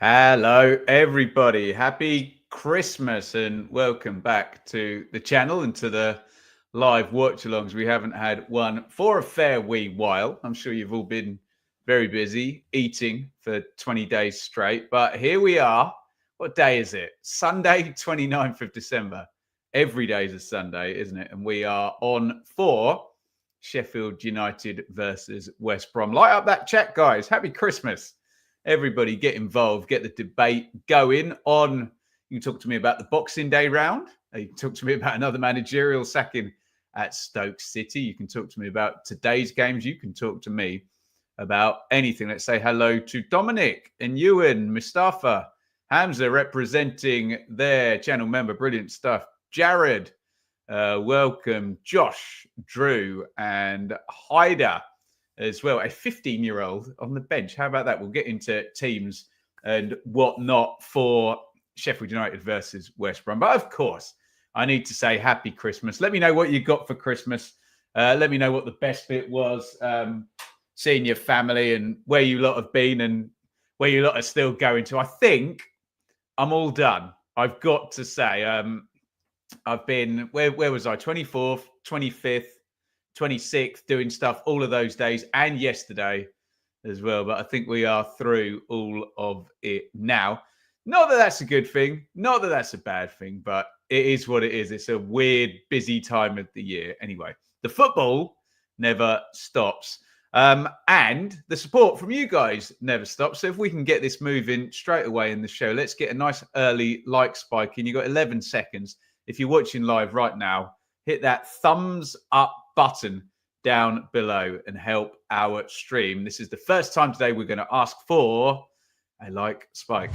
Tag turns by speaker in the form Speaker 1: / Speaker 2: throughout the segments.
Speaker 1: Hello, everybody. Happy Christmas and welcome back to the channel and to the live watch-alongs. We haven't had one for a fair wee while. I'm sure you've all been very busy eating for 20 days straight. But here we are. What day is it? Sunday, 29th of December. Every day is a Sunday, isn't it? And we are on for Sheffield United versus West Brom. Light up that chat, guys. Happy Christmas. Everybody get involved, get the debate going on. You can talk to me about the Boxing Day round. You can talk to me about another managerial sacking at Stoke City. You can talk to me about today's games. You can talk to me about anything. Let's say hello to Dominic and Ewan, Mustafa, Hamza representing their channel member. Brilliant stuff. Jared, welcome. Josh, Drew, and Hyder as well, a 15-year-old on the bench. How about that? We'll get into teams and whatnot for Sheffield United versus West Brom. But of course, I need to say happy Christmas. Let me know what you got for Christmas. Let me know what the best bit was. Seeing your family and where you lot have been and where you lot are still going to. I think I'm all done. I've got to say, I've been, where was I? 24th, 25th, 26th, doing stuff all of those days and yesterday as well. But I think we are through all of it now. Not that that's a good thing. Not that that's a bad thing, but it is what it is. It's a weird, busy time of the year. Anyway, the football never stops. And the support from you guys never stops. So if we can get this moving straight away in the show, let's get a nice early like spike in. You've got 11 seconds. If you're watching live right now, hit that thumbs up button down below and help our stream. This is the first time today we're going to ask for a like spike.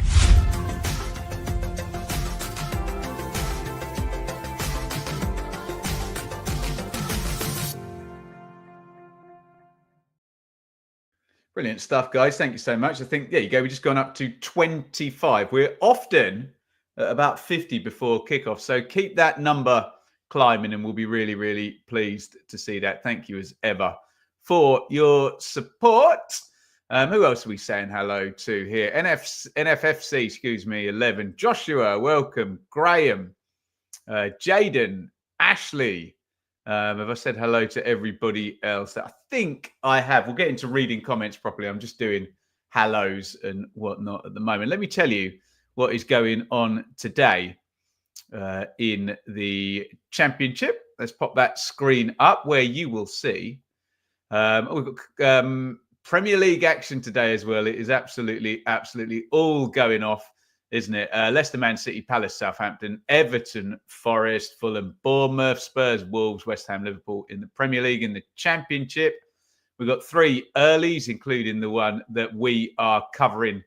Speaker 1: Brilliant stuff, guys. Thank you so much. I think, there you go. We've just gone up to 25. We're often at about 50 before kickoff. So keep that number climbing and we'll be really, really pleased to see that. Thank you as ever for your support. Who else are we saying hello to here? NFFC, 11. Joshua, welcome. Graham, Jaden, Ashley. Have I said hello to everybody else? I think I have. We'll get into reading comments properly. I'm just doing hellos and whatnot at the moment. Let me tell you what is going on today in the Championship. Let's pop that screen up where you will see we've got Premier League action today as well. It is absolutely all going off, isn't it? Leicester, Man City, Palace, Southampton, Everton, Forest, Fulham, Bournemouth, Spurs, Wolves, West Ham, Liverpool in the Premier League. In the Championship, we've got 3 earlies, including the one that we are covering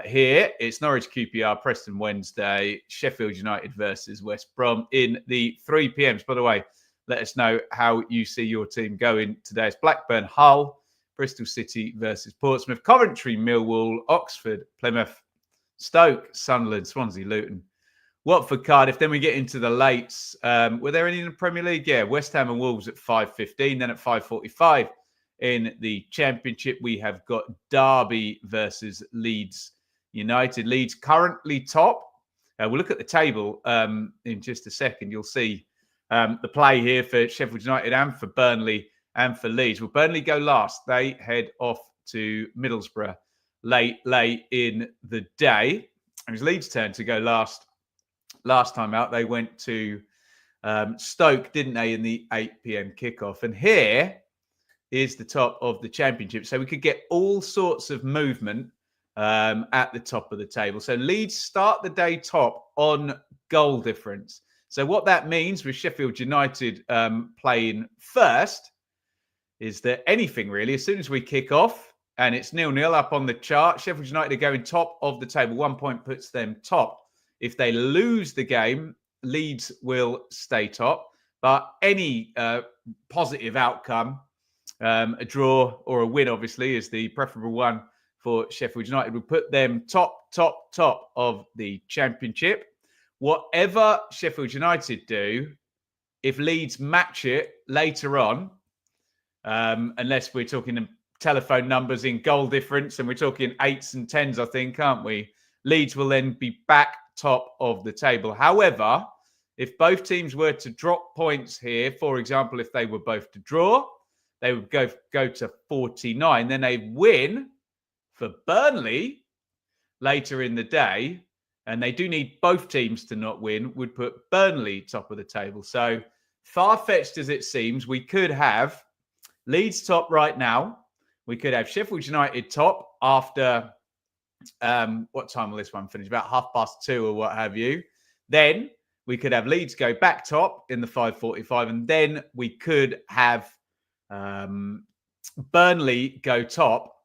Speaker 1: here. It's Norwich QPR, Preston Wednesday, Sheffield United versus West Brom in the 3 p.m. By the way, let us know how you see your team going today. It's Blackburn, Hull, Bristol City versus Portsmouth, Coventry, Millwall, Oxford, Plymouth, Stoke, Sunderland, Swansea, Luton, Watford, Cardiff. Then we get into the lates. Were there any in the Premier League? Yeah, West Ham and Wolves at 5:15. Then at 5:45 in the Championship, we have got Derby versus Leeds United. Leeds currently top. We'll look at the table in just a second. You'll see the play here for Sheffield United and for Burnley and for Leeds. Will Burnley go last? They head off to Middlesbrough late in the day. It was Leeds' turn to go last time out. They went to Stoke, didn't they, in the 8 p.m. kickoff. And here is the top of the Championship. So we could get all sorts of movement at the top of the table. So Leeds start the day top on goal difference. So what that means with Sheffield United playing first is that anything really, as soon as we kick off and it's 0-0 up on the chart, Sheffield United are going top of the table. 1 point puts them top. If they lose the game, Leeds will stay top. But any positive outcome, a draw or a win, obviously, is the preferable one for Sheffield United. Will put them top of the Championship. Whatever Sheffield United do, if Leeds match it later on, unless we're talking telephone numbers in goal difference, and we're talking 8s and 10s, I think, aren't we? Leeds will then be back top of the table. However, if both teams were to drop points here, for example, if they were both to draw, they would go to 49. Then a win for Burnley later in the day, and they do need both teams to not win, would put Burnley top of the table. So far-fetched as it seems, we could have Leeds top right now. We could have Sheffield United top after, what time will this one finish? About 2:30 or what have you. Then we could have Leeds go back top in the 5:45, and then we could have Burnley go top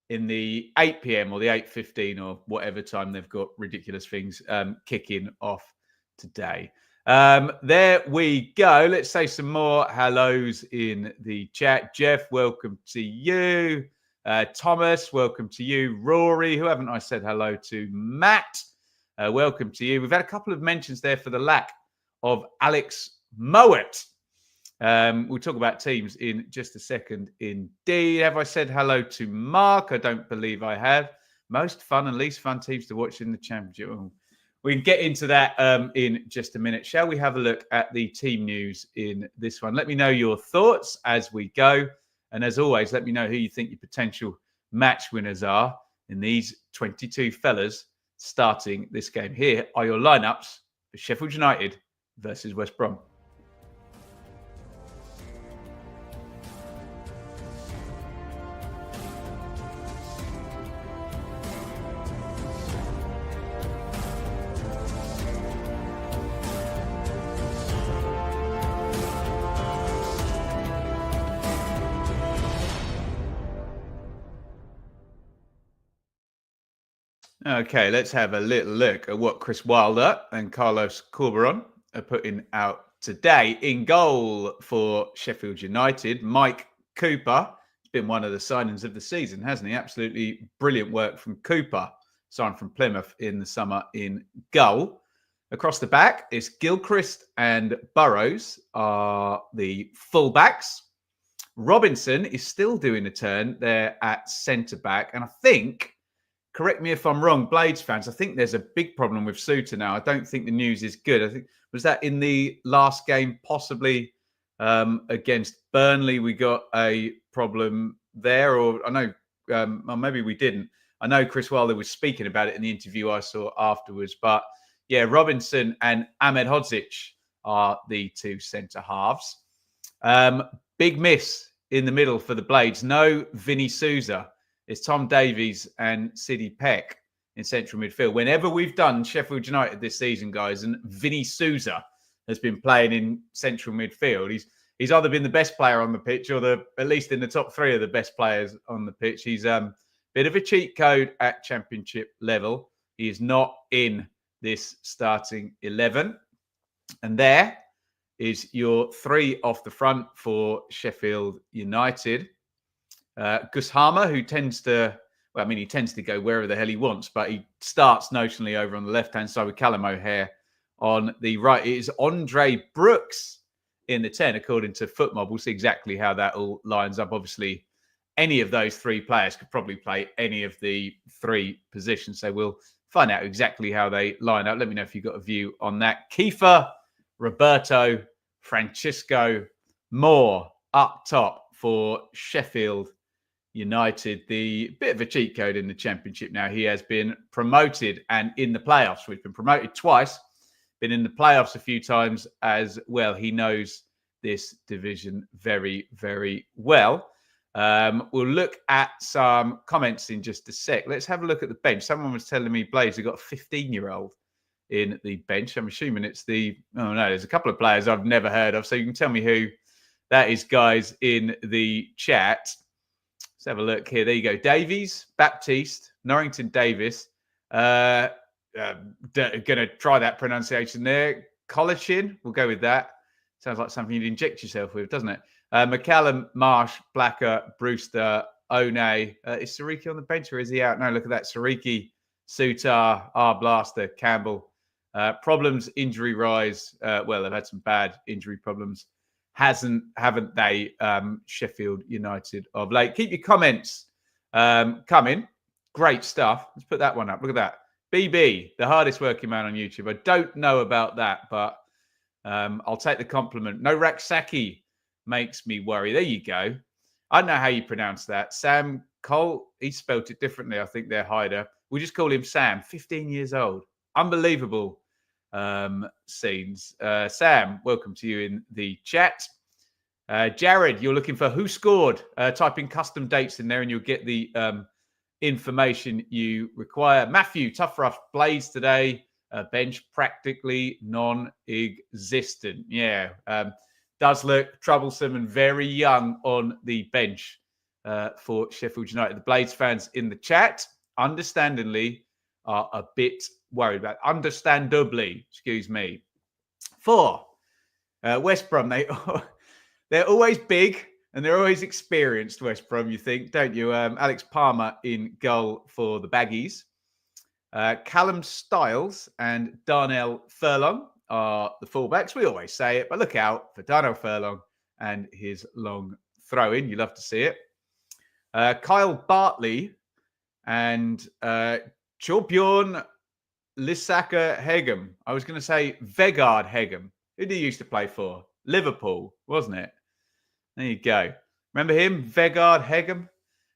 Speaker 1: in the 8 p.m. or the 8:15 or whatever time they've got ridiculous things kicking off today. There we go. Let's say some more hellos in the chat. Jeff, welcome to you. Thomas, welcome to you. Rory, who haven't I said hello to? Matt, welcome to you. We've had a couple of mentions there for the lack of Alex Mowat. We'll talk about teams in just a second indeed. Have I said hello to Mark? I don't believe I have. Most fun and least fun teams to watch in the Championship. We can get into that in just a minute. Shall we have a look at the team news in this one? Let me know your thoughts as we go. And as always, let me know who you think your potential match winners are in these 22 fellas starting this game. Here are your lineups for Sheffield United versus West Brom. Okay, let's have a little look at what Chris Wilder and Carlos Corberan are putting out today. In goal for Sheffield United, Mike Cooper. It's been one of the signings of the season, hasn't he? Absolutely brilliant work from Cooper, signed from Plymouth in the summer in goal. Across the back, it's Gilchrist and Burrows are the fullbacks. Robinson is still doing a turn there at centre-back, and I think, correct me if I'm wrong, Blades fans, I think there's a big problem with Suter now. I don't think the news is good. I think, was that in the last game, possibly against Burnley, we got a problem there? Or I know, or maybe we didn't. I know Chris Wilder was speaking about it in the interview I saw afterwards. But yeah, Robinson and Ahmed Hodzic are the two centre halves. Big miss in the middle for the Blades. No Vinny Souza. It's Tom Davies and Sidney Peck in central midfield. Whenever we've done Sheffield United this season, guys, and Vinny Souza has been playing in central midfield, he's either been the best player on the pitch or at least in the top three of the best players on the pitch. He's a bit of a cheat code at Championship level. He is not in this starting 11. And there is your three off the front for Sheffield United. Gus Harmer, who tends to, he tends to go wherever the hell he wants, but he starts notionally over on the left-hand side with Callum O'Hare on the right. It is Andre Brooks in the 10, according to FootMob. We'll see exactly how that all lines up. Obviously, any of those three players could probably play any of the three positions, so we'll find out exactly how they line up. Let me know if you've got a view on that. Kiefer, Roberto, Francisco Moore up top for Sheffield United. The bit of a cheat code in the Championship now. He has been promoted and in the playoffs. We've been promoted twice, been in the playoffs a few times as well. He knows this division very, very well. We'll look at some comments in just a sec. Let's have a look at the bench. Someone was telling me, Blaze, we've got a 15-year-old in the bench. I'm assuming it's there's a couple of players I've never heard of. So you can tell me who that is, guys, in the chat. Let's have a look here. There you go. Davies, Baptiste, Norrington Davis. Going to try that pronunciation there. Colichin, we'll go with that. Sounds like something you'd inject yourself with, doesn't it? McCallum, Marsh, Blacker, Brewster, One. Is Sariki on the bench or is he out? No, look at that. Sariki, Sutar, Blaster, Campbell. Problems, injury rise. They've had some bad injury problems, haven't they? Sheffield United of late. Keep your comments coming. Great stuff. Let's put that one up. Look at that. BB, the hardest working man on YouTube. I don't know about that, but I'll take the compliment. No Raksaki makes me worry. There you go. I don't know how you pronounce that. Sam Cole, he spelt it differently. I think they're Hyder. We just call him Sam, 15 years old. Unbelievable scenes. Sam, welcome to you in the chat. Jared, you're looking for who scored. Type in custom dates in there and you'll get the information you require. Matthew, tough rough blades today. Bench practically non-existent. Yeah, does look troublesome and very young on the bench for Sheffield United. The Blades fans in the chat, understandably, are a bit worried about. Understandably, excuse me. For West Brom, they're always big and they're always experienced, West Brom, you think, don't you? Alex Palmer in goal for the Baggies. Callum Stiles and Darnell Furlong are the fullbacks. We always say it, but look out for Darnell Furlong and his long throw-in. You love to see it. Kyle Bartley and Torbjorn Lissaka Hegem. I was going to say Vegard Hegem. Who did he used to play for? Liverpool, wasn't it? There you go. Remember him? Vegard Hegem.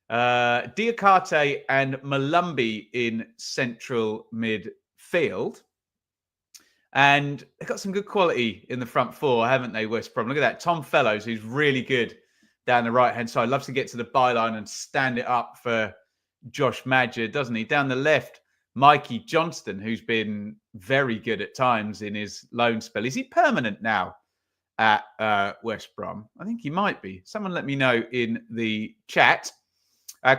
Speaker 1: Diakate and Malumbi in central midfield. And they've got some good quality in the front four, haven't they, West Brom? Look at that. Tom Fellows, who's really good down the right-hand side. Loves to get to the byline and stand it up for Josh Madger, doesn't he? Down the left, Mikey Johnston, who's been very good at times in his loan spell. Is he permanent now at West Brom? I think he might be. Someone let me know in the chat.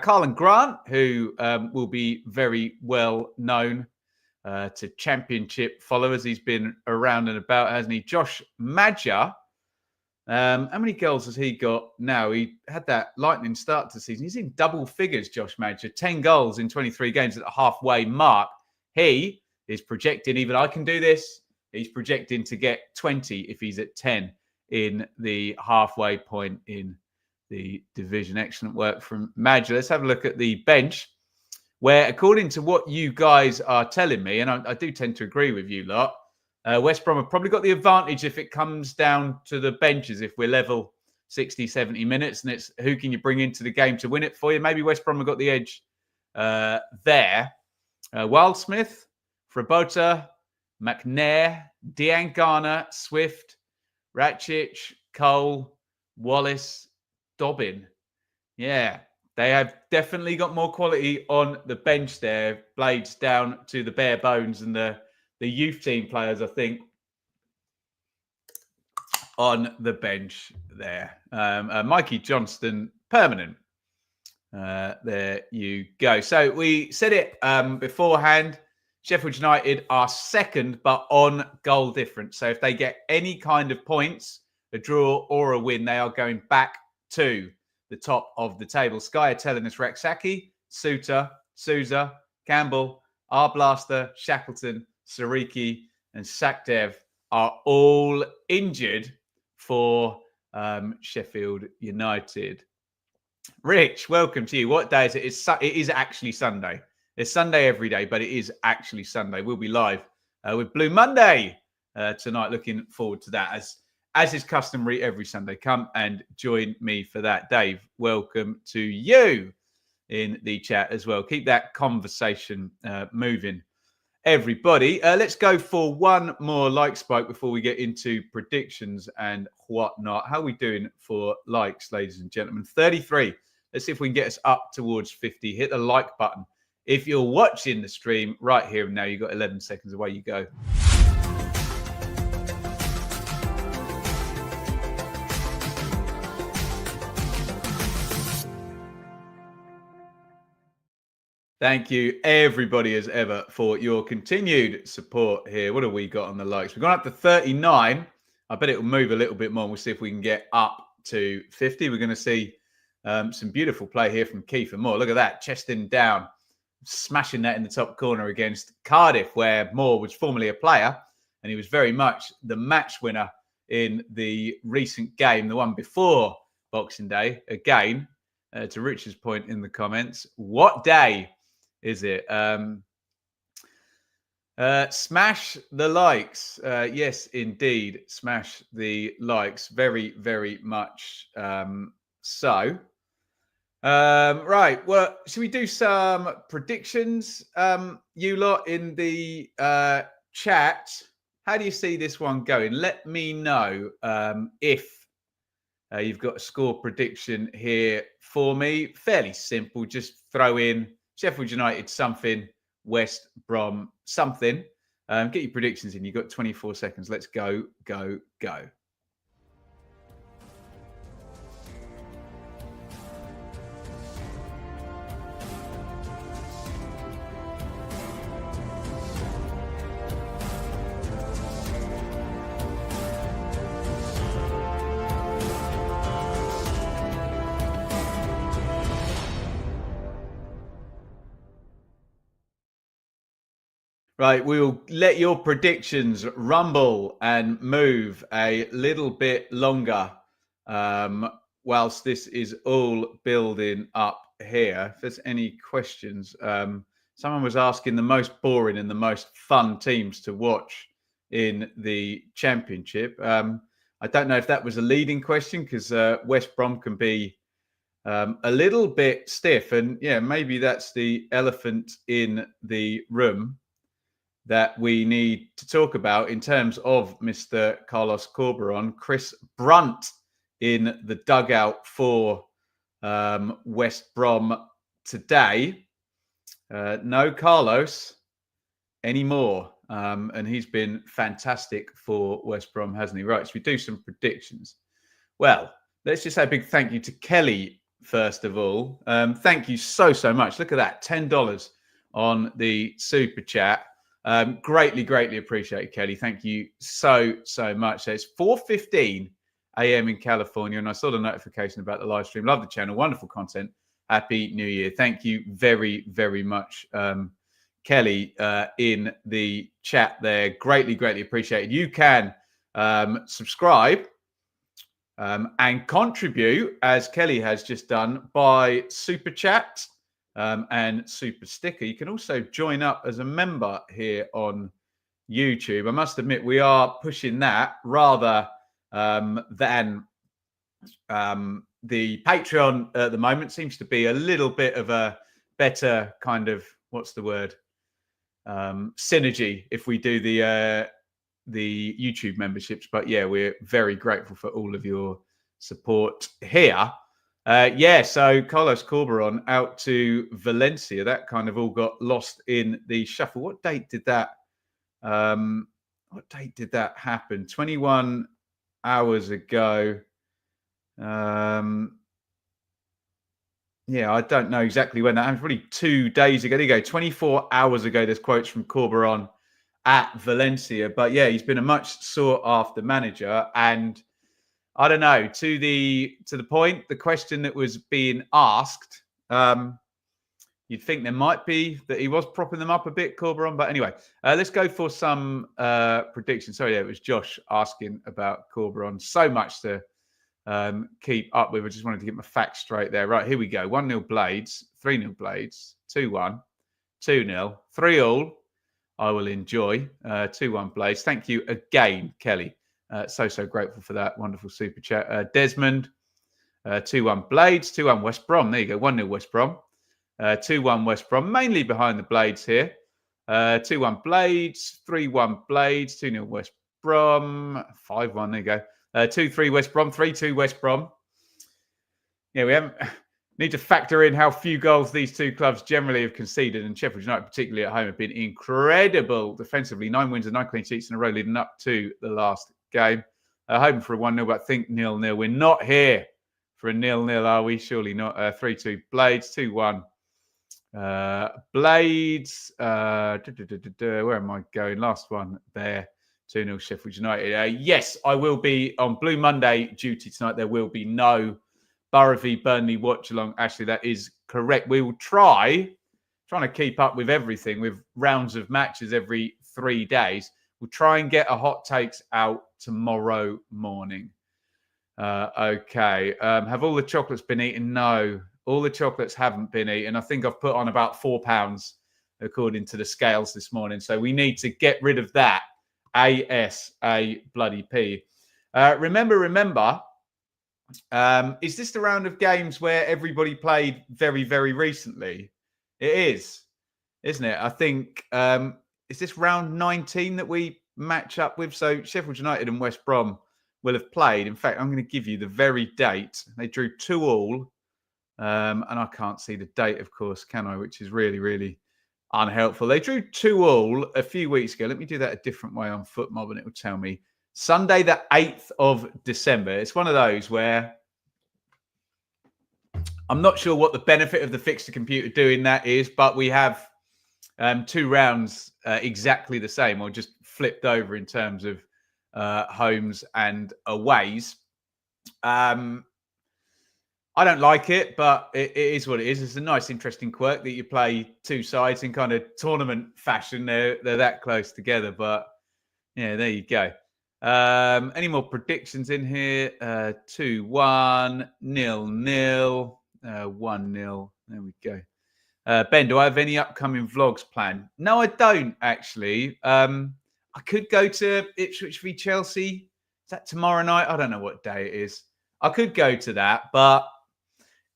Speaker 1: Carlin Grant, who will be very well known to Championship followers. He's been around and about, hasn't he? Josh Madger. How many goals has he got now? He had that lightning start to the season. He's in double figures, Josh Madger. 10 goals in 23 games at the halfway mark. He is projecting, even I can do this, he's projecting to get 20 if he's at 10 in the halfway point in the division. Excellent work from Madger. Let's have a look at the bench, where, according to what you guys are telling me, and I do tend to agree with you lot, West Brom have probably got the advantage if it comes down to the benches. If we're level 60, 70 minutes, and it's who can you bring into the game to win it for you? Maybe West Brom have got the edge there. Wildsmith, Frabota, McNair, Dean Garner, Swift, Ratchich, Cole, Wallace, Dobbin. Yeah, they have definitely got more quality on the bench there. Blades down to the bare bones and the youth team players, I think, on the bench there. Mikey Johnston, permanent. There you go. So we said it beforehand. Sheffield United are second, but on goal difference. So if they get any kind of points, a draw or a win, they are going back to the top of the table. Sky are telling us Raksaki, Suter, Souza, Campbell, Arblaster, Shackleton, Sariki and Sakdev are all injured for Sheffield United. Rich, welcome to you. What day is it? It is actually Sunday. It's Sunday every day, but it is actually Sunday. We'll be live with Blue Monday tonight. Looking forward to that. As is customary every Sunday. Come and join me for that. Dave, welcome to you in the chat as well. Keep that conversation moving, everybody. Let's go for one more like spike before we get into predictions and whatnot. How are we doing for likes, ladies and gentlemen? 33. Let's see if we can get us up towards 50. Hit the like button. If you're watching the stream right here and now, you've got 11 seconds. Away you go. Thank you, everybody, as ever, for your continued support here. What have we got on the likes? We've gone up to 39. I bet it will move a little bit more. We'll see if we can get up to 50. We're going to see some beautiful play here from Kiefer Moore. Look at that, chesting down, smashing that in the top corner against Cardiff, where Moore was formerly a player, and he was very much the match winner in the recent game, the one before Boxing Day. Again, to Richard's point in the comments, what day is it? Smash the likes. Yes, indeed. Smash the likes. Very, very much so. Right. Well, should we do some predictions? You lot in the chat, how do you see this one going? Let me know if you've got a score prediction here for me. Fairly simple. Just throw in Sheffield United something, West Brom something. Get your predictions in. You've got 24 seconds. Let's go, go, go. Right, we'll let your predictions rumble and move a little bit longer whilst this is all building up here. If there's any questions, someone was asking the most boring and the most fun teams to watch in the Championship. I don't know if that was a leading question because West Brom can be a little bit stiff. And yeah, maybe that's the elephant in the room that we need to talk about in terms of Mr. Carlos Corberan. Chris Brunt in the dugout for West Brom today. No Carlos anymore. And he's been fantastic for West Brom, hasn't he? Right, so we do some predictions. Well, let's just say a big thank you to Kelly, first of all. Thank you so much. Look at that, $10 on the super chat. Greatly appreciate it, Kelly. Thank you so much. So it's 4:15 a.m. in California, and I saw the notification about the live stream. Love the channel, wonderful content. Happy New Year. Thank you very much, Kelly, in the chat there. Greatly appreciated. You can subscribe and contribute, as Kelly has just done, by super chat and super sticker. You can also join up as a member here on YouTube. I must admit, we are pushing that rather than the Patreon at the moment. Seems to be a little bit of a better kind of, what's the word, synergy if we do the YouTube memberships. But yeah, we're very grateful for all of your support here. So Carlos Corberan out to Valencia. That kind of all got lost in the shuffle. What date did that happen? 21 hours ago. I don't know exactly when that happened. Probably 2 days ago. There you go. 24 hours ago. There's quotes from Corberan at Valencia. But yeah, he's been a much sought after manager. And I don't know, to the point, the question that was being asked, you'd think there might be that he was propping them up a bit, Corberan. But anyway, let's go for some predictions. Sorry, it was Josh asking about Corberan. So much to keep up with. I just wanted to get my facts straight there. Right, here we go. 1-0 Blades, 3-0 Blades, 2-1, 2-0, 3-all. I will enjoy. 2-1 Blades. Thank you again, Kelly. So grateful for that wonderful super chat. Desmond, 2-1 Blades, 2-1 West Brom. There you go, 1-0 West Brom. 2-1 West Brom, mainly behind the Blades here. 2-1 Blades, 3-1 Blades, 2-0 West Brom, 5-1, there you go. 2-3 West Brom, 3-2 West Brom. Yeah, we need to factor in how few goals these two clubs generally have conceded, and Sheffield United, particularly at home, have been incredible defensively. 9 wins and 9 clean sheets in a row leading up to the last game. Hoping for a 1-0, but I think 0-0. We're not here for a 0-0, are we? Surely not. 3-2 Blades, 2-1 Blades. Where am I going? Last one there. 2-0 Sheffield United. Yes, I will be on Blue Monday duty tonight. There will be no Borough v Burnley watch along. Actually, that is correct. We will trying to keep up with everything with rounds of matches every 3 days. We'll try and get a hot takes out tomorrow morning. Okay. Have all the chocolates been eaten? No, all the chocolates haven't been eaten. I think I've put on about 4 pounds according to the scales this morning. So we need to get rid of that. ASAP. Remember, is this the round of games where everybody played very, very recently? It is, isn't it? I think, is this round 19 that we match up with? So Sheffield United and West Brom will have played. In fact, I'm going to give you the very date. They drew 2-2. And I can't see the date, of course, can I? Which is really, really unhelpful. They drew 2-2 a few weeks ago. Let me do that a different way on FootMob and it will tell me. Sunday, the 8th of December. It's one of those where I'm not sure what the benefit of the fixture computer doing that is, but we have 2 rounds exactly the same, or just flipped over in terms of homes and aways. I don't like it, but it is what it is. It's a nice, interesting quirk that you play 2 sides in kind of tournament fashion. They're that close together, but yeah, there you go. Any more predictions in here? 2-1, 0-0, 1-0. There we go. Ben, do I have any upcoming vlogs planned? No, I don't actually. I could go to Ipswich v Chelsea. Is that tomorrow night? I don't know what day it is. I could go to that, but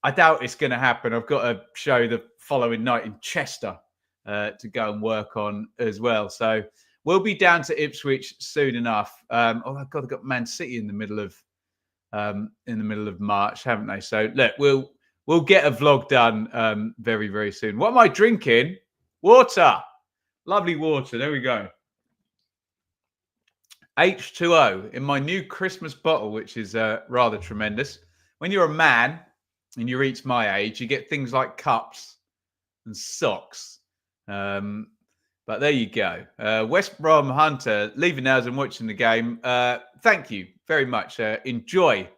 Speaker 1: I doubt it's going to happen. I've got a show the following night in Chester to go and work on as well. So we'll be down to Ipswich soon enough. Oh God, they've got Man City in the middle of March, haven't they? So look, we'll get a vlog done very, very soon. What am I drinking? Water. Lovely water. There we go. H2O in my new Christmas bottle, which is rather tremendous. When you're a man and you reach my age, you get things like cups and socks. But there you go. West Brom Hunter, leaving ours and watching the game. Thank you very much. Enjoy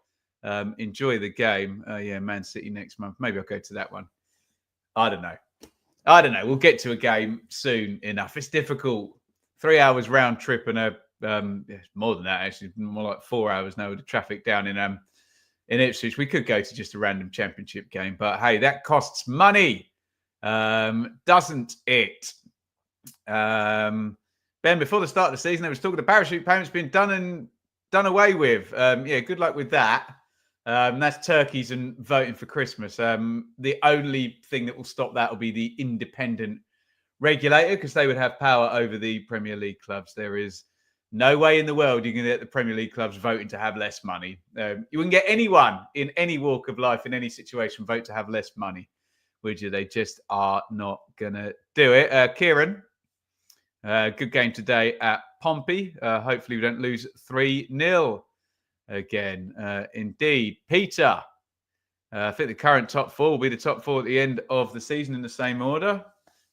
Speaker 1: the game. Yeah, Man City next month. Maybe I'll go to that one. I don't know. We'll get to a game soon enough. It's difficult. 3 hours round trip and more than that, actually, more like 4 hours now with the traffic down in Ipswich. We could go to just a random championship game, but hey, that costs money, doesn't it? Ben, before the start of the season, they was talking of parachute payments being done away with. Yeah, good luck with that. That's turkeys and voting for Christmas. The only thing that will stop that will be the independent regulator, because they would have power over the Premier League clubs. There is no way in the world you can get the Premier League clubs voting to have less money. You wouldn't get anyone in any walk of life, in any situation, vote to have less money, would you? They just are not going to do it. Kieran, good game today at Pompey. Hopefully we don't lose 3-0 again. Indeed. Peter, I think the current top 4 will be the top 4 at the end of the season in the same order.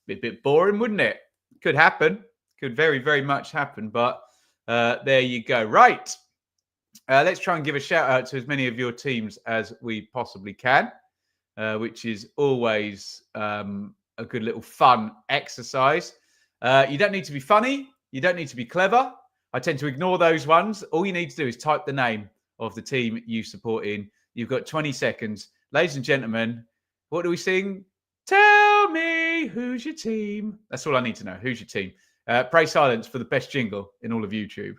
Speaker 1: Be a bit boring, wouldn't it? Could happen. Could very, very much happen. But there you go. Right. Let's try and give a shout out to as many of your teams as we possibly can, which is always a good little fun exercise. You don't need to be funny. You don't need to be clever. I tend to ignore those ones. All you need to do is type the name of the team you support in. You've got 20 seconds. Ladies and gentlemen, what do we sing? Tell me who's your team. That's all I need to know. Who's your team? Pray silence for the best jingle in all of YouTube.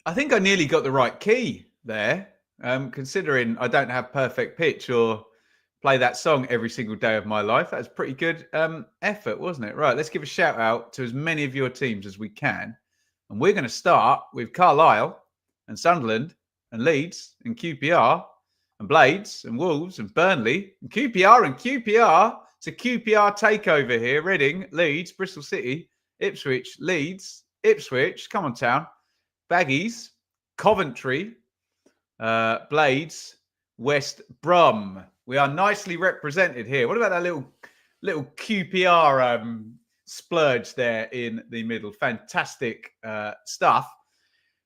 Speaker 1: I think I nearly got the right key there, considering I don't have perfect pitch or play that song every single day of my life. That was pretty good effort, wasn't it? Right, let's give a shout out to as many of your teams as we can. And we're going to start with Carlisle and Sunderland and Leeds and QPR and Blades and Wolves and Burnley and QPR and QPR. It's a QPR takeover here. Reading, Leeds, Bristol City, Ipswich, Leeds, Ipswich. Come on, town. Baggies, Coventry, Blades, West Brom. We are nicely represented here. What about that little QPR splurge there in the middle? Fantastic stuff.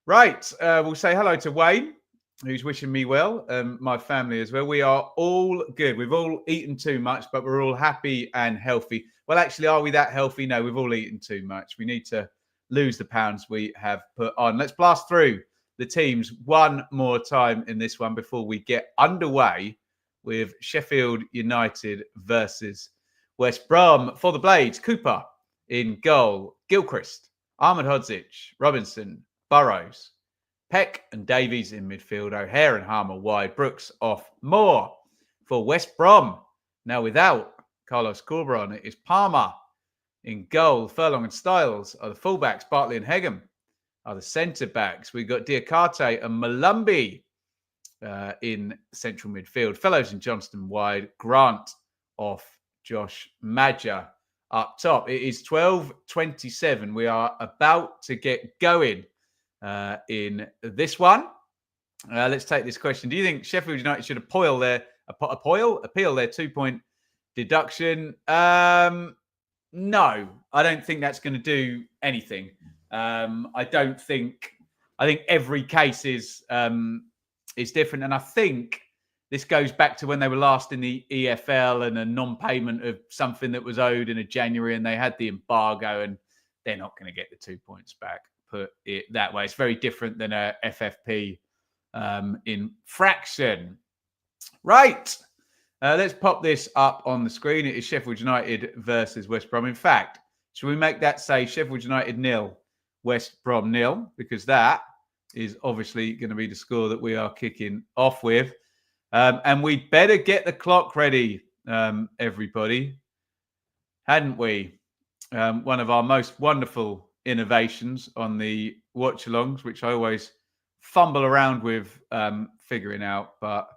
Speaker 1: Right, we'll say hello to Wayne, who's wishing me well, my family as well. We are all good. We've all eaten too much, but we're all happy and healthy. Well, actually, are we that healthy? No, we've all eaten too much. We need to lose the pounds we have put on. Let's blast through the teams one more time in this one before we get underway with Sheffield United versus West Brom. For the Blades, Cooper in goal, Gilchrist, Ahmed Hodzic, Robinson, Burrows, Peck and Davies in midfield, O'Hare and Harmer wide, Brooks off Moore. For West Brom, now without Carlos Corberan, it is Palmer in goal. Furlong and Styles are the fullbacks. Bartley and Hegem are the centre-backs. We've got Diakate and Malumbi in central midfield. Fellows and Johnston wide. Grant off Josh Madger up top. It is 12:27. We are about to get going in this one. Let's take this question. Do you think Sheffield United should appeal their 2-point deduction? No, I don't think that's going to do anything. I think every case is different, and I think this goes back to when they were last in the EFL and a non-payment of something that was owed in January, and they had the embargo, and they're not going to get the 2 points back. Put it that way. It's very different than a FFP infraction. Right. Let's pop this up on the screen. It is Sheffield United versus West Brom. In fact, should we make that say Sheffield United 0, West Brom 0? Because that is obviously going to be the score that we are kicking off with. And we better get the clock ready, everybody. Hadn't we? One of our most wonderful innovations on the watch-alongs, which I always fumble around with figuring out. But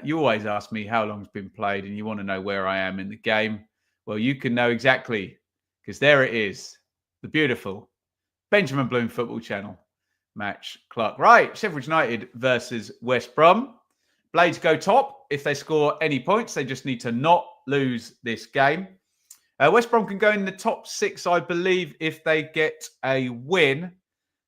Speaker 1: you always ask me how long's been played and you want to know where I am in the game. Well, you can know exactly, because there it is, the beautiful Benjamin Bloom Football Channel match clock. Right, Sheffield United versus West Brom. Blades go top. If they score any points, they just need to not lose this game. West Brom can go in the top 6, I believe, if they get a win.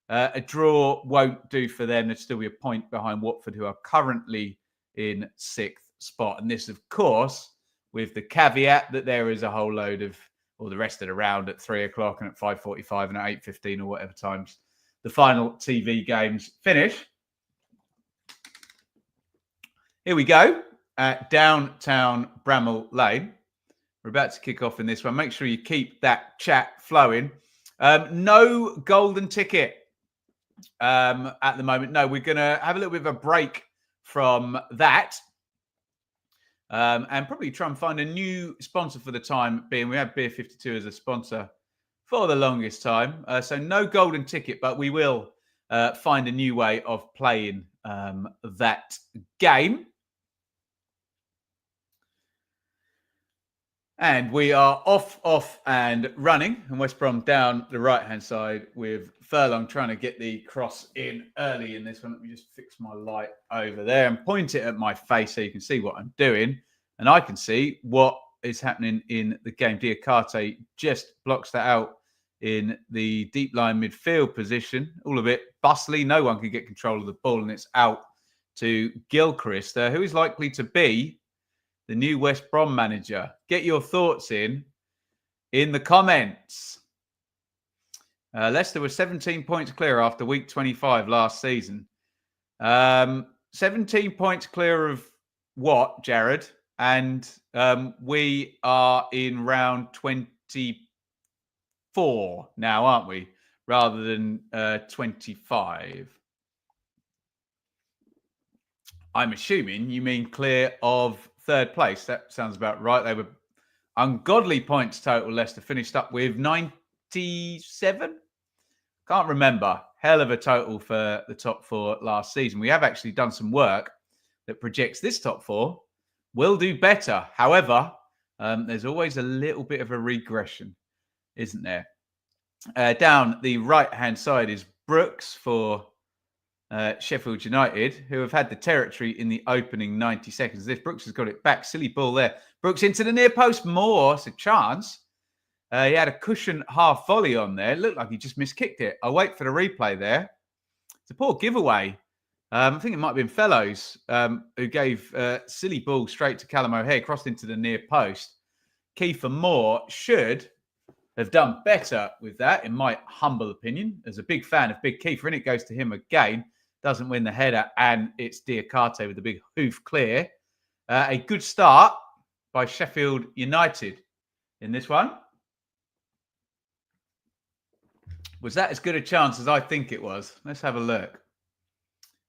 Speaker 1: A draw won't do for them. There'd still be a point behind Watford, who are currently in 6th spot. And this, of course, with the caveat that there is a whole load of, or the rest of the round at 3 o'clock and at 5:45 and at 8:15 or whatever times the final TV games finish. Here we go at downtown Bramall Lane. We're about to kick off in this one. Make sure you keep that chat flowing. No golden ticket at the moment. No, we're going to have a little bit of a break from that and probably try and find a new sponsor for the time being. We have Beer 52 as a sponsor for the longest time. So no golden ticket, but we will find a new way of playing that game. And we are off and running. And West Brom down the right-hand side with Furlong trying to get the cross in early in this one. Let me just fix my light over there and point it at my face so you can see what I'm doing. And I can see what is happening in the game. Diakate just blocks that out in the deep line midfield position. All a bit bustly. No one can get control of the ball, and it's out to Gilchrist, who is likely to be the new West Brom manager. Get your thoughts in the comments. Leicester was 17 points clear after week 25 last season. 17 points clear of what, Jared? And we are in round 24 now, aren't we? Rather than 25. I'm assuming you mean clear of third place. That sounds about right. They were ungodly points total. Leicester finished up with 97. Can't remember. Hell of a total for the top 4 last season. We have actually done some work that projects this top 4 will do better. However, there's always a little bit of a regression, isn't there? Down the right-hand side is Brooks for Sheffield United, who have had the territory in the opening 90 seconds. This Brooks has got it back. Silly ball there. Brooks into the near post. Moore, it's a chance. He had a cushion half volley on there. It looked like he just miskicked it. I'll wait for the replay there. It's a poor giveaway. I think it might have been Fellows who gave silly ball straight to Callum O'Hare, crossed into the near post. Kiefer Moore should have done better with that, in my humble opinion. As a big fan of Big Kiefer, and it goes to him again. Doesn't win the header, and it's Diakate with the big hoof clear. A good start by Sheffield United in this one. Was that as good a chance as I think it was? Let's have a look.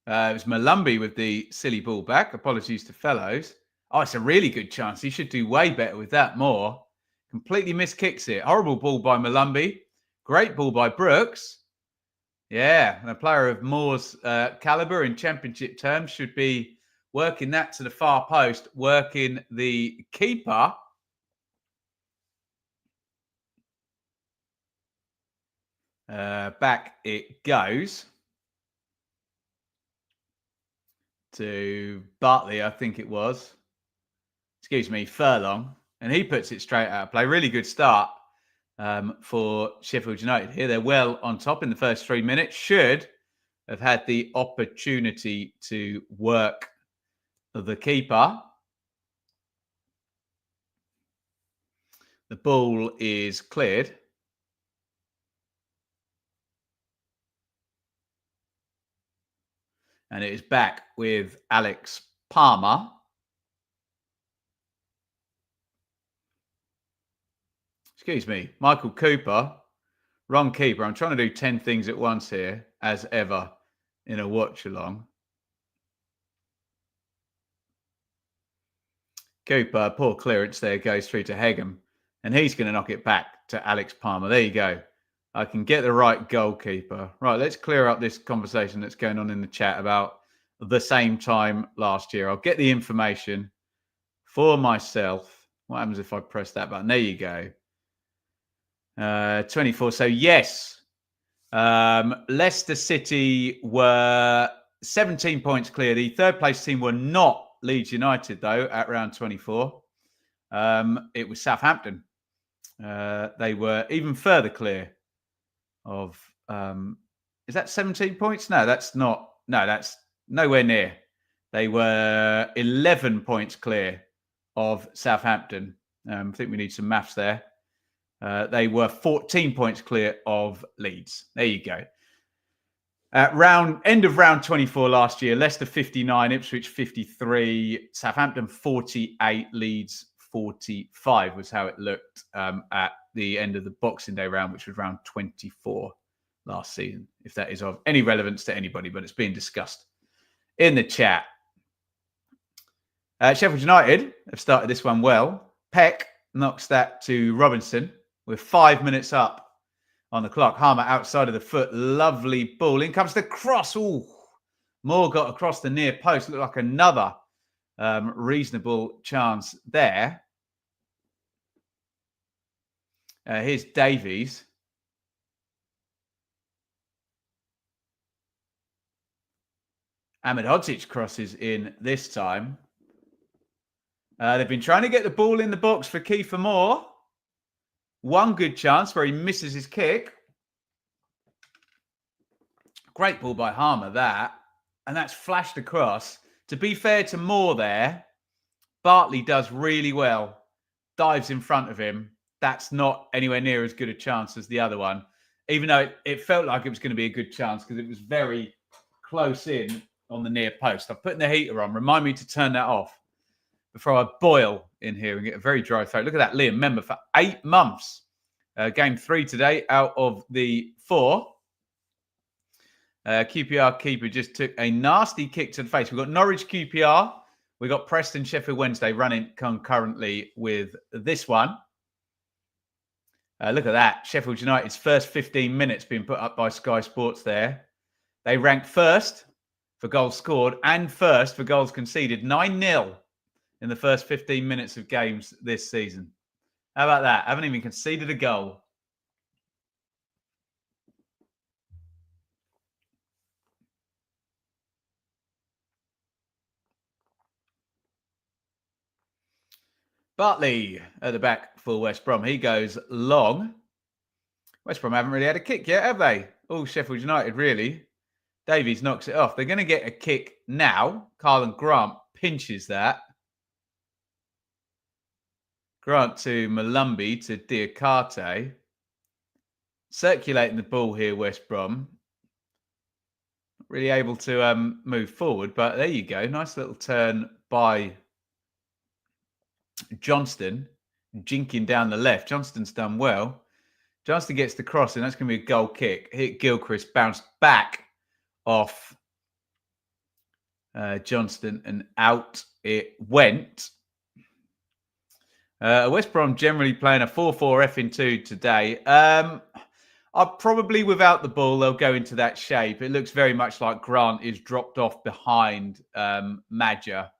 Speaker 1: It was Malumbi with the silly ball back. Apologies to Fellows. Oh, it's a really good chance. He should do way better with that more. Completely miskicks it. Horrible ball by Malumbi. Great ball by Brooks. Yeah, and a player of Moore's calibre in championship terms should be working that to the far post, working the keeper. Back it goes to Bartley, I think it was. Excuse me, Furlong. And he puts it straight out of play. Really good start for Sheffield United here. They're well on top in the first 3 minutes. Should have had the opportunity to work the keeper. The ball is cleared. And it is back with Alex Palmer. Excuse me, Michael Cooper. Wrong keeper. I'm trying to do 10 things at once here, as ever, in a watch-along. Cooper, poor clearance there, goes through to Hegem. And he's going to knock it back to Alex Palmer. There you go. I can get the right goalkeeper. Right, let's clear up this conversation that's going on in the chat about the same time last year. I'll get the information for myself. What happens if I press that button? There you go. 24. So, yes, Leicester City were 17 points clear. The third place team were not Leeds United, though, at round 24. It was Southampton. They were even further clear of, is that 17 points? No, that's not. No, that's nowhere near. They were 11 points clear of Southampton. I think we need some maths there. They were 14 points clear of Leeds. There you go. End of round 24 last year, Leicester 59, Ipswich 53, Southampton 48, Leeds 45 was how it looked at the end of the Boxing Day round, which was round 24 last season, if that is of any relevance to anybody, but it's being discussed in the chat. Sheffield United have started this one well. Peck knocks that to Robinson with 5 minutes up on the clock. Harmer outside of the foot. Lovely ball. In comes the cross. Ooh. Moore got across the near post. Looked like another reasonable chance there. Here's Davies. Ahmed Hodzic crosses in this time. They've been trying to get the ball in the box for Kiefer Moore. One good chance where he misses his kick. Great ball by Harmer, that. And that's flashed across. To be fair to Moore there, Bartley does really well. Dives in front of him. That's not anywhere near as good a chance as the other one. Even though it felt like it was going to be a good chance because it was very close in on the near post. I'm putting the heater on. Remind me to turn that off before I boil in here and get a very dry throat. Look at that, Liam. Member for 8 months. Game 3 today out of the 4. QPR keeper just took a nasty kick to the face. We've got Norwich QPR. We've got Preston Sheffield Wednesday running concurrently with this one. Look at that. Sheffield United's first 15 minutes being put up by Sky Sports there. They ranked first for goals scored and first for goals conceded. 9-0 in the first 15 minutes of games this season. How about that? Haven't even conceded a goal. Bartley at the back for West Brom. He goes long. West Brom haven't really had a kick yet, have they? Oh, Sheffield United, really. Davies knocks it off. They're going to get a kick now. Carlin Grant pinches that. Grant to Malumbi to Diakate. Circulating the ball here, West Brom. Not really able to move forward, but there you go. Nice little turn by Johnston. Jinking down the left. Johnston's done well. Johnston gets the cross, and that's going to be a goal kick. Hit Gilchrist, bounced back off Johnston, and out it went. West Brom generally playing a 4-4-2 today. Probably without the ball, they'll go into that shape. It looks very much like Grant is dropped off behind Madger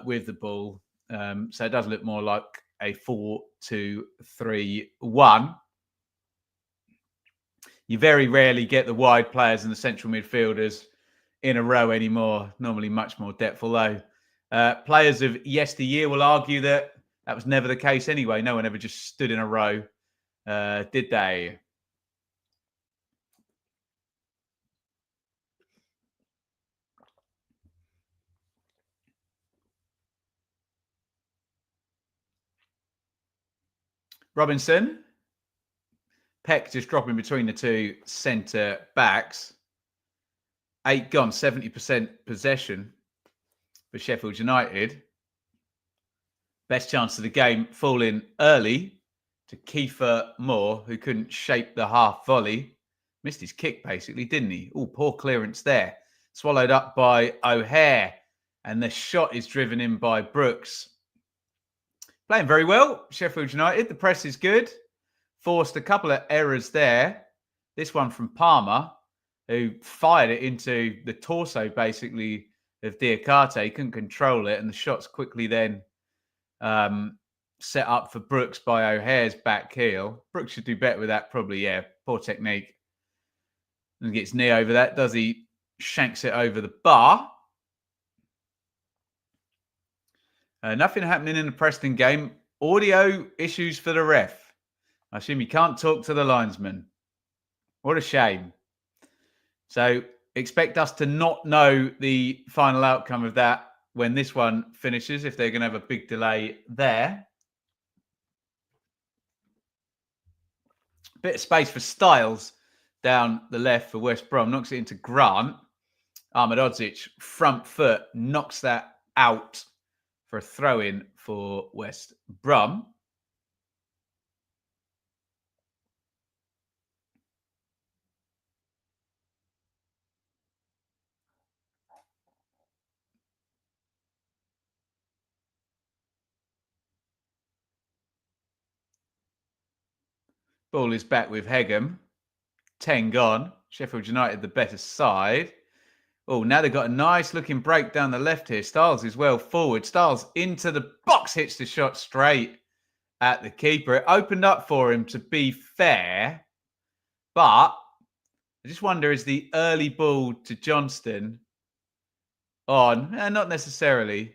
Speaker 1: with the ball. So it does look more like a 4-2-3-1. You very rarely get the wide players and the central midfielders in a row anymore. Normally much more depth, although players of yesteryear will argue that was never the case anyway. No one ever just stood in a row, did they? Robinson. Peck just dropping between the two centre backs. 8 gone, 70% possession for Sheffield United. Best chance of the game falling early to Kiefer Moore, who couldn't shape the half volley. Missed his kick, basically, didn't he? Oh, poor clearance there. Swallowed up by O'Hare. And the shot is driven in by Brooks. Playing very well, Sheffield United. The press is good. Forced a couple of errors there. This one from Palmer, who fired it into the torso, basically, of Diakate. Couldn't control it, and the shot's quickly then set up for Brooks by O'Hare's back heel. Brooks should do better with that, probably, yeah. Poor technique. And gets knee over that. Does he? Shanks it over the bar. Nothing happening in the Preston game. Audio issues for the ref. I assume you can't talk to the linesman. What a shame. So expect us to not know the final outcome of that when this one finishes, if they're going to have a big delay there. Bit of space for Styles down the left for West Brom. Knocks it into Grant. Ahmedodzic, front foot, knocks that out for a throw-in for West Brom. Ball is back with Hegem. 10 gone. Sheffield United the better side. Oh, now they've got a nice looking break down the left here. Styles is well forward. Styles into the box, hits the shot straight at the keeper. It opened up for him, to be fair. But I just wonder, is the early ball to Johnston on? Not necessarily.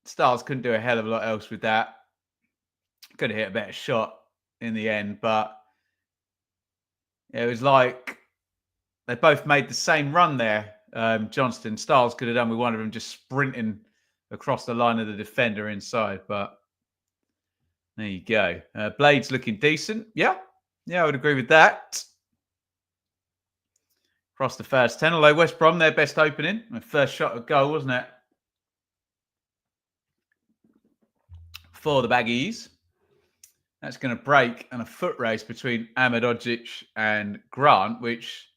Speaker 1: Styles couldn't do a hell of a lot else with that. Could have hit a better shot in the end, but it was like they both made the same run there. Johnston, Styles could have done with one of them just sprinting across the line of the defender inside, but there you go. Blade's looking decent. Yeah, I would agree with that. Across the first 10, although West Brom, their best opening. The first shot of goal, wasn't it? For the Baggies. That's going to break, and a foot race between Ahmedodzic and Grant, which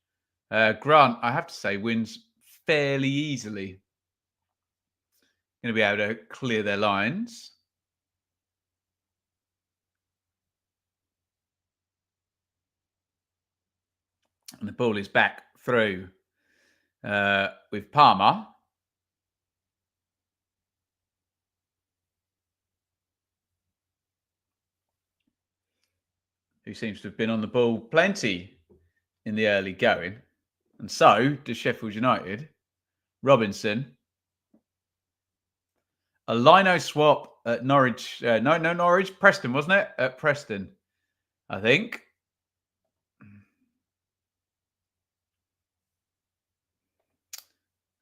Speaker 1: Grant, I have to say, wins fairly easily. Going to be able to clear their lines. And the ball is back through with Palmer. Who seems to have been on the ball plenty in the early going. And so does Sheffield United. Robinson. A lino swap at Norwich. No, Norwich. Preston, wasn't it? At Preston, I think.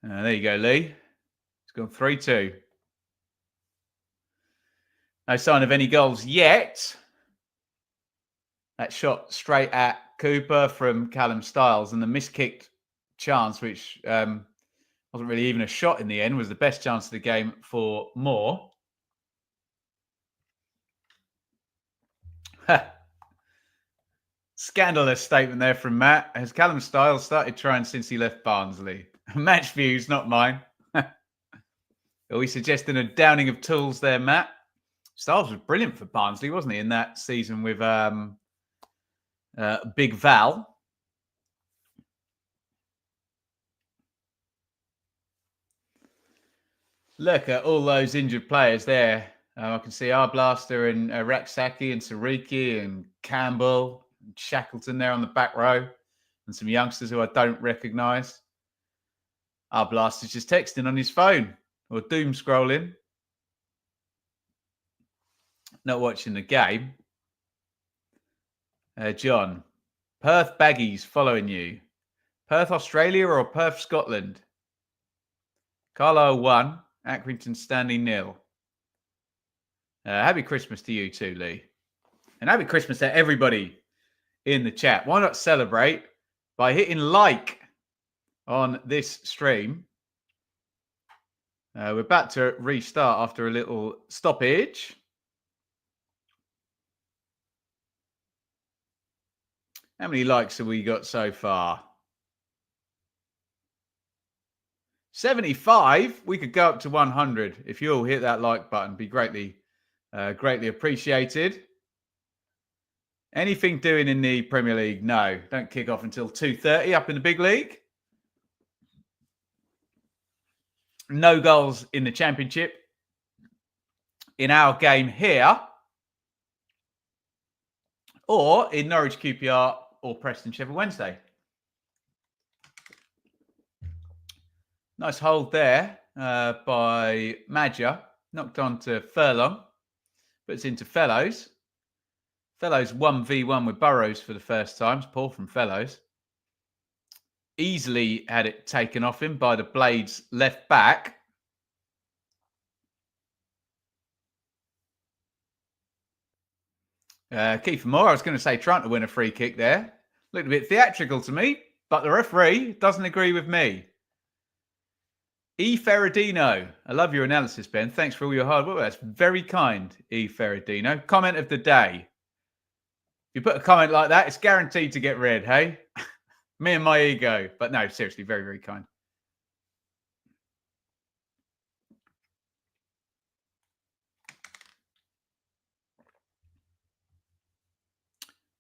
Speaker 1: There you go, Lee. It's gone 3-2. No sign of any goals yet. That shot straight at Cooper from Callum Styles, and the miskicked chance, which wasn't really even a shot in the end, was the best chance of the game for Moore. Scandalous statement there from Matt. Has Callum Styles started trying since he left Barnsley? Match views, not mine. Are we suggesting a downing of tools there, Matt? Styles was brilliant for Barnsley, wasn't he, in that season with Big Val? Look at all those injured players there. I can see Arblaster and Raksaki and Sariki and Campbell and Shackleton there on the back row, and some youngsters who I don't recognise. Arblaster's just texting on his phone or doom scrolling. Not watching the game. John, Perth Baggies following you. Perth, Australia or Perth, Scotland? Carlisle 1, Accrington standing 0. Happy Christmas to you too, Lee. And happy Christmas to everybody in the chat. Why not celebrate by hitting like on this stream? We're about to restart after a little stoppage. How many likes have we got so far? 75. We could go up to 100. If you all hit that like button, be greatly appreciated. Anything doing in the Premier League? No, don't kick off until 2:30 up in the big league. No goals in the Championship. In our game here, or in Norwich QPR or Preston Sheffield Wednesday. Nice hold there by Madger. Knocked on to Furlong. Puts into Fellows. Fellows 1v1 with Burrows for the first time. It's poor from Fellows. Easily had it taken off him by the Blades left back. Kiefer Moore, I was going to say trying to win a free kick there. Looked a bit theatrical to me, but the referee doesn't agree with me. E. Ferradino. I love your analysis, Ben. Thanks for all your hard work. That's very kind, E. Ferradino. Comment of the day. If you put a comment like that, it's guaranteed to get read, hey? Me and my ego. But no, seriously, very, very kind.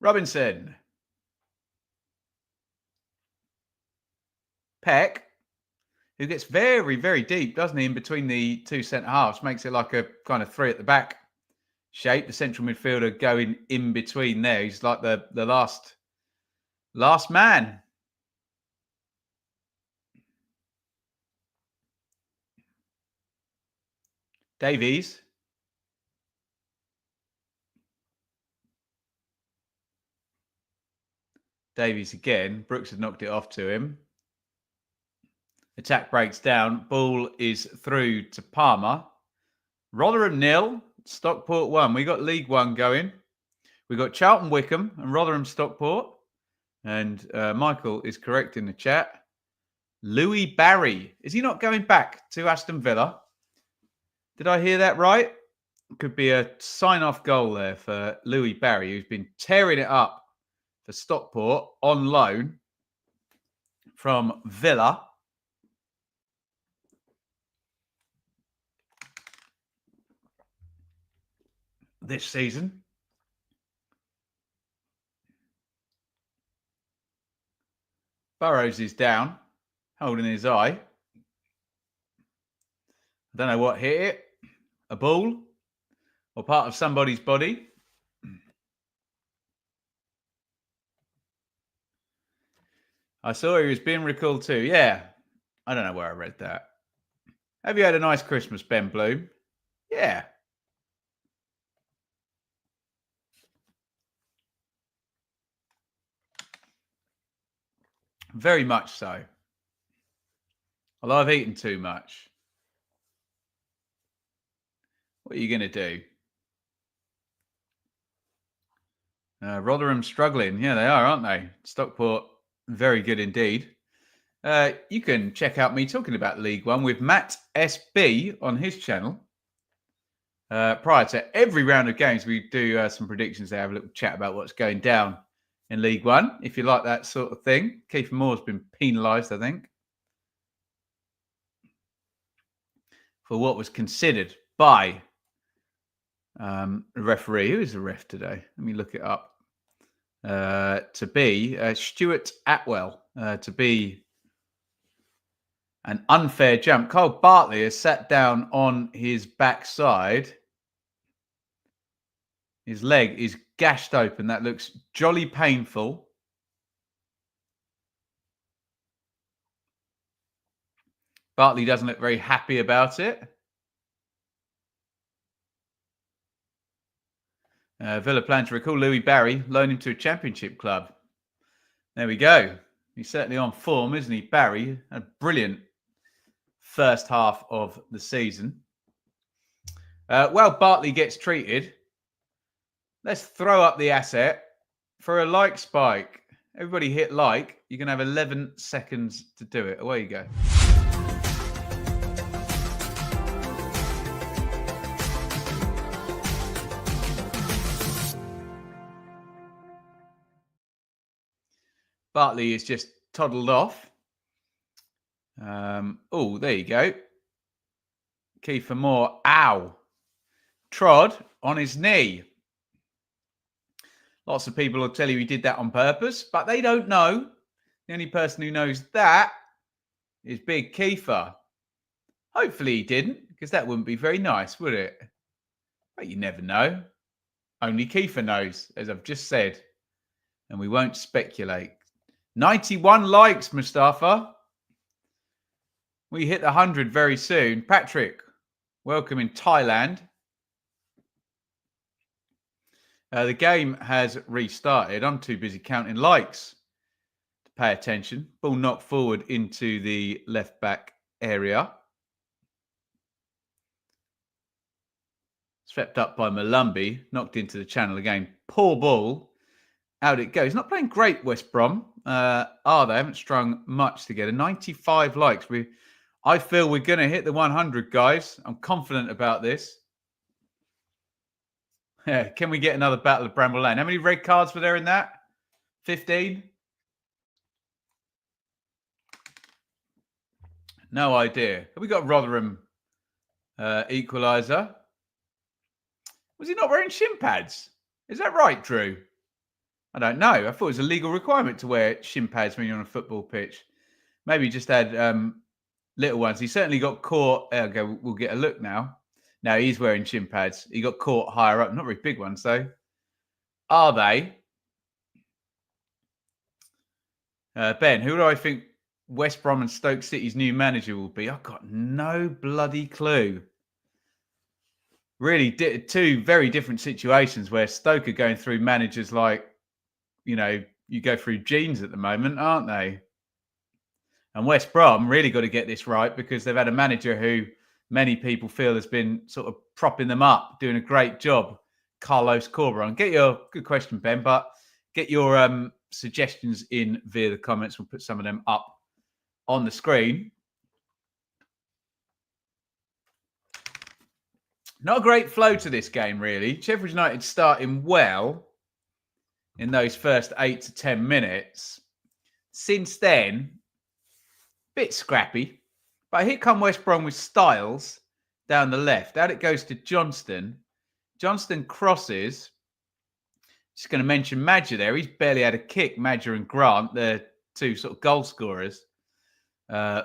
Speaker 1: Robinson. Peck, who gets very, very deep, doesn't he, in between the two centre halves. Makes it like a kind of three at the back shape. The central midfielder going in between there. He's like the last man. Davies. Davies again. Brooks had knocked it off to him. Attack breaks down. Ball is through to Palmer. Rotherham 0, Stockport 1. We got League One going. We got Charlton Wickham and Rotherham Stockport. And Michael is correct in the chat. Louis Barry. Is he not going back to Aston Villa? Did I hear that right? Could be a sign-off goal there for Louis Barry, who's been tearing it up for Stockport on loan from Villa. This season. Burrows is down, holding his eye. I don't know what hit it. A ball or part of somebody's body. I saw he was being recalled too. Yeah. I don't know where I read that. Have you had a nice Christmas, Ben Bloom? Yeah. Very much so. Well, I've eaten too much. What are you going to do? Rotherham struggling. Yeah, they are, aren't they? Stockport, very good indeed. You can check out me talking about League One with Matt SB on his channel. Prior to every round of games, we do some predictions there, have a little chat about what's going down in League One, if you like that sort of thing. Kiefer Moore's been penalised, I think, for what was considered by the referee. Who is the ref today? Let me look it up. To be Stuart Atwell, to be an unfair jump. Kyle Bartley has sat down on his backside. His leg is gashed open. That looks jolly painful. Bartley doesn't look very happy about it. Villa plan to recall Louis Barry, loan him to a championship club. There we go. He's certainly on form, isn't he? Barry, a brilliant first half of the season. Well, Bartley gets treated. Let's throw up the asset for a like spike. Everybody hit like. You're going to have 11 seconds to do it. Away you go. Bartley is just toddled off. Oh, there you go. Kiefer Moore, ow. Trod on his knee. Lots of people will tell you he did that on purpose, but they don't know. The only person who knows that is Big Kiefer. Hopefully he didn't, because that wouldn't be very nice, would it? But you never know. Only Kiefer knows, as I've just said. And we won't speculate. 91 likes, Mustafa. We hit 100 very soon. Patrick, welcome in Thailand. The game has restarted. I'm too busy counting likes to pay attention. Ball knocked forward into the left back area. Swept up by Malumbi. Knocked into the channel again. Poor ball. Out it goes. Not playing great, West Brom. Are they? Haven't strung much together. 95 likes. I feel we're going to hit the 100, guys. I'm confident about this. Yeah, can we get another battle of Bramall Lane? How many red cards were there in that? 15? No idea. Have we got Rotherham equalizer? Was he not wearing shin pads? Is that right, Drew? I don't know. I thought it was a legal requirement to wear shin pads when you're on a football pitch. Maybe he just had little ones. He certainly got caught. Okay, we'll get a look now. Now he's wearing shin pads. He got caught higher up. Not very big ones, though. Are they? Ben, who do I think West Brom and Stoke City's new manager will be? I've got no bloody clue. Really, two very different situations where Stoke are going through managers like, you know, you go through genes at the moment, aren't they? And West Brom really got to get this right because they've had a manager who many people feel has been sort of propping them up, doing a great job, Carlos Corberan. Good question, Ben, but get your suggestions in via the comments. We'll put some of them up on the screen. Not a great flow to this game, really. Sheffield United starting well in those first 8 to 10 minutes. Since then, bit scrappy. But here come West Brom with Styles down the left. Out it goes to Johnston. Johnston crosses. Just going to mention Madger there. He's barely had a kick. Madger and Grant, the two sort of goal scorers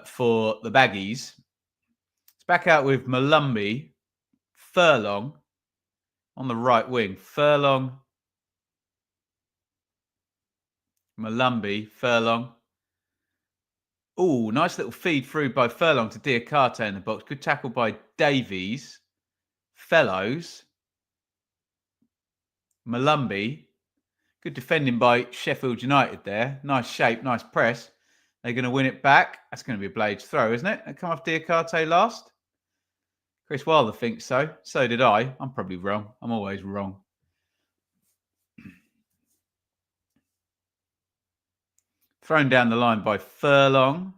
Speaker 1: for the Baggies. It's back out with Malumbi. Furlong on the right wing. Furlong. Malumbi. Furlong. Oh, nice little feed through by Furlong to Diakate in the box. Good tackle by Davies. Fellows. Malumbi. Good defending by Sheffield United there. Nice shape, nice press. They're going to win it back. That's going to be a Blades throw, isn't it? They come off Diakate last. Chris Wilder thinks so. So did I. I'm probably wrong. I'm always wrong. Thrown down the line by Furlong.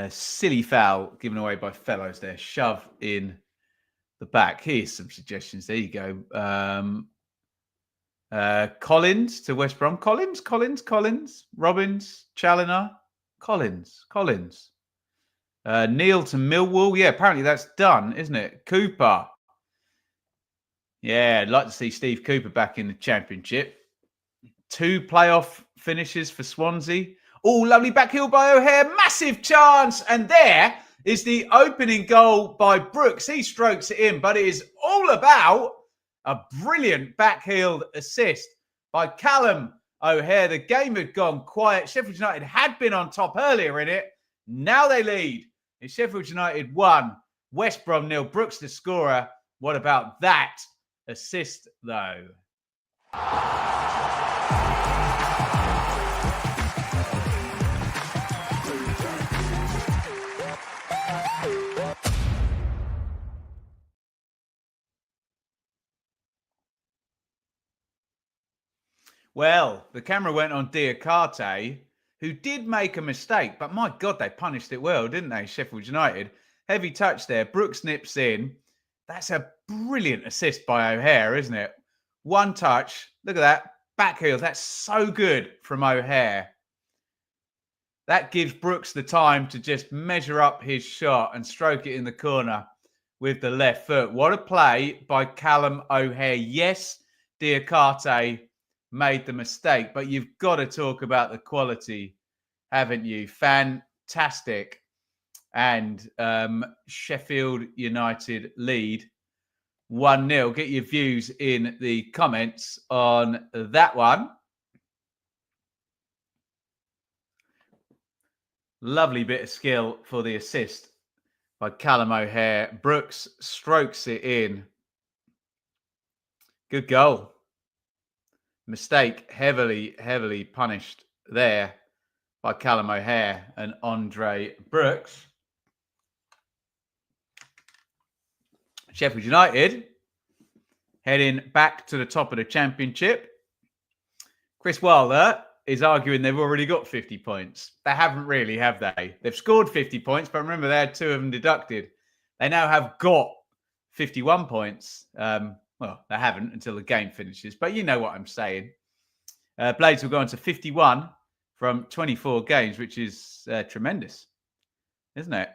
Speaker 1: Silly foul given away by Fellows there. Shove in the back. Here's some suggestions. There you go. Collins to West Brom. Collins. Robbins, Challoner, Collins. Neil to Millwall. Yeah, apparently that's done, isn't it? Cooper. Yeah, I'd like to see Steve Cooper back in the Championship. 2 playoff finishes for Swansea. Oh, lovely back heel by O'Hare. Massive chance. And there is the opening goal by Brooks. He strokes it in, but it is all about a brilliant backheeled assist by Callum O'Hare. The game had gone quiet. Sheffield United had been on top earlier in it. Now they lead. It's Sheffield United 1, West Brom 0. Brooks the scorer. What about that assist, though? Well, the camera went on Diakate, who did make a mistake, but my God, they punished it well, didn't they, Sheffield United? Heavy touch there. Brooks nips in. That's a brilliant assist by O'Hare, isn't it? One touch. Look at that. Back heel. That's so good from O'Hare. That gives Brooks the time to just measure up his shot and stroke it in the corner with the left foot. What a play by Callum O'Hare. Yes, Diakate made the mistake, but you've got to talk about the quality, haven't you? Fantastic. And Sheffield United lead 1-0. Get your views in the comments on that one. Lovely bit of skill for the assist by Callum O'Hare. Brooks strokes it in. Good goal. Mistake heavily punished there by Callum O'Hare and Andre Brooks. Sheffield United heading back to the top of the Championship. Chris Wilder is arguing they've already got 50 points. They haven't really, have they? They've scored 50 points, but remember they had 2 of them deducted. They now have got 51 points. Well, they haven't until the game finishes, but you know what I'm saying. Blades will go on to 51 from 24 games, which is tremendous, isn't it?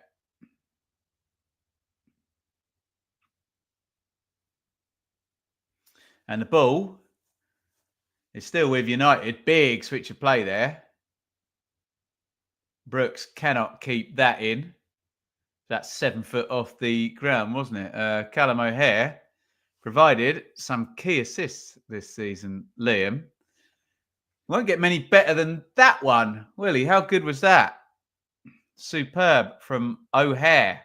Speaker 1: And the ball is still with United. Big switch of play there. Brooks cannot keep that in. That's 7 foot off the ground, wasn't it? Callum O'Hare provided some key assists this season, Liam. Won't get many better than that one, will he? How good was that? Superb from O'Hare.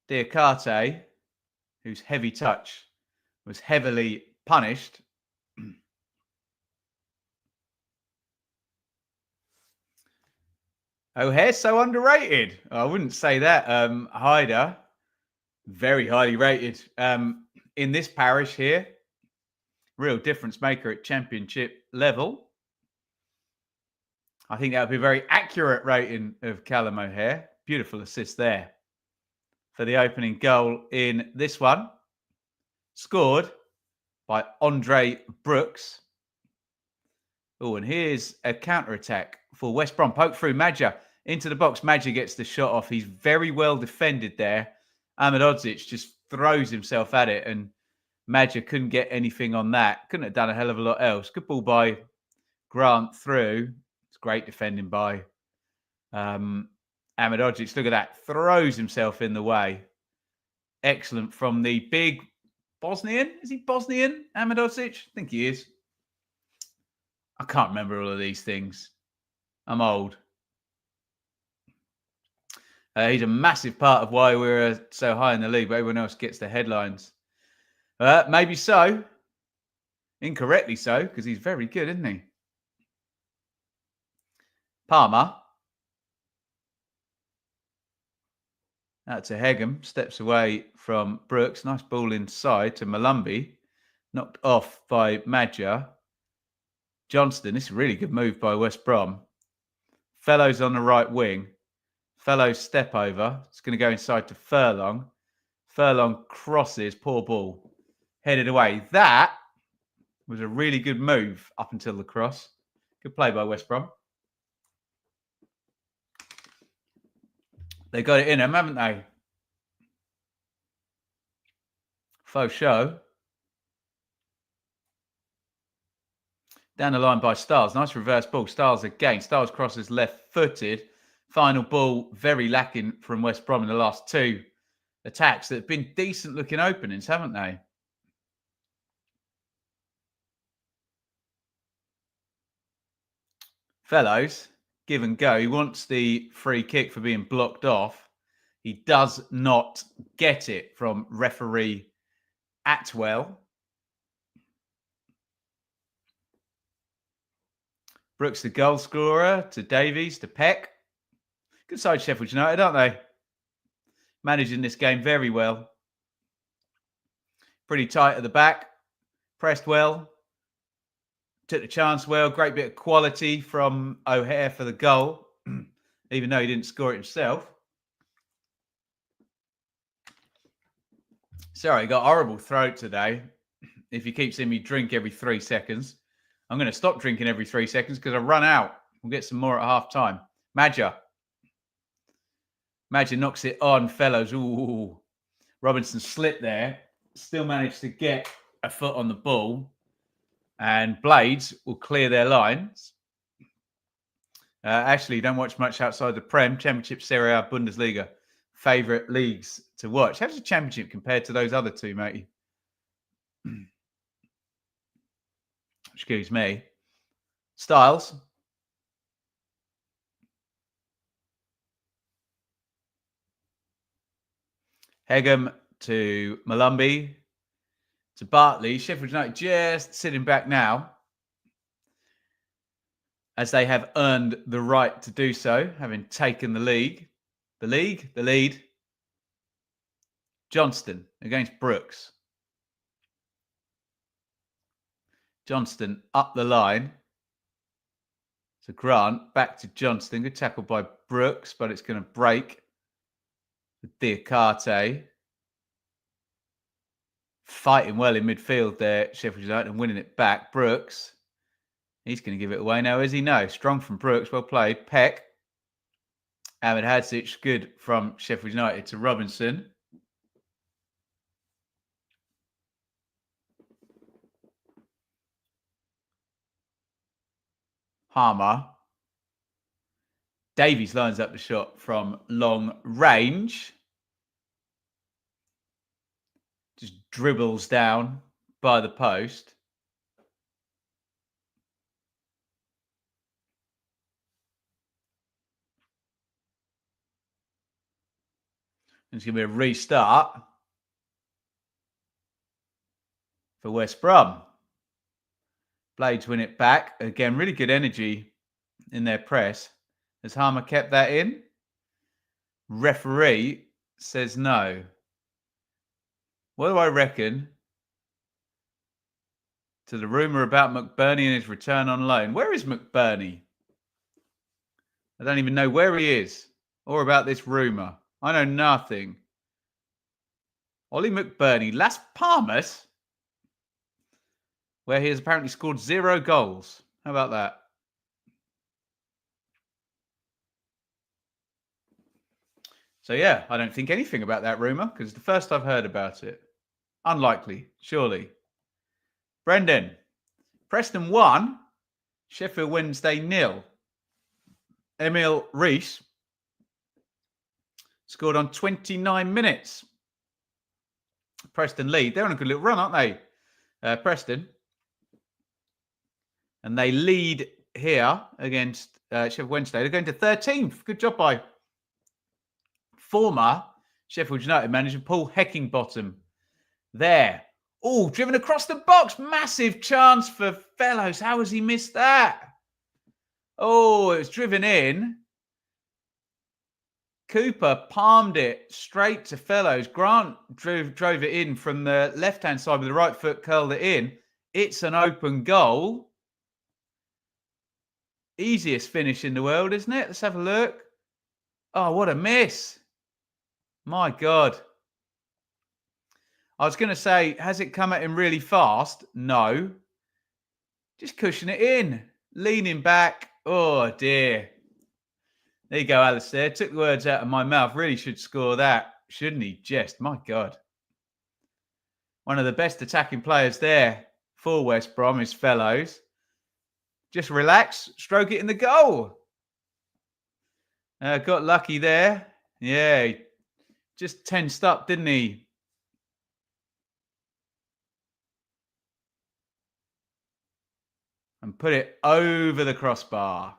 Speaker 1: Diakate, whose heavy touch was heavily punished. O'Hare's so underrated. I wouldn't say that. Hyder, very highly rated in this parish here. Real difference maker at Championship level. I think that would be a very accurate rating of Callum O'Hare. Beautiful assist there for the opening goal in this one. Scored by Andre Brooks. Oh, and here's a counter-attack for West Brom. Poke through Madja into the box. Madja gets the shot off. He's very well defended there. Ahmedodzic just throws himself at it, and Madja couldn't get anything on that. Couldn't have done a hell of a lot else. Good ball by Grant through. It's great defending by Ahmedodzic. Look at that. Throws himself in the way. Excellent from the big Bosnian. Is he Bosnian, Ahmedodzic? I think he is. I can't remember all of these things. I'm old. He's a massive part of why we're so high in the league, but everyone else gets the headlines. Maybe so. Incorrectly so, because he's very good, isn't he? Palmer. Out to Hegem. Steps away from Brooks. Nice ball inside to Malumbi. Knocked off by Madja. Johnston. This is a really good move by West Brom. Fellows on the right wing. Fellows step over. It's going to go inside to Furlong. Furlong crosses. Poor ball. Headed away. That was a really good move up until the cross. Good play by West Brom. They got it in them, haven't they? Faux show. Down the line by Stiles. Nice reverse ball. Stiles again. Stiles crosses left-footed. Final ball very lacking from West Brom in the last two attacks that have been decent-looking openings, haven't they? Fellows, give and go. He wants the free kick for being blocked off. He does not get it from referee Atwell. Brooks, the goal scorer, to Davies, to Peck. Good side Sheffield United, aren't they? Managing this game very well. Pretty tight at the back. Pressed well. Took the chance well. Great bit of quality from O'Hare for the goal, even though he didn't score it himself. Sorry, I got a horrible throat today. If you keep seeing me drink every 3 seconds, I'm going to stop drinking every 3 seconds because I run out. We'll get some more at half time. Madja. Madja knocks it on, Fellows. Ooh. Robinson slipped there. Still managed to get a foot on the ball. And Blades will clear their lines. Actually, don't watch much outside the Prem, Championship, Serie A, Bundesliga. Favourite leagues to watch. How's the Championship compared to those other two, matey? Excuse me. Styles. Hegem to Malumbi. To Bartley. Sheffield United just sitting back now, as they have earned the right to do so, having taken the league. The lead. Johnston against Brooks. Johnston up the line to Grant. Back to Johnston. Good tackle by Brooks, but it's going to break. Diakate. Fighting well in midfield there, Sheffield United, and winning it back. Brooks. He's going to give it away now, is he? No. Strong from Brooks. Well played. Peck. Ahmed Hadzic. Good from Sheffield United to Robinson. Harmer. Davies lines up the shot from long range. Just dribbles down by the post. It's going to be a restart for West Brom. Blades win it back. Again, really good energy in their press. Has Harmer kept that in? Referee says no. What do I reckon to the rumour about McBurney and his return on loan? Where is McBurney? I don't even know where he is or about this rumour. I know nothing. Ollie McBurney, Las Palmas, where he has apparently scored 0 goals. How about that? So, yeah, I don't think anything about that rumour because it's the first I've heard about it. Unlikely, surely. Brendan, Preston 1, Sheffield Wednesday 0. Emil Rees scored on 29 minutes. Preston lead. They're on a good little run, aren't they? Preston. And they lead here against Sheffield Wednesday. They're going to 13th. Good job by former Sheffield United manager Paul Heckingbottom. There. Oh, driven across the box. Massive chance for Fellows. How has he missed that? Oh, it was driven in. Cooper palmed it straight to Fellows. Grant drove it in from the left-hand side with the right foot, curled it in. It's an open goal. Easiest finish in the world, isn't it? Let's have a look. Oh, what a miss. My God. I was going to say, has it come at him really fast? No. Just cushion it in. Leaning back. Oh, dear. There you go, Alistair. Took the words out of my mouth. Really should score that, shouldn't he? Just, my God. One of the best attacking players there for West Brom is Fellows. Just relax, stroke it in the goal. Got lucky there. Yeah, just tensed up, didn't he? And put it over the crossbar.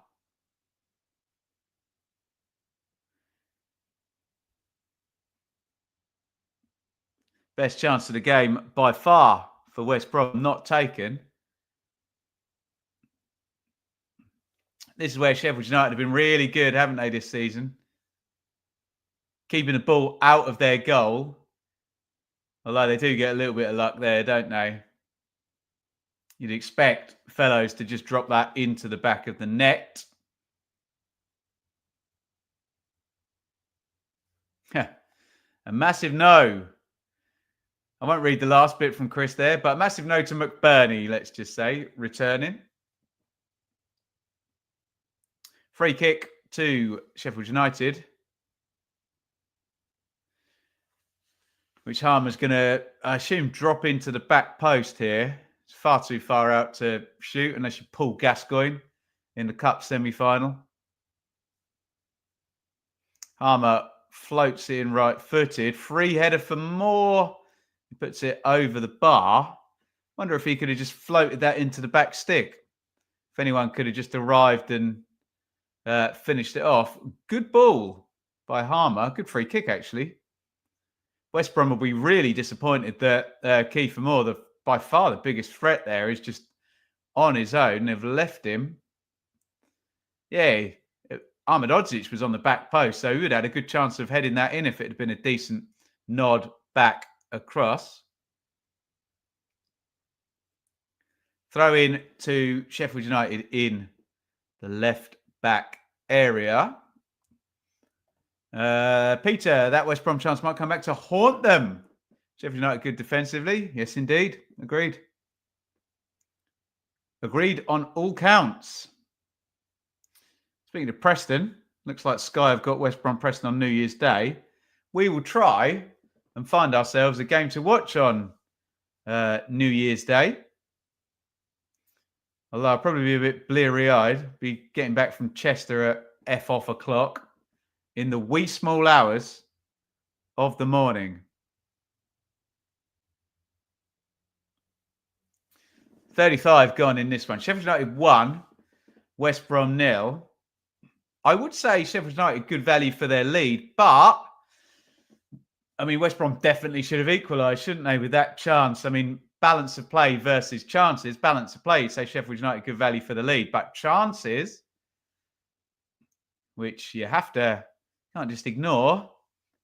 Speaker 1: Best chance of the game by far for West Brom, not taken. This is where Sheffield United have been really good, haven't they, this season? Keeping the ball out of their goal. Although they do get a little bit of luck there, don't they? You'd expect Fellows to just drop that into the back of the net. A massive no. I won't read the last bit from Chris there, but a massive no to McBurney, let's just say, returning. Free kick to Sheffield United, which Harmer's going to, I assume, drop into the back post here. It's far too far out to shoot unless you pull Gascoigne in the Cup semi-final. Harmer floats in right-footed. Free header for Moore. He puts it over the bar. Wonder if he could have just floated that into the back stick. If anyone could have just arrived and finished it off. Good ball by Harmer. Good free kick, actually. West Brom will be really disappointed that Kiefer Moore, by far the biggest threat there, is just on his own. They've left him. Yeah, Ahmedhodzic was on the back post, so he would have had a good chance of heading that in if it had been a decent nod back across. Throw in to Sheffield United in the left back area. Peter, that West Brom chance might come back to haunt them. Sheffield United good defensively. Yes, indeed. Agreed. Agreed on all counts. Speaking of Preston, looks like Sky have got West Brom Preston on New Year's Day. We will try and find ourselves a game to watch on New Year's Day. Although I'll probably be a bit bleary-eyed, be getting back from Chester at F-off o'clock in the wee small hours of the morning. 35 gone in this one. Sheffield United 1, West Brom 0. I would say Sheffield United good value for their lead, but I mean, West Brom definitely should have equalised, shouldn't they, with that chance? I mean, balance of play versus chances. Balance of play, say Sheffield United good value for the lead, but chances, which you can't just ignore.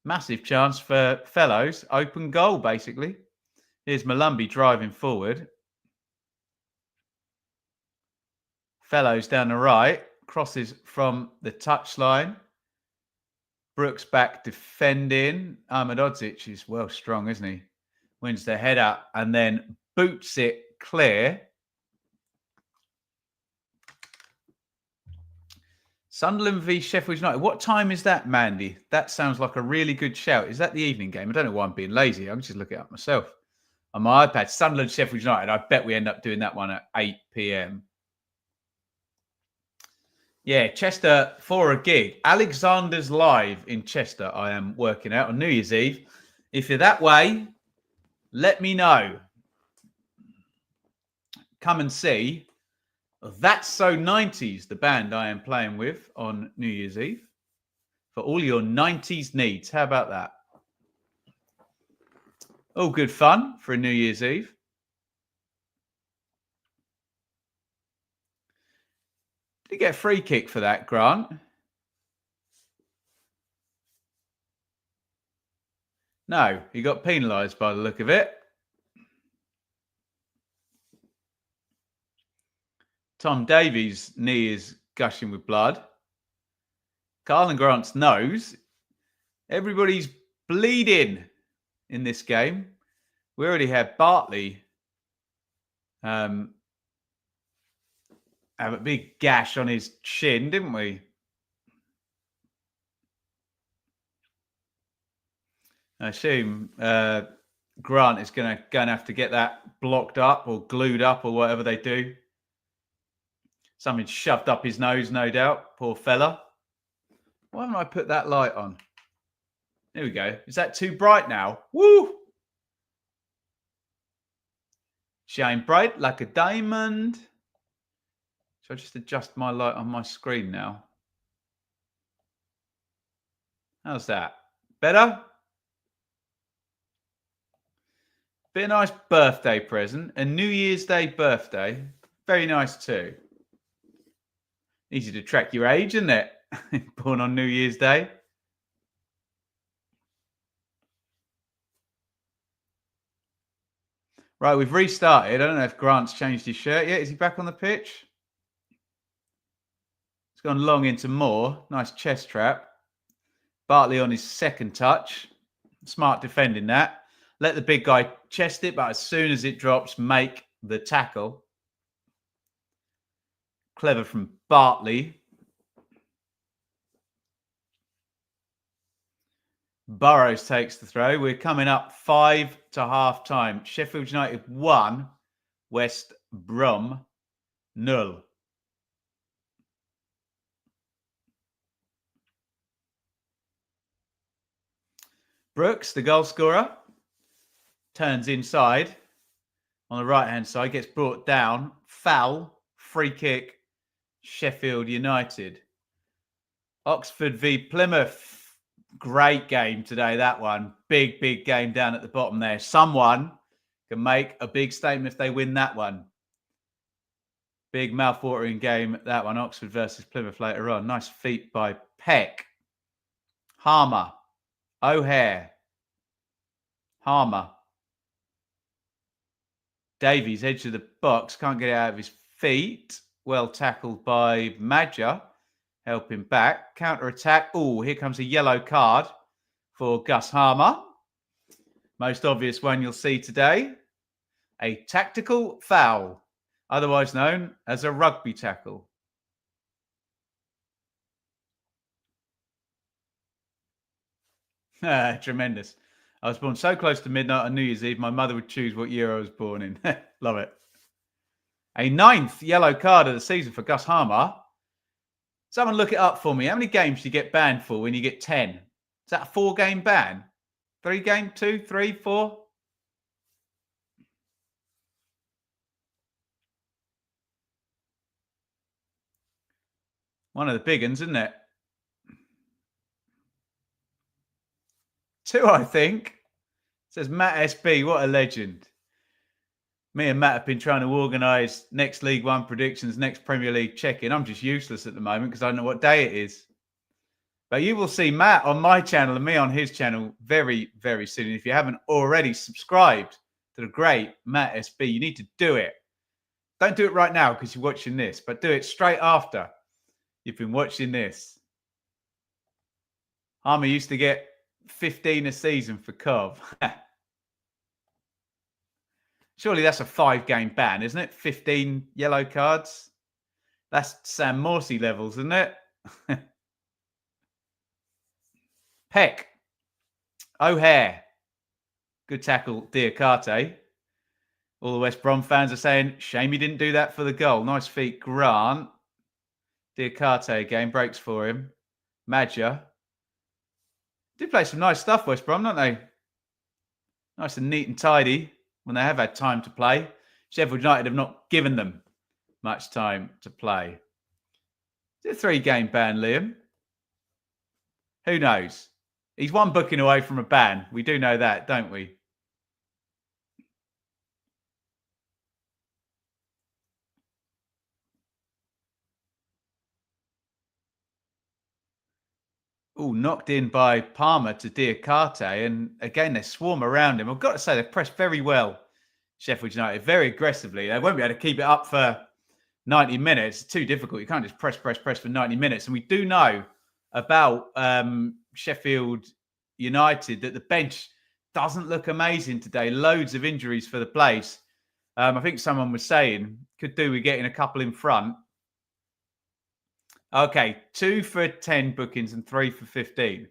Speaker 1: Massive chance for Fellows. Open goal, basically. Here's Malumbi driving forward. Fellows down the right. Crosses from the touchline. Brooks back defending. Ahmedhodzic is well strong, isn't he? Wins the header and then boots it clear. Sunderland v Sheffield United. What time is that, Mandy? That sounds like a really good shout. Is that the evening game? I don't know why I'm being lazy. I can just look it up myself on my iPad. Sunderland, Sheffield United. I bet we end up doing that one at 8 p.m. Yeah, Chester for a gig. Alexander's Live in Chester. I am working out on New Year's Eve. If you're that way, let me know. Come and see. That's So 90s, the band I am playing with on New Year's Eve. for all your 90s needs. How about that? All good fun for a New Year's Eve. Did he get a free kick for that, Grant? No, he got penalised by the look of it. Tom Davies' knee is gushing with blood. Carl and Grant's nose. Everybody's bleeding in this game. We already had Bartley have a big gash on his chin, didn't we? I assume Grant is going to have to get that blocked up or glued up or whatever they do. Something shoved up his nose, no doubt. Poor fella. Why haven't I put that light on? There we go. Is that too bright now? Woo! Shine bright like a diamond. Shall I just adjust my light on my screen now? How's that? Better? Bit of a nice birthday present. A New Year's Day birthday. Very nice too. Easy to track your age, isn't it? Born on New Year's Day. Right, we've restarted. I don't know if Grant's changed his shirt yet. Is he back on the pitch? It's gone long into Moore. Nice chest trap. Bartley on his second touch. Smart defending that. Let the big guy chest it, but as soon as it drops, make the tackle. Clever from Bartley. Burrows takes the throw. We're coming up 5 to half time. Sheffield United 1, West Brom 0. Brooks, the goal scorer, turns inside on the right-hand side, gets brought down. Foul, free kick, Sheffield United. Oxford v Plymouth. Great game today, that one. Big game down at the bottom there. Someone can make a big statement if they win that one. Big mouth-watering game, that one. Oxford versus Plymouth later on. Nice feat by Peck. Harmer. O'Hare. Harmer. Davies, edge of the box. Can't get it out of his feet. Well tackled by Madger. Helping back. Counter-attack. Oh, here comes a yellow card for Gus Harmer. Most obvious one you'll see today. A tactical foul, otherwise known as a rugby tackle. Tremendous. I was born so close to midnight on New Year's Eve, my mother would choose what year I was born in. Love it. A 9th yellow card of the season for Gus Harmer. Someone look it up for me. How many games do you get banned for when you get 10? Is that a 4-game ban? 3-game, 2, 3, 4? One of the big ones, isn't it? 2, I think. It says Matt SB. What a legend. Me and Matt have been trying to organise next League One predictions, next Premier League check-in. I'm just useless at the moment because I don't know what day it is. But you will see Matt on my channel and me on his channel very, very soon. If you haven't already subscribed to the great Matt SB, you need to do it. Don't do it right now because you're watching this, but do it straight after you've been watching this. Harmer used to get 15 a season for Cov. Surely that's a 5-game ban, isn't it? 15 yellow cards. That's Sam Morsey levels, isn't it? Peck. O'Hare. Good tackle, Diakate. All the West Brom fans are saying, shame he didn't do that for the goal. Nice feet, Grant. Diakate again, breaks for him. Madger. Did play some nice stuff, West Brom, don't they? Nice and neat and tidy when they have had time to play. Sheffield United have not given them much time to play. Is it a 3-game ban, Liam? Who knows? He's one booking away from a ban. We do know that, don't we? Oh, knocked in by Palmer to Diakate. And again, they swarm around him. I've got to say, they've pressed very well, Sheffield United, very aggressively. They won't be able to keep it up for 90 minutes. It's too difficult. You can't just press for 90 minutes. And we do know about Sheffield United that the bench doesn't look amazing today. Loads of injuries for the place. I think someone was saying, could do with getting a couple in front. Okay, 2 for 10 bookings and 3 for 15.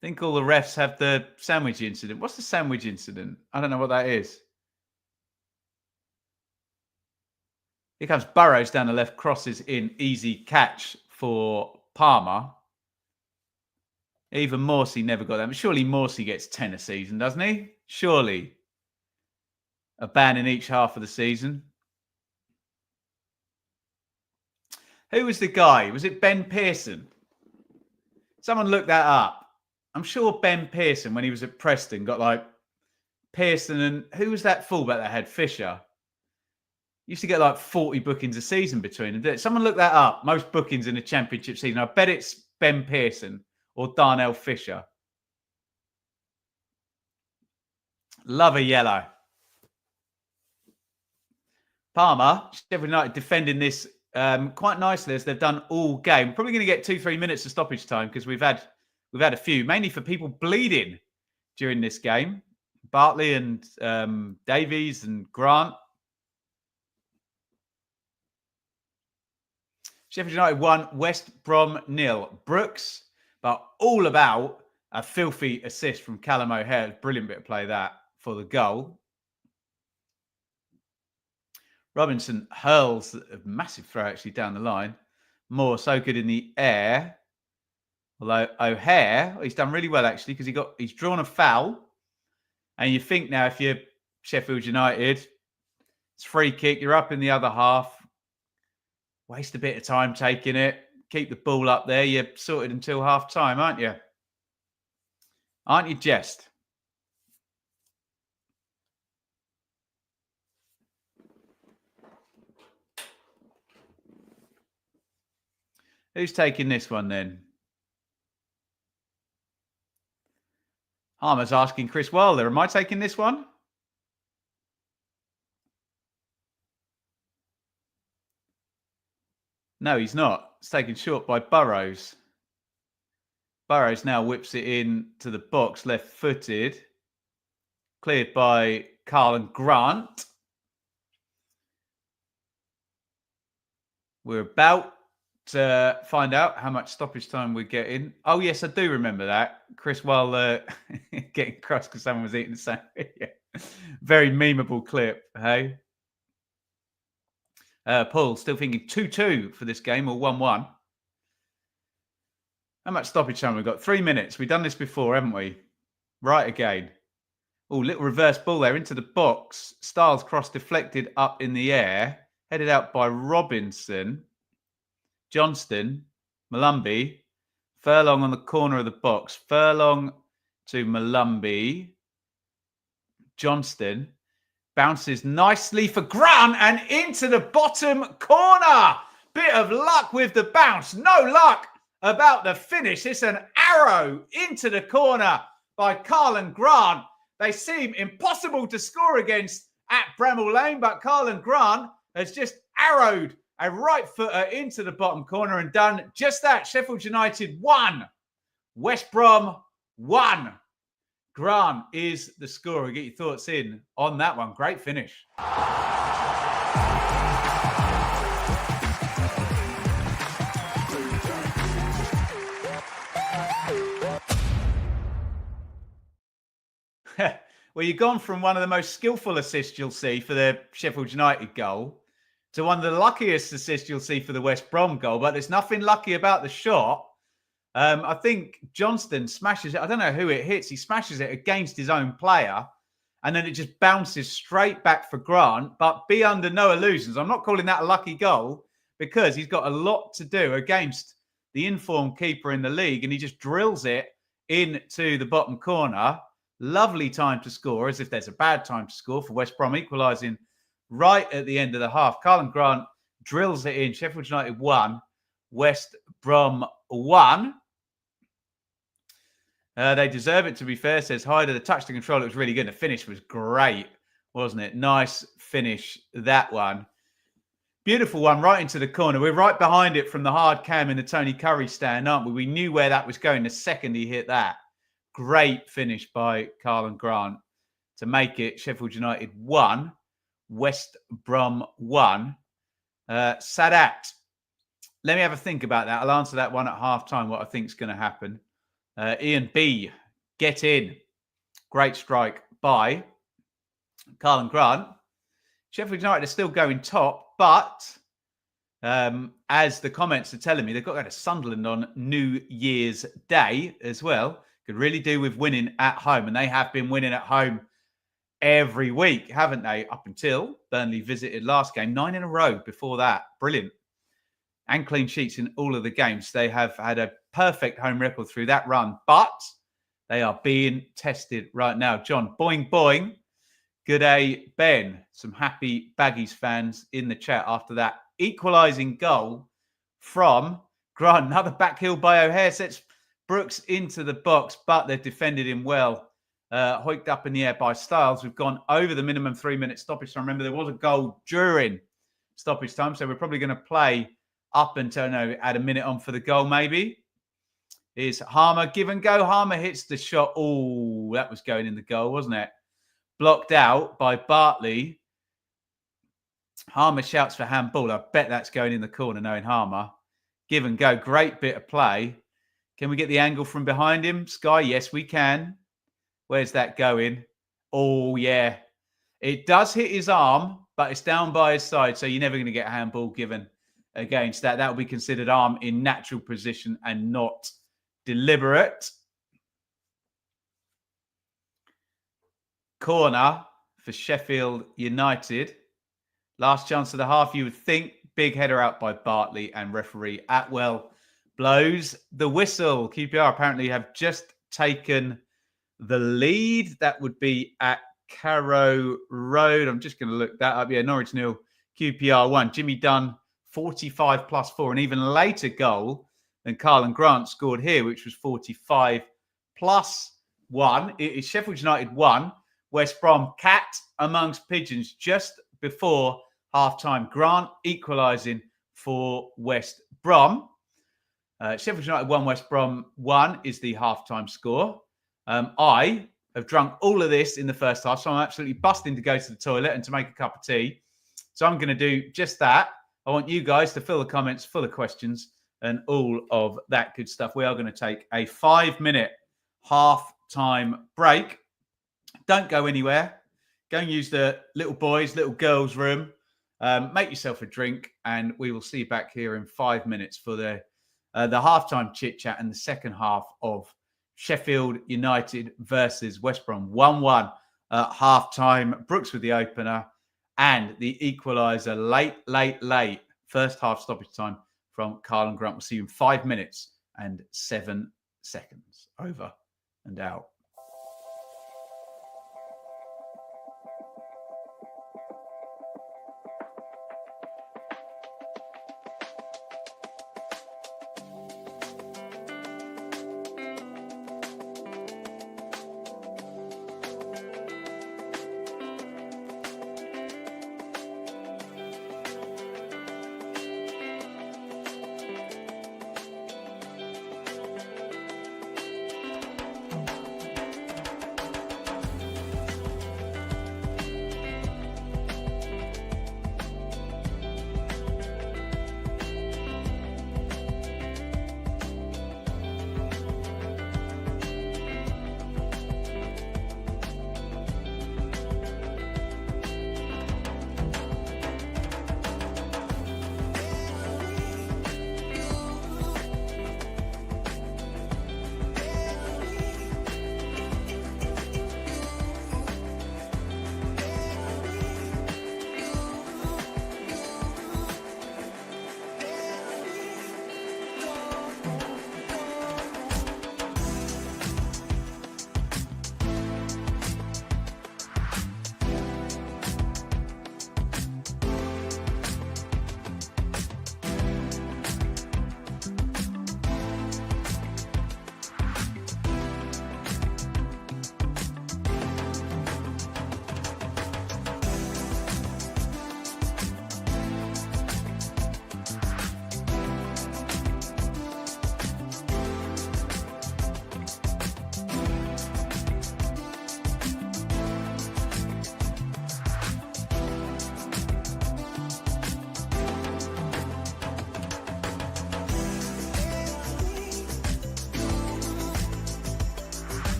Speaker 1: I think all the refs have the sandwich incident. What's the sandwich incident? I don't know what that is. Here comes Burrows down the left, crosses in, easy catch for Palmer. Even Morsey never got that. But surely Morsey gets 10 a season, doesn't he? Surely. A ban in each half of the season. Who was the guy? Was it Ben Pearson? Someone look that up. I'm sure Ben Pearson, when he was at Preston, got like Pearson and who was that fullback that had Fisher? Used to get like 40 bookings a season between them. Someone look that up. Most bookings in a championship season. I bet it's Ben Pearson or Darnell Fisher. Love a yellow. Palmer, Sheffield United defending this quite nicely as they've done all game. Probably going to get 2-3 minutes of stoppage time because we've had a few, mainly for people bleeding during this game. Bartley and Davies and Grant. Sheffield United 1, West Brom 0. Brooks, but all about a filthy assist from Callum O'Hare. Brilliant bit of play that for the goal. Robinson hurls a massive throw actually down the line. Moore so good in the air. Although O'Hare, he's done really well actually because he's drawn a foul. And you think now if you're Sheffield United, it's free kick, you're up in the other half. Waste a bit of time taking it. Keep the ball up there. You're sorted until half time, aren't you? Aren't you, Jest? Who's taking this one then? Harmer's asking Chris Wilder, am I taking this one? No, he's not. It's taken short by Burrows. Burrows now whips it in to the box, left-footed. Cleared by Carl and Grant. We're about to find out how much stoppage time we're getting. Oh, yes, I do remember that. Chris Wilder getting crossed because someone was eating the sandwich. Very memeable clip, hey? Paul still thinking 2-2 for this game or 1-1. How much stoppage time we've got? 3 minutes. We've done this before, haven't we? Right again. Oh, little reverse ball there into the box. Styles cross deflected up in the air. Headed out by Robinson. Johnston. Malumbi. Furlong on the corner of the box. Furlong to Malumbi. Johnston. Bounces nicely for Grant and into the bottom corner. Bit of luck with the bounce. No luck about the finish. It's an arrow into the corner by Carl and Grant. They seem impossible to score against at Bramall Lane, but Carl and Grant has just arrowed a right footer into the bottom corner and done just that. Sheffield United 1. West Brom 1. Grant is the scorer. Get your thoughts in on that one. Great finish. Well, you've gone from one of the most skillful assists you'll see for the Sheffield United goal to one of the luckiest assists you'll see for the West Brom goal, but there's nothing lucky about the shot. I think Johnston smashes it. I don't know who it hits. He smashes it against his own player, and then it just bounces straight back for Grant. But be under no illusions. I'm not calling that a lucky goal, because he's got a lot to do against the informed keeper in the league, and he just drills it into the bottom corner. Lovely time to score, as if there's a bad time to score for West Brom, equalising right at the end of the half. Karlan Grant drills it in. Sheffield United 1, West Brom 1. They deserve it, to be fair, says Hyder. The touch to control, it was really good. The finish was great, wasn't it? Nice finish, that one. Beautiful one, right into the corner. We're right behind it from the hard cam in the Tony Curry stand, aren't we? We knew where that was going the second he hit that. Great finish by Karlan Grant to make it Sheffield United 1, West Brom 1. Sadat, let me have a think about that. I'll answer that one at half-time, what I think is going to happen. Ian B, get in. Great strike by Karlan Grant. Sheffield United are still going top, but as the comments are telling me, they've got to go to Sunderland on New Year's Day as well. Could really do with winning at home, and they have been winning at home every week, haven't they? Up until Burnley visited last game, 9 in a row before that. Brilliant. And clean sheets in all of the games. They have had a perfect home record through that run, but they are being tested right now. John, boing, boing. Good day, Ben. Some happy Baggies fans in the chat after that equalising goal from Grant. Another back heel by O'Hare sets Brooks into the box, but they've defended him well. Hoiked up in the air by Styles. We've gone over the minimum 3-minute stoppage time. Remember, there was a goal during stoppage time, so we're probably going to play up until, add a minute on for the goal, maybe. Is Harmer, give and go. Harmer hits the shot. Oh, that was going in the goal, wasn't it? Blocked out by Bartley. Harmer shouts for handball. I bet that's going in the corner, knowing Harmer. Give and go. Great bit of play. Can we get the angle from behind him? Sky, yes, we can. Where's that going? Oh, yeah. It does hit his arm, but it's down by his side, so you're never going to get a handball given against that. That will be considered arm in natural position and not deliberate. Corner for Sheffield United. Last chance of the half, you would think. Big header out by Bartley, and referee Atwell blows the whistle. QPR apparently have just taken the lead. That would be at Carrow Road. I'm just going to look that up. Yeah, Norwich 0, QPR 1. Jimmy Dunn, 45 plus 4. An even later goal than Karlan Grant scored here, which was 45 plus 1. It is Sheffield United 1, West Brom cat amongst pigeons just before half-time. Grant equalising for West Brom. Sheffield United 1, West Brom 1 is the half-time score. I have drunk all of this in the first half, so I'm absolutely busting to go to the toilet and to make a cup of tea. So I'm going to do just that. I want you guys to fill the comments full of questions and all of that good stuff. We are going to take a 5-minute half-time break. Don't go anywhere. Go and use the little boys, little girls' room. Make yourself a drink, and we will see you back here in 5 minutes for the halftime chit-chat and the second half of Sheffield United versus West Brom. 1-1 at halftime. Brooks with the opener and the equaliser late. First half stoppage time from Karlan Grant. We'll see you in 5 minutes and 7 seconds. Over and out.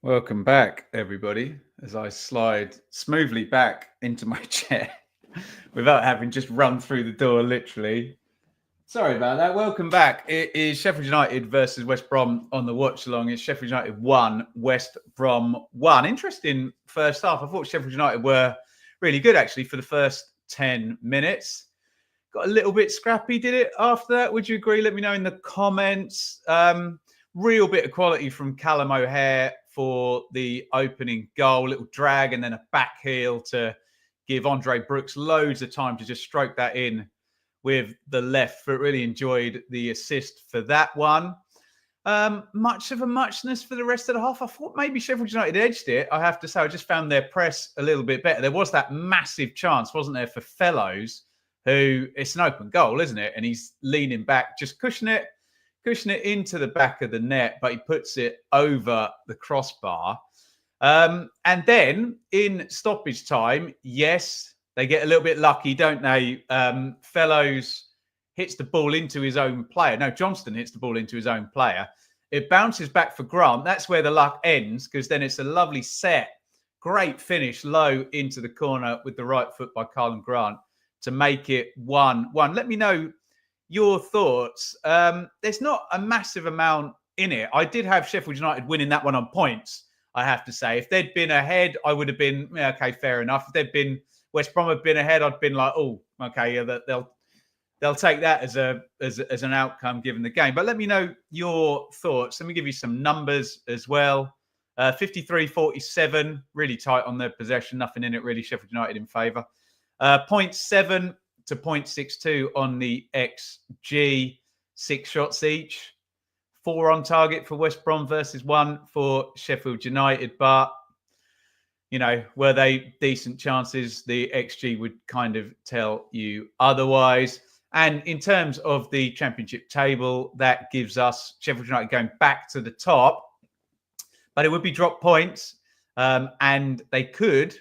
Speaker 1: Welcome back, everybody, as I slide smoothly back into my chair without having just run through the door, literally. Sorry about that. Welcome back. It is Sheffield United versus West Brom on the watch along. It's Sheffield United 1, West Brom 1. Interesting first half. I thought Sheffield United were really good, actually, for the first 10 minutes. Got a little bit scrappy, did it, after that? Would you agree? Let me know in the comments. Real bit of quality from Callum O'Hare for the opening goal. Little drag and then a back heel to give Andre Brooks loads of time to just stroke that in with the left foot. Really enjoyed the assist for that one. Much of a muchness for the rest of the half. I thought maybe Sheffield United edged it. I have to say, I just found their press a little bit better. There was that massive chance, wasn't there, for Fellows, who, it's an open goal, isn't it? And he's leaning back, just cushioning it into the back of the net, but he puts it over the crossbar. And then in stoppage time, yes, they get a little bit lucky, don't they? Fellows hits the ball into his own player. No, Johnston hits the ball into his own player. It bounces back for Grant. That's where the luck ends, because then it's a lovely set, great finish low into the corner with the right foot by Carlin Grant to make it 1-1. Let me know your thoughts. There's not a massive amount in it. I did have Sheffield United winning that one on points, I have to say. If they'd been ahead, I would have been, yeah, okay, fair enough. If they'd been, West Brom had been ahead, I'd been like, oh, okay, yeah, they'll take that as an outcome given the game. But let me know your thoughts. Let me give you some numbers as well. 53-47, really tight on their possession. Nothing in it really. Sheffield United in favour. 0.7 to 0.62 on the XG. 6 shots each. 4 on target for West Brom versus 1 for Sheffield United. But, you know, were they decent chances? The XG would kind of tell you otherwise. And in terms of the Championship table, that gives us Sheffield United going back to the top. But it would be drop points. And they could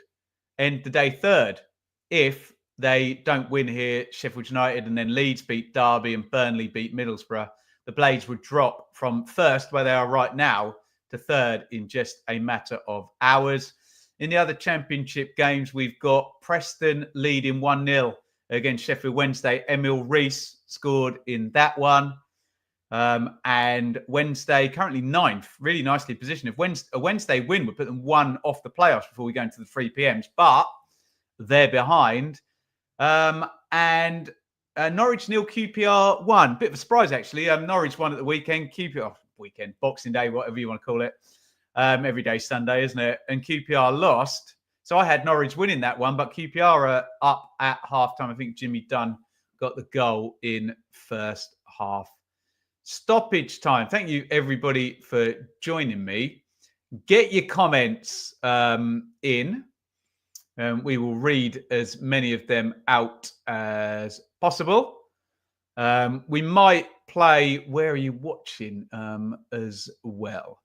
Speaker 1: end the day third if they don't win here. Sheffield United and then Leeds beat Derby and Burnley beat Middlesbrough. The Blades would drop from first, where they are right now, to third in just a matter of hours. In the other Championship games, we've got Preston leading 1-0 against Sheffield Wednesday. Emil Rees scored in that one. And Wednesday, currently 9th, really nicely positioned. If a Wednesday win would put them 1 off the playoffs before we go into the 3 p.m s. But they're behind. And Norwich 0, QPR 1. Bit of a surprise, actually. Norwich won at the weekend. Boxing Day, whatever you want to call it. Every day Sunday, isn't it? And QPR lost. So I had Norwich winning that one, but QPR are up at halftime. I think Jimmy Dunn got the goal in first half. Stoppage time. Thank you, everybody, for joining me. Get your comments in. We will read as many of them out as possible. We might play Where Are You Watching as well.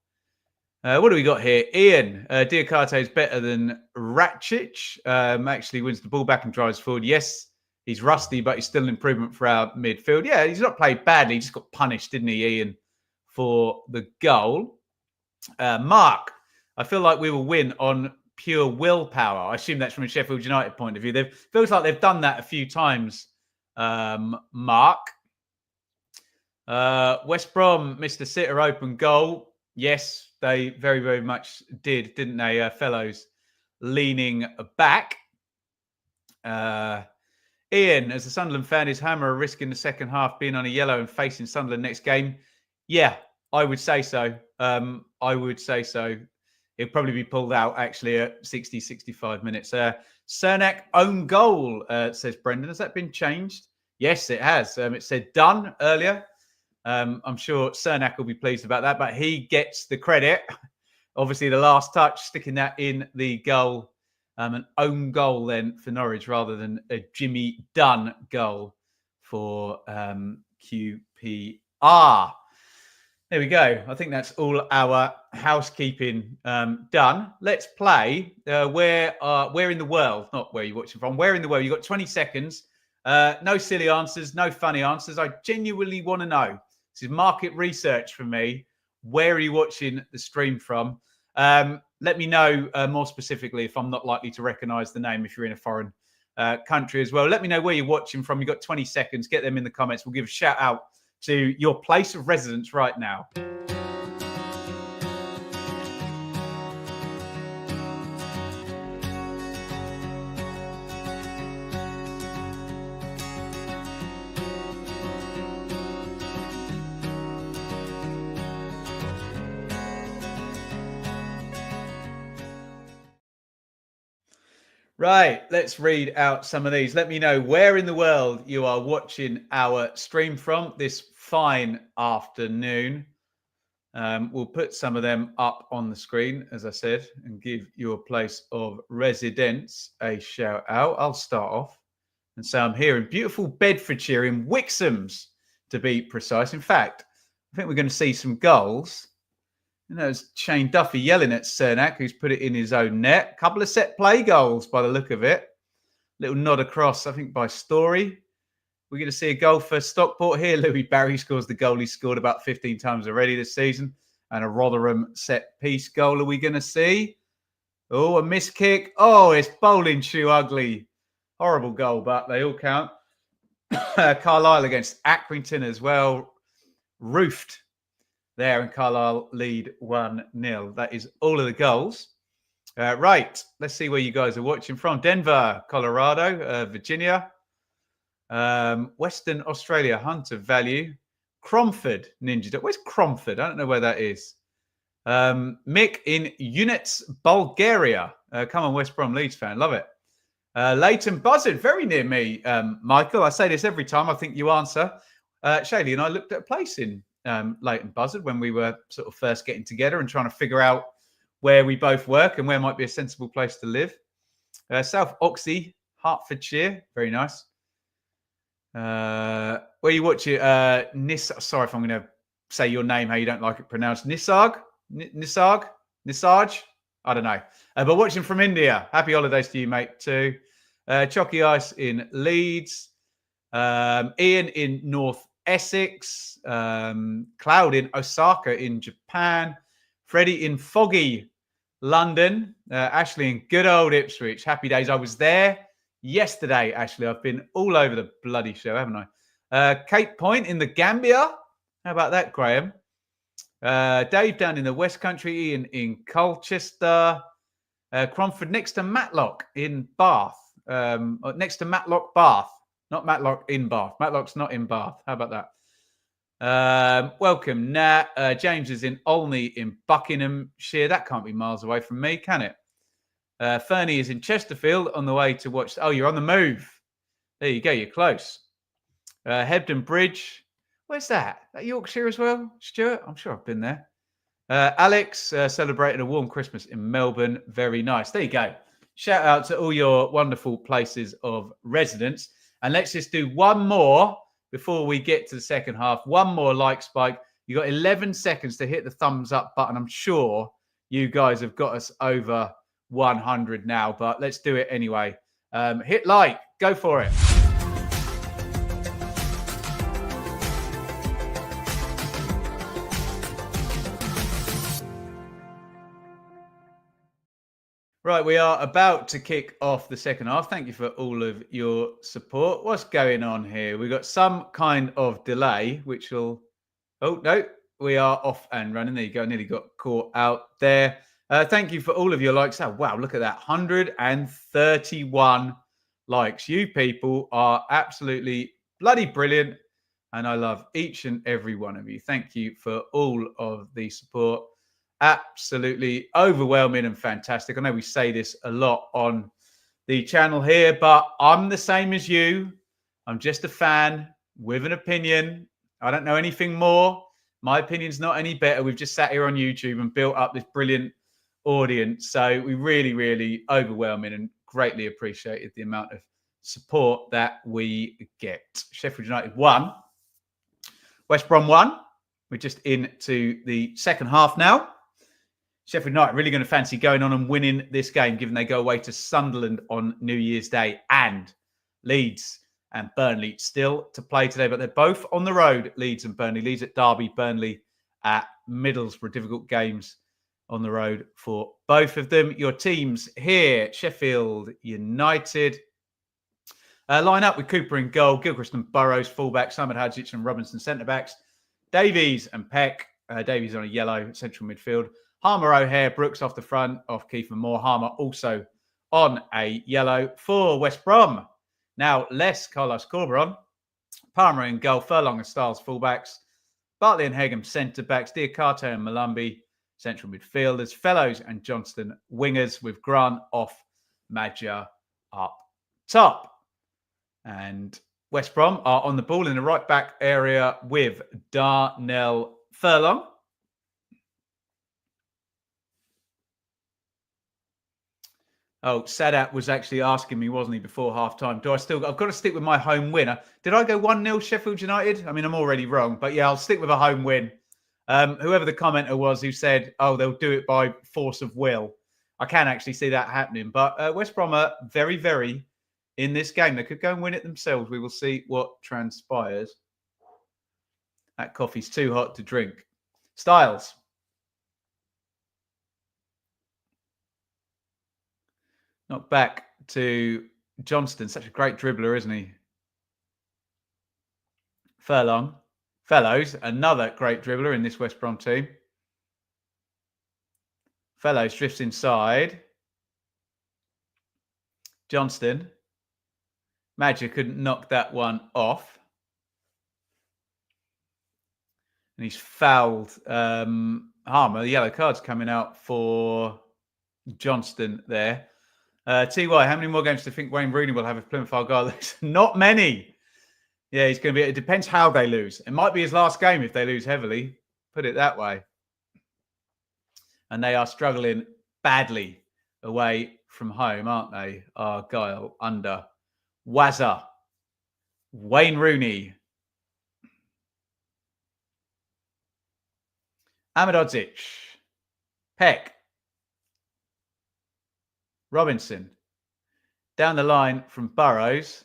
Speaker 1: What do we got here? Ian, Diakate is better than Ratchich. Actually wins the ball back and drives forward. Yes, he's rusty, but he's still an improvement for our midfield. Yeah, he's not played badly. He just got punished, didn't he, Ian, for the goal. Mark, I feel like we will win on pure willpower. I assume that's from a Sheffield United point of view. It feels like they've done that a few times, Mark. West Brom missed a sitter open goal. Yes, they very, very much did, didn't they, Fellows leaning back. Ian, as a Sunderland fan, is Hammer a risk in the second half being on a yellow and facing Sunderland next game? Yeah, I would say so. He'll probably be pulled out, actually, at 60, 65 minutes. Cernak own goal, says Brendan. Has that been changed? Yes, it has. It said done earlier. I'm sure Cernak will be pleased about that, but he gets the credit. Obviously, the last touch, sticking that in the goal. An own goal then for Norwich rather than a Jimmy Dunn goal for QPR. There we go. I think that's all our housekeeping done. Let's play where in the world, not where you're watching from, where in the world. You've got 20 seconds. No silly answers, no funny answers. I genuinely want to know. This is market research for me. Where are you watching the stream from? Let me know more specifically if I'm not likely to recognise the name if you're in a foreign country as well. Let me know where you're watching from. You've got 20 seconds. Get them in the comments. We'll give a shout out to your place of residence right now. Right, let's read out some of these. Let me know where in the world you are watching our stream from this fine afternoon. We'll put some of them up on the screen, as I said, and give your place of residence a shout out. I'll start off and say I'm here in beautiful Bedfordshire, in Wixham's, to be precise. In fact, I think we're going to see some goals. You know, it's Shane Duffy yelling at Cernak, who's put it in his own net. A couple of set play goals by the look of it. Little nod across, I think, by Story. We're going to see a goal for Stockport here. Louis Barry scores the goal he scored about 15 times already this season. And a Rotherham set piece goal are we going to see? Oh, a missed kick. Oh, it's bowling shoe ugly. Horrible goal, but they all count. Carlisle against Accrington as well. Roofed there, and Carlisle lead 1-0. That is all of the goals. Right, let's see where you guys are watching from. Denver, Colorado, Virginia, Western Australia, Hunter Valley, Cromford, Ninja Dog. Where's Cromford? I don't know where that is. Mick in Units, Bulgaria. Come on, West Brom Leeds fan. Love it. Leighton Buzzard, very near me, Michael. I say this every time. I think you answer. Shaylee and I looked at a place in Leighton Buzzard when we were sort of first getting together and trying to figure out where we both work and where might be a sensible place to live. South Oxley, Hertfordshire, very nice. Where you watch it, sorry if I'm going to say your name how you don't like it pronounced. Nisarg? I don't know. But watching from India. Happy holidays to you, mate, too. Chalky Ice in Leeds. Ian in North Essex, Cloud in Osaka in Japan, Freddie in foggy London, Ashley in good old Ipswich. Happy days. I was there yesterday, Ashley. I've been all over the bloody show, haven't I? Cape Point in the Gambia. How about that, Graham? Dave down in the West Country, Ian in Colchester, Cromford next to Matlock in Bath, next to Matlock, Bath. Not Matlock in Bath. Matlock's not in Bath. How about that? Welcome, Nat. James is in Olney in Buckinghamshire. That can't be miles away from me, can it? Fernie is in Chesterfield on the way to watch. Oh, you're on the move. There you go. You're close. Hebden Bridge. Where's that? That Yorkshire as well, Stuart? I'm sure I've been there. Alex celebrating a warm Christmas in Melbourne. Very nice. There you go. Shout out to all your wonderful places of residence. And let's just do one more before we get to the second half. One more like spike. You got 11 seconds to hit the thumbs up button. I'm sure you guys have got us over 100 now, but let's do it anyway. Hit like. Go for it. Right, we are about to kick off the second half. Thank you for all of your support. What's going on here? We've got some kind of delay, which will... Oh, no, we are off and running. There you go. Nearly got caught out there. Thank you for all of your likes. Oh, wow, look at that. 131 likes. You people are absolutely bloody brilliant. And I love each and every one of you. Thank you for all of the support. Absolutely overwhelming and fantastic. I know we say this a lot on the channel here, but I'm the same as you. I'm just a fan with an opinion. I don't know anything more. My opinion's not any better. We've just sat here on YouTube and built up this brilliant audience. So we really, really overwhelming and greatly appreciated the amount of support that we get. Sheffield United won. West Brom won. We're just into the second half now. Sheffield United really going to fancy going on and winning this game, given they go away to Sunderland on New Year's Day, and Leeds and Burnley still to play today, but they're both on the road, Leeds and Burnley. Leeds at Derby, Burnley at Middlesbrough. Difficult games on the road for both of them. Your teams here, Sheffield United. Line up with Cooper in goal, Gilchrist and Burrows fullbacks, Simon Hadjic and Robinson centre-backs, Davies and Peck. Davies on a yellow central midfield. Harmer, O'Hare, Brooks off the front, off Kiefer Moore. Harmer also on a yellow. For West Brom, now less Carlos Corberon. Palmer in goal, Furlong and Styles fullbacks, Bartley and Hegem centre-backs, Diakate and Malumbi central midfielders, Fellows and Johnston wingers, with Grant off, Madja up top. And West Brom are on the ball in the right back area with Darnell Furlong. Oh, Sadat was actually asking me, wasn't he, before half-time, I've got to stick with my home winner. Did I go 1-0 Sheffield United? I mean, I'm already wrong, but yeah, I'll stick with a home win. Whoever the commenter was who said, oh, they'll do it by force of will. I can actually see that happening. But West Brom are very, very in this game. They could go and win it themselves. We will see what transpires. That coffee's too hot to drink. Styles. Knock back to Johnston. Such a great dribbler, isn't he? Furlong. Fellows, another great dribbler in this West Brom team. Fellows drifts inside. Johnston. Madja couldn't knock that one off. And he's fouled Harmer. The yellow card's coming out for Johnston there. TY, how many more games do you think Wayne Rooney will have if Plymouth Argyle lose? Not many. Yeah, he's going to be. It depends how they lose. It might be his last game if they lose heavily. Put it that way. And they are struggling badly away from home, aren't they? Argyle under Wazza. Wayne Rooney. Ahmedodzic. Peck. Robinson. Down the line from Burrows.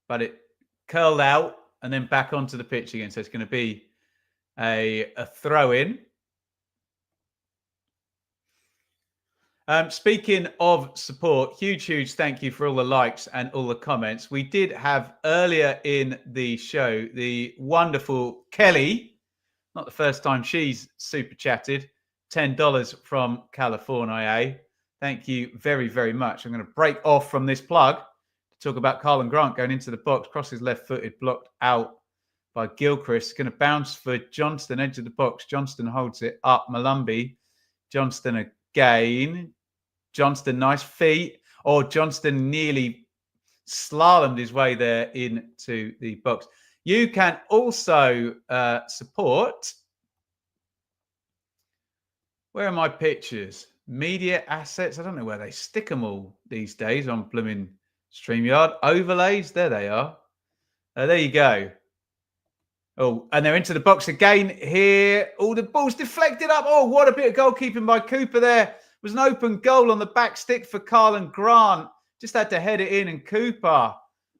Speaker 1: But it curled out and then back onto the pitch again. So it's going to be a throw-in. Speaking of support, huge thank you for all the likes and all the comments. We did have earlier in the show the wonderful Kelly. Not the first time she's super chatted. $10 from California. Thank you very, very much. I'm going to break off from this plug to talk about Carlin Grant going into the box. Crosses left-footed, blocked out by Gilchrist. Going to bounce for Johnston, edge of the box. Johnston holds it up. Malumbi. Johnston again. Johnston, nice feet. Oh, Johnston nearly slalomed his way there into the box. You can also support. Where are my pictures? Media assets. I don't know where they stick them all these days on blooming StreamYard. Overlays. There they are. There you go. Oh, and they're into the box again here. Oh, the ball's deflected up. Oh, what a bit of goalkeeping by Cooper there. It was an open goal on the back stick for Carlin Grant. Just had to head it in, and Cooper,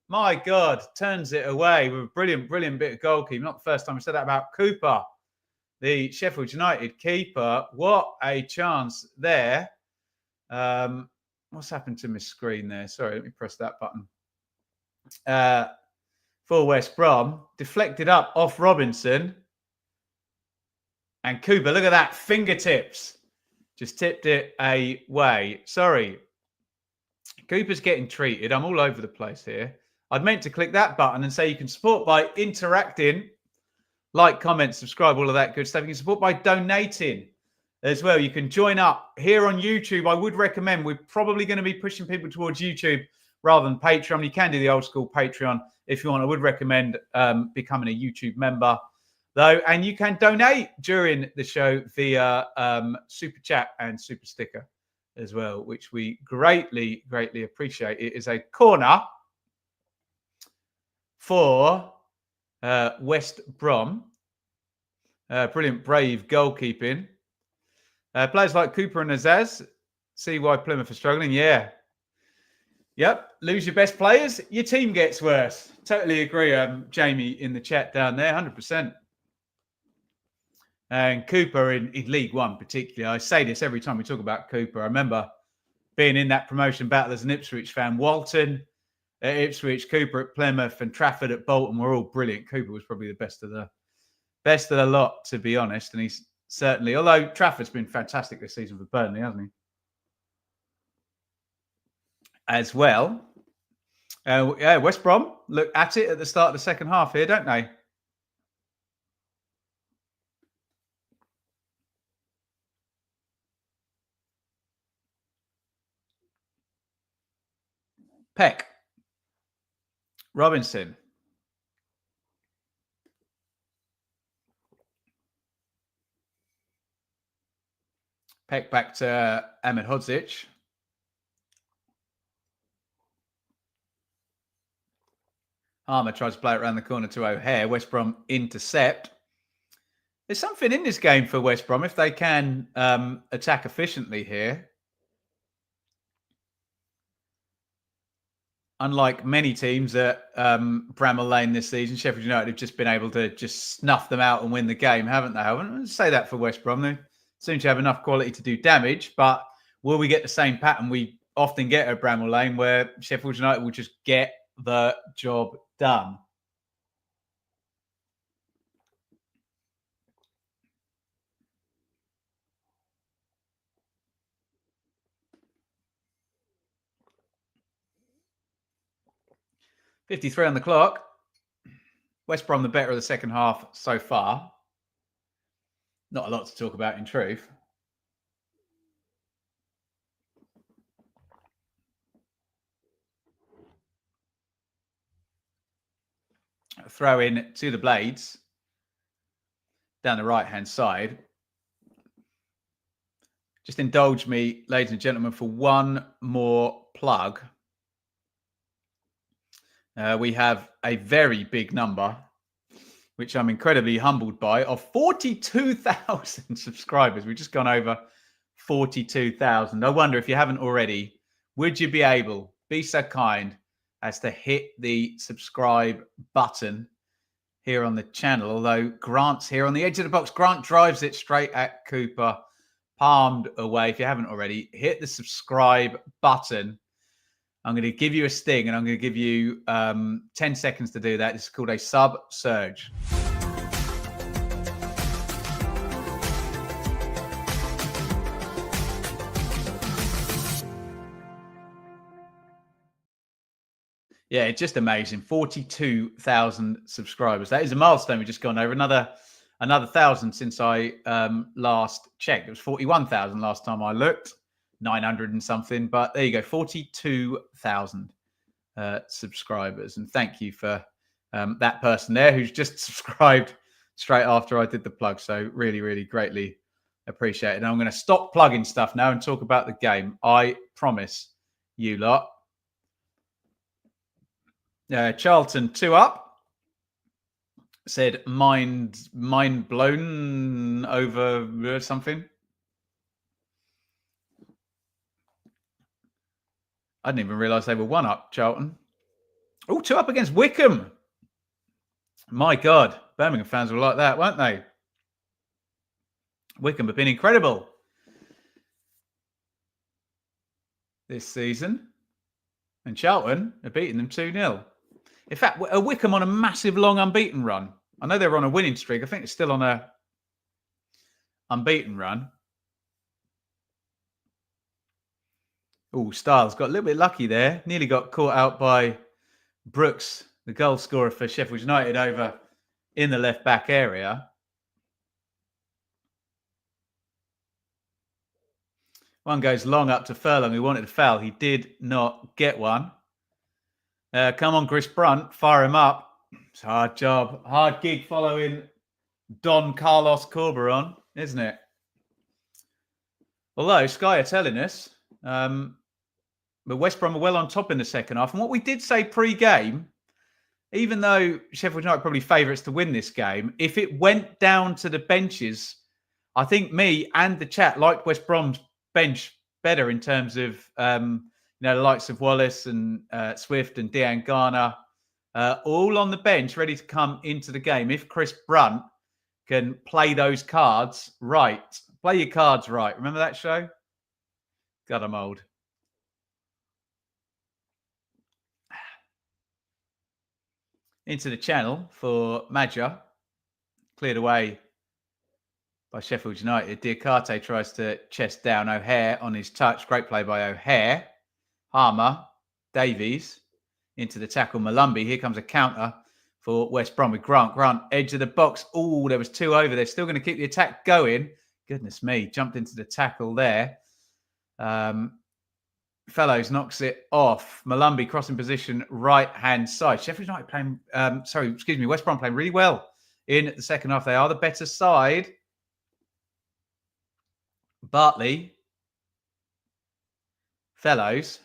Speaker 1: my God, turns it away with a brilliant bit of goalkeeping. Not the first time I said that about Cooper, the Sheffield United keeper. What a chance there. What's happened to my screen there? Sorry, let me press that button. For West Brom, deflected up off Robinson. And Cooper, look at that, fingertips. Just tipped it away. Sorry. Cooper's getting treated. I'm all over the place here. I'd meant to click that button and say you can support by interacting. Like, comment, subscribe, all of that good stuff. You can support by donating as well. You can join up here on YouTube. I would recommend, we're probably going to be pushing people towards YouTube rather than Patreon. You can do the old school Patreon if you want. I would recommend becoming a YouTube member, though. And you can donate during the show via Super Chat and Super Sticker as well, which we greatly appreciate. It is a corner for West Brom. Brilliant, brave goalkeeping. Players like Cooper and Azaz. See why Plymouth are struggling? Yeah. Yep. Lose your best players, your team gets worse. Totally agree, Jamie, in the chat down there. 100%. And Cooper in League One particularly. I say this every time we talk about Cooper. I remember being in that promotion battle as an Ipswich fan. Walton at Ipswich, Cooper at Plymouth, and Trafford at Bolton were all brilliant. Cooper was probably the best of the lot, to be honest. And he's certainly, although Trafford's been fantastic this season for Burnley, hasn't he? As well. Yeah, West Brom look at it at the start of the second half here, don't they? Peck. Robinson. Peck back to Ahmed Hodzic. Harmer tries to play it around the corner to O'Hare. West Brom intercept. There's something in this game for West Brom if they can attack efficiently here. Unlike many teams at Bramall Lane this season, Sheffield United have just been able to just snuff them out and win the game, haven't they? I wouldn't say that for West Brom. They seem to have enough quality to do damage, but will we get the same pattern we often get at Bramall Lane where Sheffield United will just get the job done? .53 on the clock. West Brom the better of the second half so far. Not a lot to talk about in truth. Throw in to the Blades down the right-hand side. Just indulge me, ladies and gentlemen, for one more plug. We have a very big number, which I'm incredibly humbled by, of 42,000 subscribers. We've just gone over 42,000. I wonder if you haven't already, would you be so kind as to hit the subscribe button here on the channel? Although Grant's here on the edge of the box. Grant drives it straight at Cooper, palmed away. If you haven't already, hit the subscribe button. I'm going to give you a sting and I'm going to give you 10 seconds to do that. This is called a sub surge. Yeah, it's just amazing. 42,000 subscribers. That is a milestone. We've just gone over another 1,000 since I last checked. It was 41,000 last time I looked. 900 and something, but there you go, 42,000 subscribers. And thank you for that person there who's just subscribed straight after I did the plug. So really, really greatly appreciate it. And I'm going to stop plugging stuff now and talk about the game. I promise you lot. Charlton 2 up. Said mind blown over something. I didn't even realise they were 1 up, Charlton. Oh, 2 up against Wycombe. My God, Birmingham fans were like that, weren't they? Wycombe have been incredible this season. And Charlton are beating them 2-0. In fact, are Wycombe on a massive long unbeaten run? I know they were on a winning streak. I think it's still on a unbeaten run. Oh, Styles got a little bit lucky there. Nearly got caught out by Brooks, the goal scorer for Sheffield United, over in the left-back area. One goes long up to Furlong, who wanted a foul. He did not get one. Come on, Chris Brunt. Fire him up. It's a hard job. Hard gig following Don Carlos Corberon, isn't it? Although Sky are telling us but West Brom are well on top in the second half. And what we did say pre-game, even though Sheffield United are probably favourites to win this game, if it went down to the benches, I think me and the chat liked West Brom's bench better in terms of the likes of Wallace and Swift and Dean Garner, all on the bench, ready to come into the game. If Chris Brunt can play those cards right. Play your cards right. Remember that show? God, I'm old. Into the channel for Madja. Cleared away by Sheffield United. Diakate tries to chest down O'Hare on his touch. Great play by O'Hare. Harmer, Davies into the tackle. Malumbi. Here comes a counter for West Brom with Grant. Grant, edge of the box. Oh, there was 2 over. They're still going to keep the attack going. Goodness me. Jumped into the tackle there. Fellows knocks it off. Malumbi crossing position, right-hand side. Sheffield United playing, West Brom playing really well in the second half. They are the better side. Bartley. Fellows.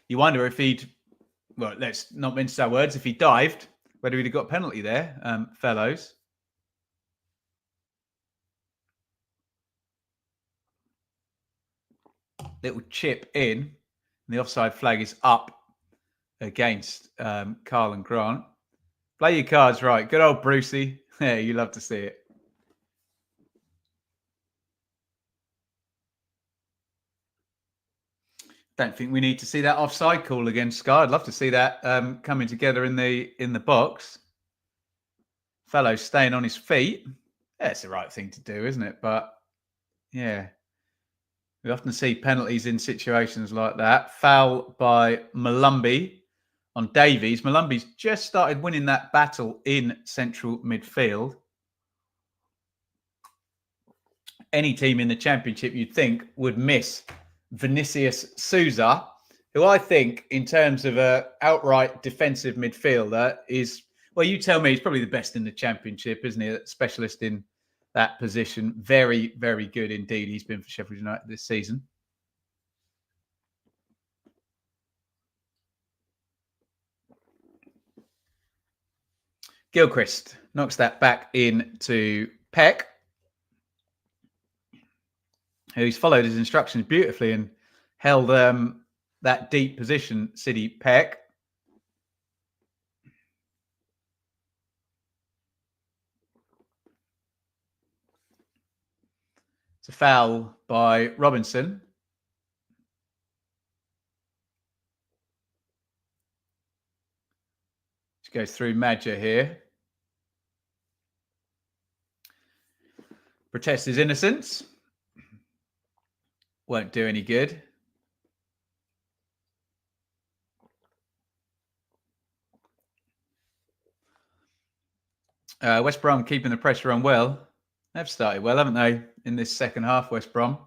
Speaker 1: You wonder if he'd, well, let's not mince our words, if he dived, whether he'd have got a penalty there, Fellows. Little chip in. And the offside flag is up against Carl and Grant. Play your cards right. Good old Brucey. Yeah, you love to see it. Don't think we need to see that offside call against Sky. I'd love to see that coming together in the box. Fellow staying on his feet. Yeah, it's the right thing to do, isn't it? But yeah, we often see penalties in situations like that. Foul by Malumbi on Davies. Malumbi's just started winning that battle in central midfield. Any team in the Championship you'd think would miss Vinicius Souza, who I think in terms of a outright defensive midfielder is, well, you tell me, he's probably the best in the Championship, isn't he? A specialist in that position. Very, very good indeed. He's been for Sheffield United this season. Gilchrist knocks that back into Peck, who's followed his instructions beautifully and held that deep position, City Peck. It's a foul by Robinson. Which goes through Madja here. Protests his innocence. Won't do any good. West Brom keeping the pressure on well. They've started well, haven't they, in this second half, West Brom?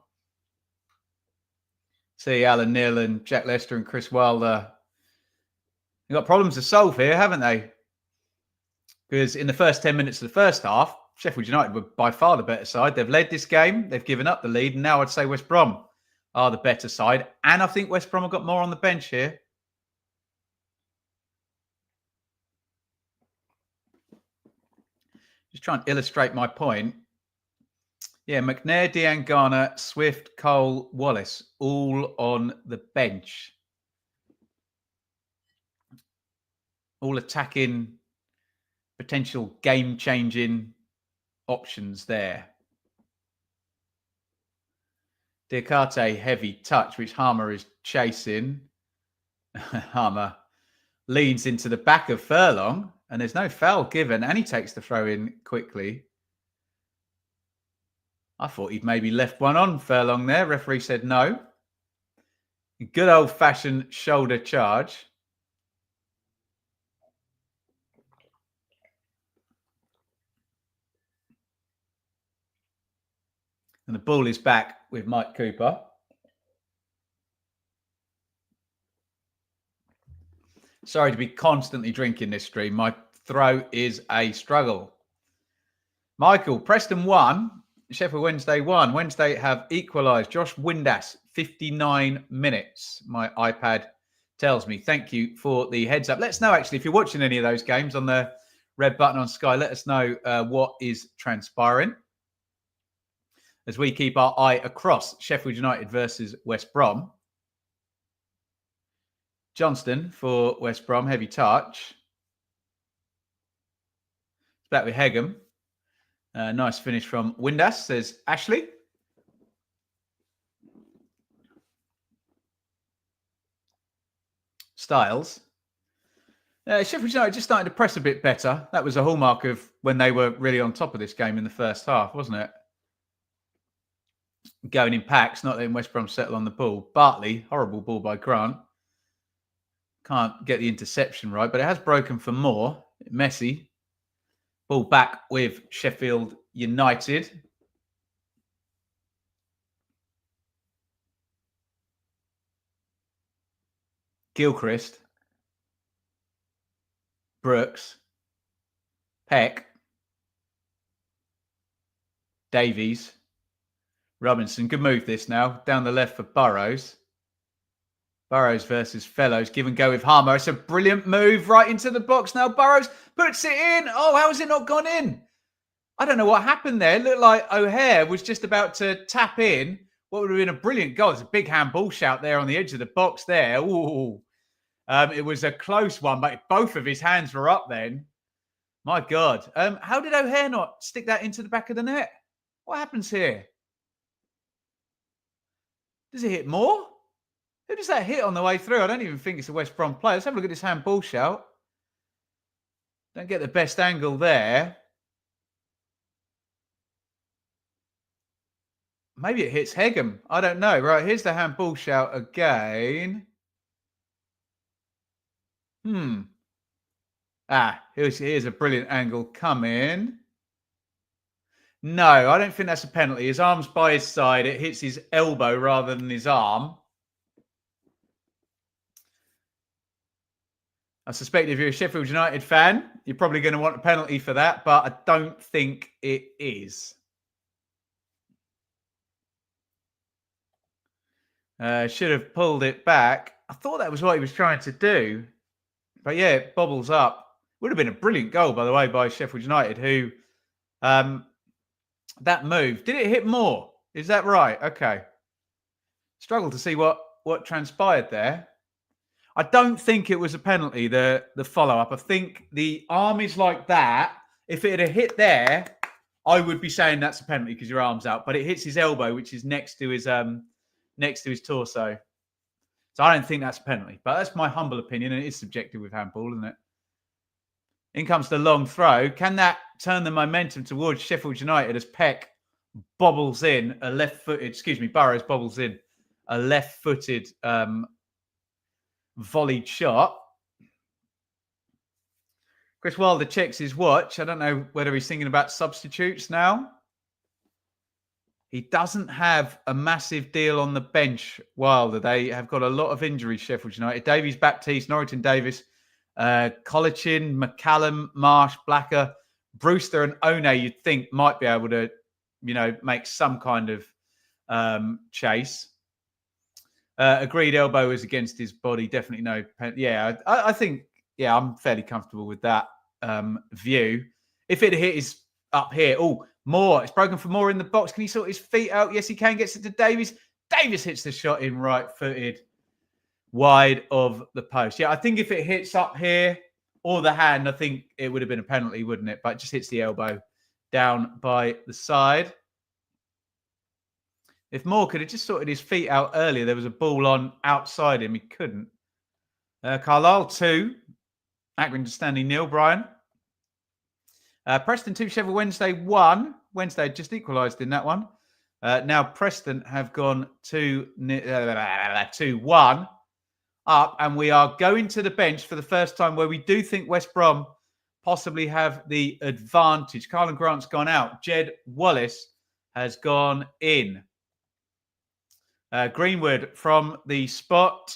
Speaker 1: See Alan Neil and Jack Lester and Chris Wilder. They've got problems to solve here, haven't they? Because in the first 10 minutes of the first half, Sheffield United were by far the better side. They've led this game. They've given up the lead. And now I'd say West Brom are the better side. And I think West Brom have got more on the bench here. Just trying to illustrate my point. Yeah, McNair, Diangana, Swift, Cole, Wallace, all on the bench. All attacking, potential game-changing options there. Diakate, heavy touch, which Harmer is chasing. Harmer leans into the back of Furlong, and there's no foul given, and he takes the throw in quickly. I thought he'd maybe left one on Furlong there. Referee said no. Good old-fashioned shoulder charge. And the ball is back with Mike Cooper. Sorry to be constantly drinking this stream. My throat is a struggle. Michael, Preston 1, Sheffield Wednesday 1. Wednesday have equalised. Josh Windass, 59 minutes. My iPad tells me. Thank you for the heads up. Let's know, actually, if you're watching any of those games on the red button on Sky, let us know what is transpiring as we keep our eye across Sheffield United versus West Brom. Johnston for West Brom, heavy touch. It's back with Hegem. Nice finish from Windass, says Ashley. Styles. Sheffield United just starting to press a bit better. That was a hallmark of when they were really on top of this game in the first half, wasn't it? Going in packs, not letting West Brom settle on the ball. Bartley, horrible ball by Grant. Can't get the interception right, but it has broken for more. Messi. Ball back with Sheffield United. Gilchrist. Brooks. Peck. Davies. Robinson. Good move this now. Down the left for Burrows. Burrows versus Fellows. Give and go with Harmer. It's a brilliant move right into the box. Now Burrows puts it in. Oh, how has it not gone in? I don't know what happened there. It looked like O'Hare was just about to tap in what would have been a brilliant goal. It's a big handball shout there on the edge of the box there. Ooh. It was a close one, but both of his hands were up then. My God. How did O'Hare not stick that into the back of the net? What happens here? Does it hit more? Who does that hit on the way through? I don't even think it's a West Brom player. Let's have a look at this handball shout. Don't get the best angle there. Maybe it hits Hegem. I don't know. Right, here's the handball shout again. Here's a brilliant angle coming. No, I don't think that's a penalty. His arm's by his side. It hits his elbow rather than his arm. I suspect if you're a Sheffield United fan, you're probably going to want a penalty for that, but I don't think it is. Should have pulled it back. I thought that was what he was trying to do. But yeah, it bobbles up. Would have been a brilliant goal, by the way, by Sheffield United, who that move. Did it hit more? Is that right? Okay. Struggle to see what transpired there. I don't think it was a penalty, the follow-up. I think the arm is like that. If it had hit there, I would be saying that's a penalty because your arm's out. But it hits his elbow, which is next to his torso. So I don't think that's a penalty. But that's my humble opinion, and it is subjective with handball, isn't it? In comes the long throw. Can that turn the momentum towards Sheffield United as Peck bobbles in a left-footed, Burrows bobbles in a left-footed volleyed shot. Chris Wilder checks his watch. I don't know whether he's thinking about substitutes now. He doesn't have a massive deal on the bench, Wilder. They have got a lot of injuries, Sheffield United. Davies, Baptiste, Norrington Davis, Collichin, McCallum, Marsh, Blacker, Brewster and One, you'd think might be able to, make some kind of chase. Agreed, elbow is against his body. Definitely no. I think, I'm fairly comfortable with that view. If it hit is up here, more. It's broken for more in the box. Can he sort his feet out? Yes, he can. Gets it to Davies. Davies hits the shot in right-footed, wide of the post. Yeah, I think if it hits up here or the hand, I think it would have been a penalty, wouldn't it? But it just hits the elbow down by the side. If Moore could have just sorted his feet out earlier, there was a ball on outside him. He couldn't. Carlisle 2. Accrington Stanley 0, Brian. Preston 2, Sheffield Wednesday 1. Wednesday just equalised in that one. Now Preston have gone 2-1 up, and we are going to the bench for the first time where we do think West Brom possibly have the advantage. Carlin Grant's gone out. Jed Wallace has gone in. Greenwood from the spot.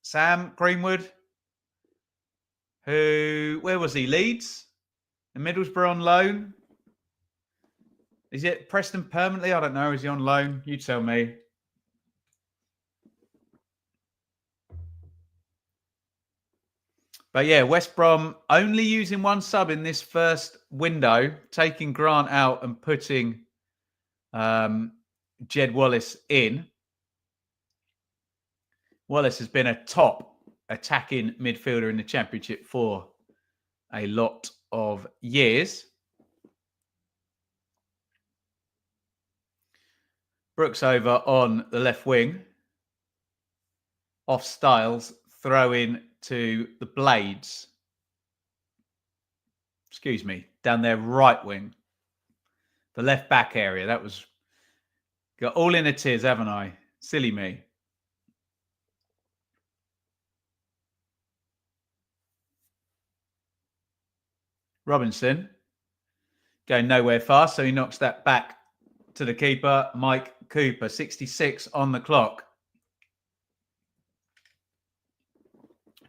Speaker 1: Sam Greenwood, where was he? Leeds? In Middlesbrough on loan? Is it Preston permanently? I don't know. Is he on loan? You tell me. But yeah, West Brom only using one sub in this first window, taking Grant out and putting Jed Wallace in. Wallace has been a top attacking midfielder in the Championship for a lot of years. Brooks over on the left wing. Off Styles, throw in to the Blades. Excuse me, down their right wing. The left back area. That was... Got all in a tears, haven't I? Silly me. Robinson. Going nowhere fast, so he knocks that back to the keeper, Mike Cooper. 66 on the clock.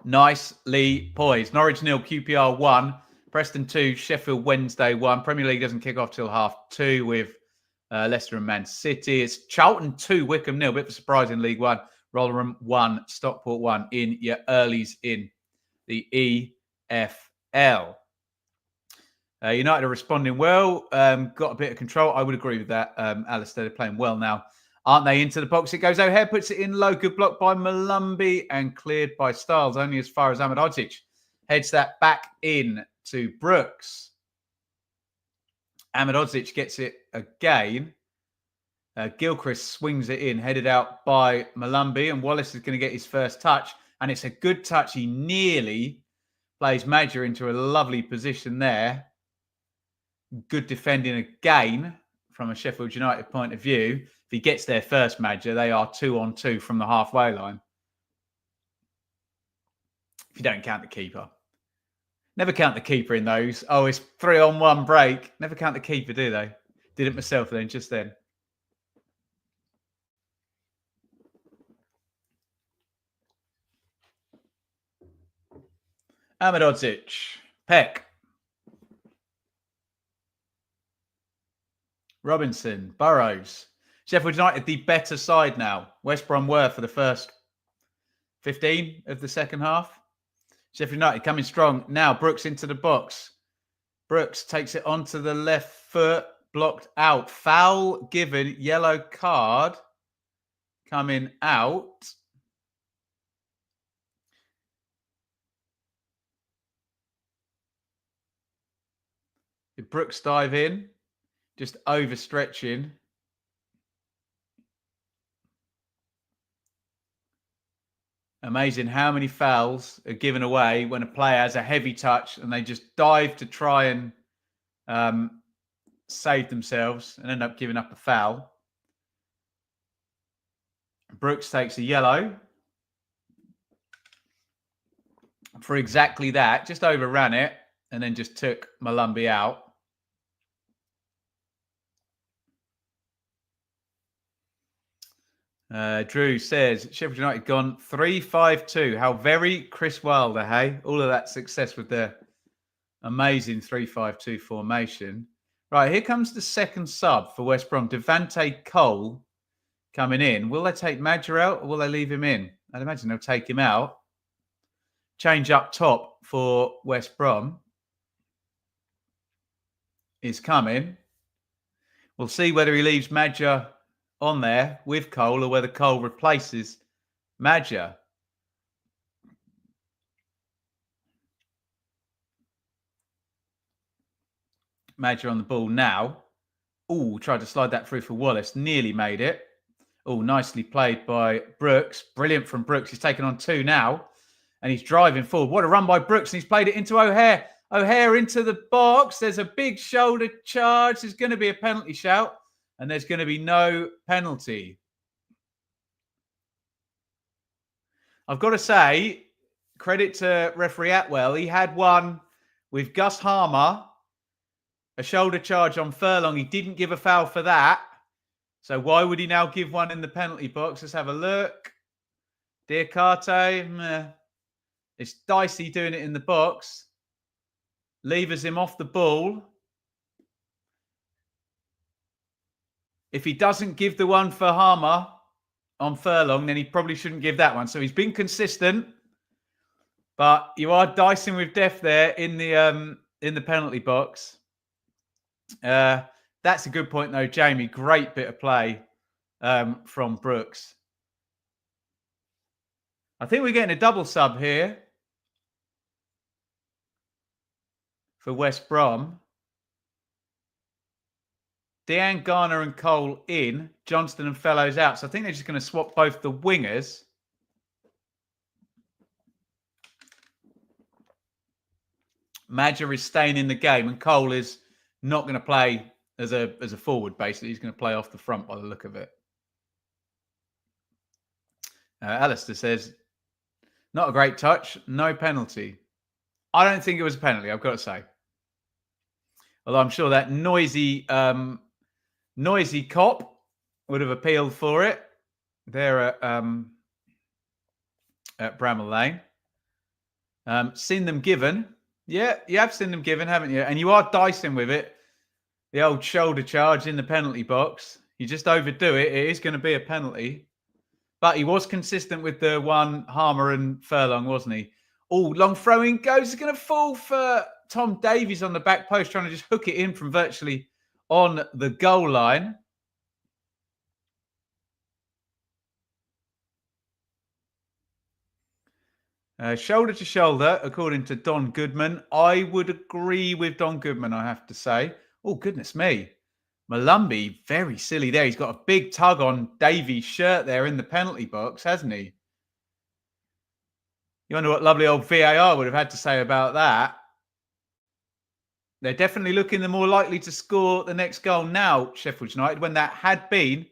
Speaker 1: Nicely poised. Norwich 0, QPR 1. Preston 2, Sheffield Wednesday 1. Premier League doesn't kick off till 2:30 with Leicester and Man City. It's Charlton 2, Wickham 0. Bit of a surprise in League 1. Rotherham 1, Stockport 1 in your earlies in the EFL. United are responding well. Got a bit of control. I would agree with that. Alistair, they're playing well now. Aren't they? Into the box it goes. O'Hare puts it in low. Good block by Malumbi and cleared by Styles. Only as far as Ahmedhodzic. Heads that back in to Brooks. Ahmedhodzic gets it again. Gilchrist swings it in. Headed out by Malumbi. And Wallace is going to get his first touch. And it's a good touch. He nearly plays Madger into a lovely position there. Good defending again from a Sheffield United point of view. If he gets there first, Madger, they are 2-on-2 from the halfway line. If you don't count the keeper. Never count the keeper in those. Oh, it's 3-on-1 break. Never count the keeper, do they? Did it myself then, just then. Ahmedhodzic. Peck. Robinson. Burrows. Sheffield United, the better side now. West Brom were for the first 15 of the second half. Sheffield United coming strong. Now Brooks into the box. Brooks takes it onto the left foot. Blocked out. Foul given. Yellow card coming out. Did Brooks dive in? Just overstretching. Amazing how many fouls are given away when a player has a heavy touch and they just dive to try and save themselves and end up giving up a foul. Brooks takes a yellow for exactly that. Just overran it and then just took Malumbi out. Drew says, Sheffield United gone 3-5-2. How very Chris Wilder, hey? All of that success with the amazing 3-5-2 formation. Right, here comes the second sub for West Brom. Devante Cole coming in. Will they take Madger out or will they leave him in? I'd imagine they'll take him out. Change up top for West Brom is coming. We'll see whether he leaves Madger on there with Cole or whether Cole replaces Madger. Madger on the ball now. Oh, tried to slide that through for Wallace. Nearly made it. Oh, nicely played by Brooks. Brilliant from Brooks. He's taken on 2 now. And he's driving forward. What a run by Brooks. And he's played it into O'Hare. O'Hare into the box. There's a big shoulder charge. There's going to be a penalty shout. And there's going to be no penalty. I've got to say, credit to referee Atwell. He had one with Gus Harmer, a shoulder charge on Furlong. He didn't give a foul for that. So why would he now give one in the penalty box? Let's have a look. Diakate, meh. It's Dicey doing it in the box. Levers him off the ball. If he doesn't give the one for Harmer on Furlong, then he probably shouldn't give that one. So he's been consistent, but you are dicing with death there in the penalty box. That's a good point, though, Jamie. Great bit of play from Brooks. I think we're getting a double sub here for West Brom. Dean Garner and Cole in, Johnston and Fellows out. So I think they're just going to swap both the wingers. Madger is staying in the game, and Cole is not going to play as a forward, basically. He's going to play off the front by the look of it. Alistair says, not a great touch, no penalty. I don't think it was a penalty, I've got to say. Although I'm sure that noisy cop would have appealed for it. There at Bramall Lane. Seen them given. Yeah, you have seen them given, haven't you? And you are dicing with it. The old shoulder charge in the penalty box. You just overdo it. It is going to be a penalty. But he was consistent with the one Harmer and Furlong, wasn't he? Oh, long throw-in goes. It's going to fall for Tom Davies on the back post, trying to just hook it in from virtually on the goal line. Shoulder to shoulder, according to Don Goodman. I would agree with Don Goodman, I have to say. Oh, goodness me. Malumbi, very silly there. He's got a big tug on Davies' shirt there in the penalty box, hasn't he? You wonder what lovely old VAR would have had to say about that. They're definitely looking the more likely to score the next goal now, Sheffield United, when that had been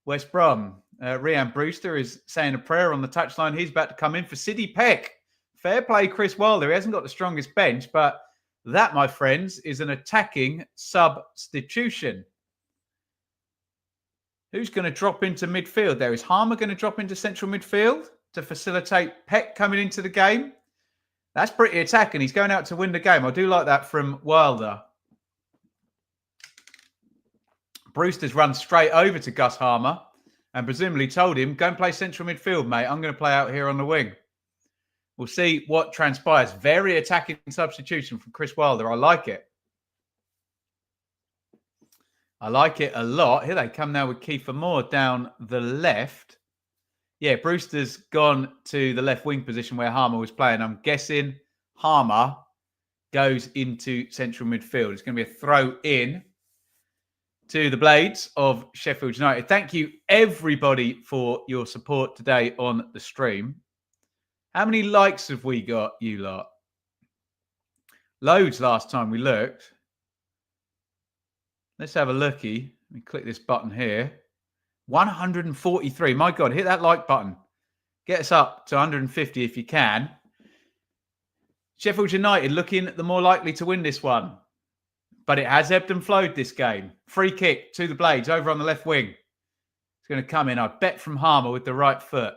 Speaker 1: West Brom. Rhian Brewster is saying a prayer on the touchline. He's about to come in for Sidney Peck. Fair play, Chris Wilder. He hasn't got the strongest bench, but that, my friends, is an attacking substitution. Who's going to drop into midfield there? Is Harmer going to drop into central midfield to facilitate Peck coming into the game? That's pretty attacking. He's going out to win the game. I do like that from Wilder. Brewster's run straight over to Gus Harmer and presumably told him, go and play central midfield, mate. I'm going to play out here on the wing. We'll see what transpires. Very attacking substitution from Chris Wilder. I like it. I like it a lot. Here they come now with Kiefer Moore down the left. Yeah, Brewster's gone to the left wing position where Harmer was playing. I'm guessing Harmer goes into central midfield. It's going to be a throw in to the Blades of Sheffield United. Thank you, everybody, for your support today on the stream. How many likes have we got, you lot? Loads last time we looked. Let's have a looky. Let me click this button here. 143. My God, hit that like button. Get us up to 150 if you can. Sheffield United looking the more likely to win this one. But it has ebbed and flowed this game. Free kick to the Blades over on the left wing. It's going to come in, I bet, from Harmer with the right foot.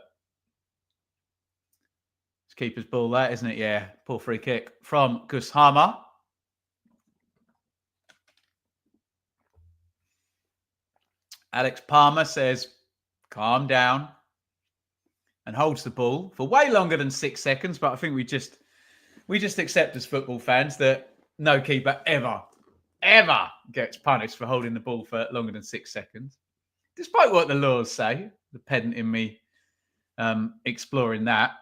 Speaker 1: It's keeper's ball there, isn't it? Yeah, poor free kick from Gus Harmer. Alex Palmer says, calm down, and holds the ball for way longer than 6 seconds. But I think we just accept as football fans that no keeper ever gets punished for holding the ball for longer than 6 seconds, despite what the laws say. The pedant in me exploring that.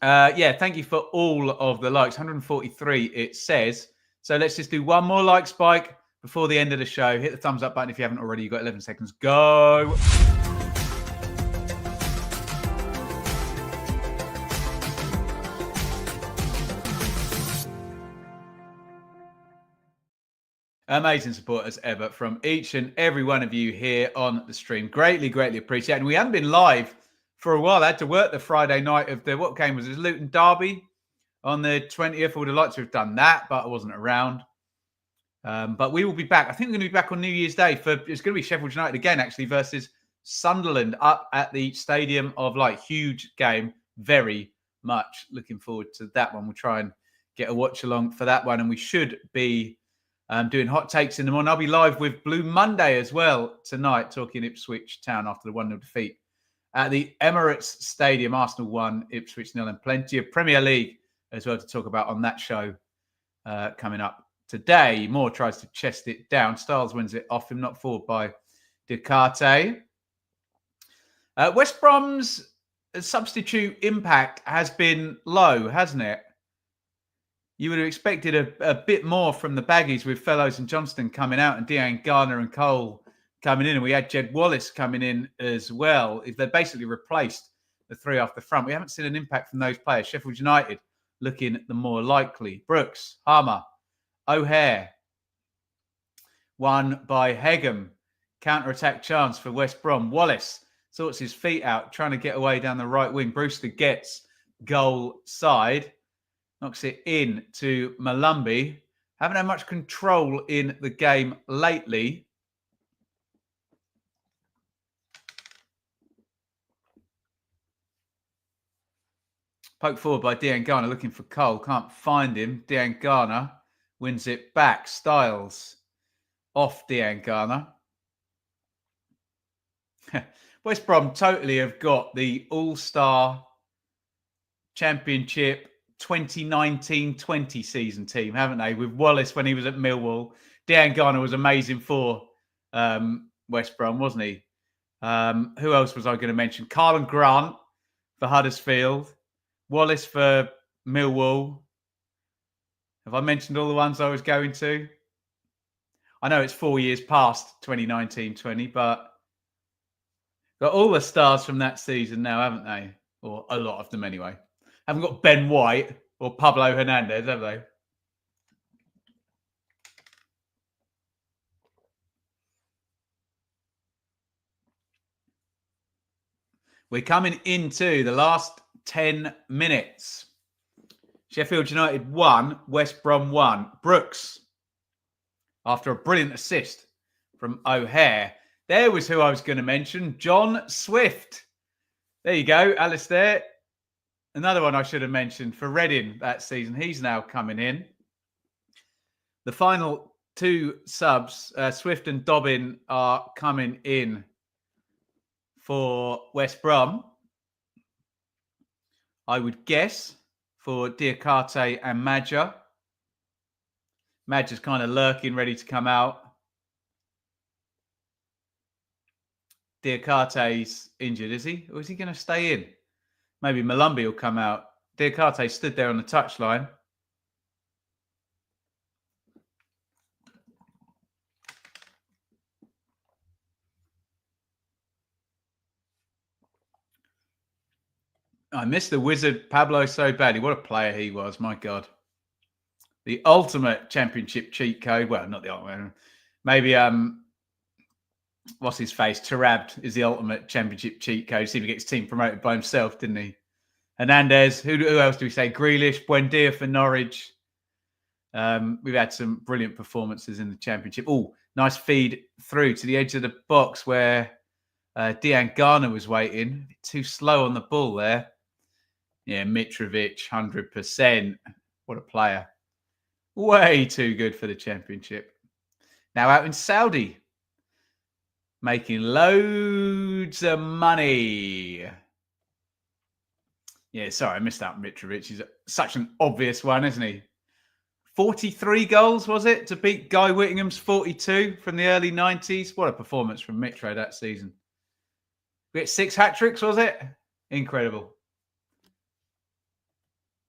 Speaker 1: Yeah, thank you for all of the likes. 143, it says. So let's just do one more like spike before the end of the show. Hit the thumbs up button if you haven't already. You've got 11 seconds. Go. Amazing support as ever from each and every one of you here on the stream. Greatly, greatly appreciated. And we hadn't been live for a while. I had to work the Friday night of the, what game was it? Luton Derby on the 20th. I would have liked to have done that, but I wasn't around. But we will be back. I think we're going to be back on New Year's Day for, it's going to be Sheffield United again, actually, versus Sunderland up at the Stadium of Light. Huge game. Very much looking forward to that one. We'll try and get a watch along for that one. And we should be doing hot takes in the morning. I'll be live with Blue Monday as well tonight, talking Ipswich Town after the 1-0 defeat at the Emirates Stadium. Arsenal 1, Ipswich 0, and plenty of Premier League as well to talk about on that show coming up today. Moore tries to chest it down. Styles wins it off him, not forward by Ducarte. West Brom's substitute impact has been low, hasn't it? you would have expected a bit more from the Baggies with Fellows and Johnston coming out and Dean Garner and Cole coming in. And we had Jed Wallace coming in as well. If they basically replaced the three off the front, we haven't seen an impact from those players. Sheffield United looking the more likely. Brooks, Harmer, O'Hare, won by Hegem. Counter-attack chance for West Brom. Wallace sorts his feet out, trying to get away down the right wing. Brewster gets goal side. Knocks it in to Malumbi. Haven't had much control in the game lately. Poked forward by Dean Garner, looking for Cole. Can't find him. Dean Garner wins it back. Styles off Dean Garner. West Brom totally have got the All-Star Championship 2019-20 season team, haven't they? With Wallace when he was at Millwall. Dean Garner was amazing for West Brom, wasn't he? Who else was I going to mention? Carlin Grant for Huddersfield. Wallace for Millwall. Have I mentioned all the ones I was going to? I know it's 4 years past 2019-20, but got all the stars from that season now, haven't they? Or a lot of them anyway. Haven't got Ben White or Pablo Hernandez, have they? We're coming into the last 10 minutes. Sheffield United 1, West Brom 1. Brooks, after a brilliant assist from O'Hare. There was who I was going to mention, John Swift. There you go, Alistair. Another one I should have mentioned for Reading that season. He's now coming in. The final two subs, Swift and Dobbin, are coming in for West Brom. I would guess for Diakate and Madja. Madja's kind of lurking, ready to come out. Diakate's injured, is he? Or is he going to stay in? Maybe Malumbi will come out. Diakate stood there on the touchline. I miss the wizard Pablo so badly. What a player he was, my God. The ultimate championship cheat code. Well, not the ultimate. Maybe, what's his face? Tarabt is the ultimate championship cheat code. Seemed to get his team promoted by himself, didn't he? Hernandez. Who else do we say? Grealish, Buendia for Norwich. We've had some brilliant performances in the championship. Oh, nice feed through to the edge of the box where Dean Garner was waiting. Too slow on the ball there. Yeah, Mitrovic, 100%. What a player. Way too good for the championship. Now out in Saudi. Making loads of money. Yeah, sorry, I missed out Mitrovic. He's such an obvious one, isn't he? 43 goals, was it, to beat Guy Whittingham's 42 from the early 90s? What a performance from Mitro that season. We get 6 hat-tricks, was it? Incredible.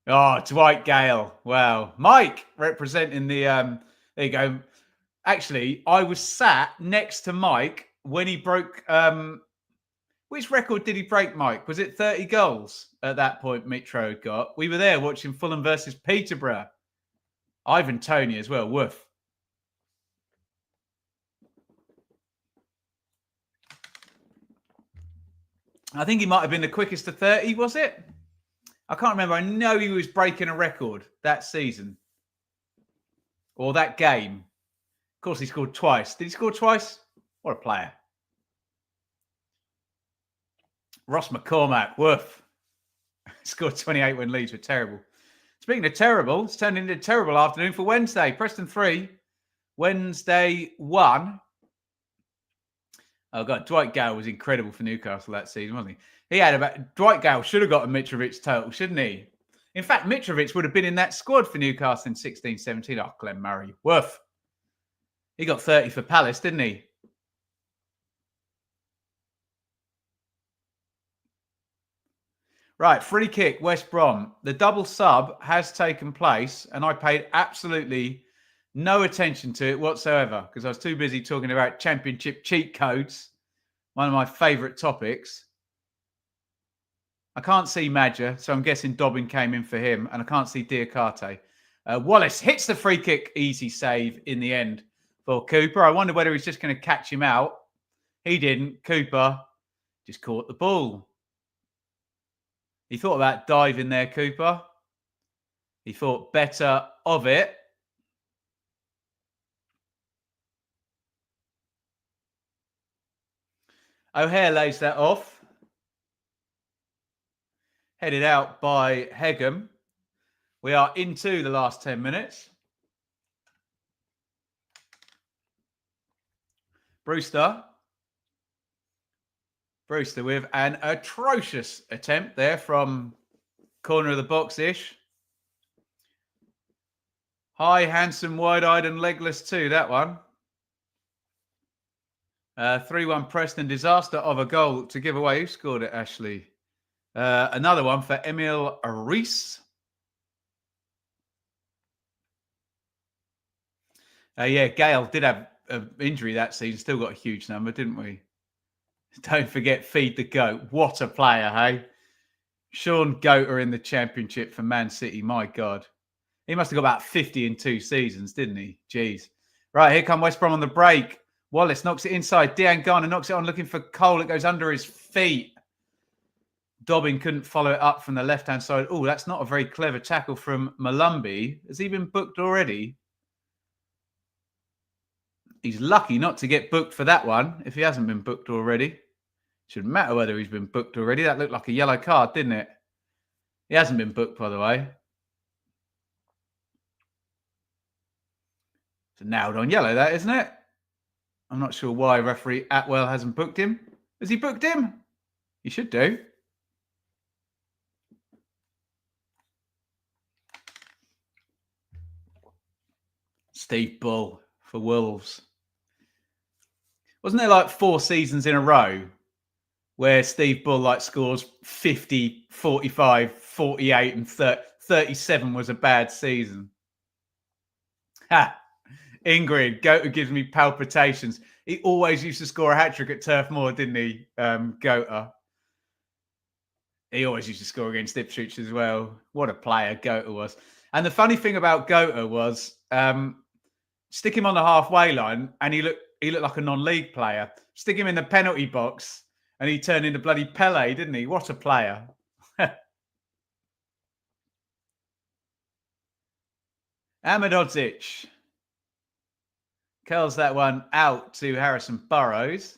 Speaker 1: Oh, Dwight Gale. Wow. Mike representing the... there you go. Actually, I was sat next to Mike when he broke... which record did he break, Mike? Was it 30 goals at that point Mitro had got? We were there watching Fulham versus Peterborough. Ivan Toney as well. Woof. I think he might have been the quickest to 30, was it? I can't remember. I know he was breaking a record that season. Or that game. Of course, he scored twice. Did he score twice? What a player. Ross McCormack, woof. Scored 28 when Leeds were terrible. Speaking of terrible, it's turned into a terrible afternoon for Wednesday. Preston 3, Wednesday 1. Oh, God, Dwight Gale was incredible for Newcastle that season, wasn't he? Dwight Gale should have got a Mitrovic total, shouldn't he? In fact, Mitrovic would have been in that squad for Newcastle in 16-17. Oh, Glenn Murray, woof. He got 30 for Palace, didn't he? Right, free kick, West Brom. The double sub has taken place, and I paid absolutely no attention to it whatsoever because I was too busy talking about Championship cheat codes, one of my favourite topics. I can't see Madger, so I'm guessing Dobbin came in for him, and I can't see Diakate. Wallace hits the free kick, easy save in the end for Cooper. I wonder whether he's just going to catch him out. He didn't. Cooper just caught the ball. He thought about diving there, Cooper. He thought better of it. O'Hare lays that off. Headed out by Hegem. We are into the last 10 minutes. Brewster with an atrocious attempt there from corner of the box-ish. High, handsome, wide-eyed and legless too, that one. 3-1 Preston. Disaster of a goal to give away. Who scored it, Ashley? Another one for Emil Rees. Yeah, Gale did have an injury that season. Still got a huge number, didn't we? Don't forget, feed the goat. What a player, hey? Sean Goater in the Championship for Man City. My God. He must have got about 50 in 2 seasons, didn't he? Jeez. Right, here come West Brom on the break. Wallace knocks it inside. Dejan Garner knocks it on, looking for Cole. It goes under his feet. Dobbin couldn't follow it up from the left-hand side. Oh, that's not a very clever tackle from Malumbi. Has he been booked already? He's lucky not to get booked for that one if he hasn't been booked already. Shouldn't matter whether he's been booked already. That looked like a yellow card, didn't it? He hasn't been booked, by the way. It's a nailed on yellow, that, isn't it? I'm not sure why referee Atwell hasn't booked him. Has he booked him? He should do. Steve Bull for Wolves. Wasn't there like 4 seasons in a row where Steve Bull scores 50, 45, 48 and 37 was a bad season? Ha! Ingrid, Goater gives me palpitations. He always used to score a hat-trick at Turf Moor, didn't he, Goater? He always used to score against Ipswich as well. What a player Goater was. And the funny thing about Goater was stick him on the halfway line and he looked like a non-league player. Stick him in the penalty box and he turned into bloody Pele, didn't he? What a player. Ahmedodzic curls that one out to Harrison Burrows.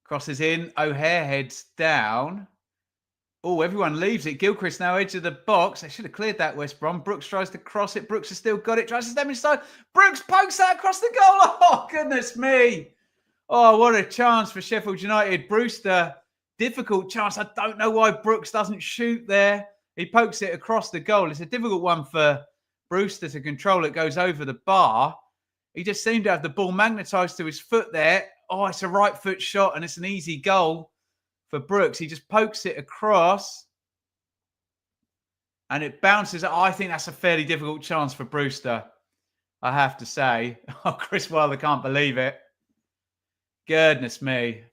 Speaker 1: Crosses in. O'Hare heads down. Oh, everyone leaves it. Gilchrist now edge of the box. They should have cleared that, West Brom. Brooks tries to cross it. Brooks has still got it. Tries to step inside. Brooks pokes that across the goal. Oh, goodness me. Oh, what a chance for Sheffield United. Brewster, difficult chance. I don't know why Brooks doesn't shoot there. He pokes it across the goal. It's a difficult one for Brewster to control. It goes over the bar. He just seemed to have the ball magnetised to his foot there. Oh, it's a right foot shot and it's an easy goal for Brooks. He just pokes it across and it bounces. I think that's a fairly difficult chance for Brewster, I have to say. Oh, Chris Wilder can't believe it. Goodness me.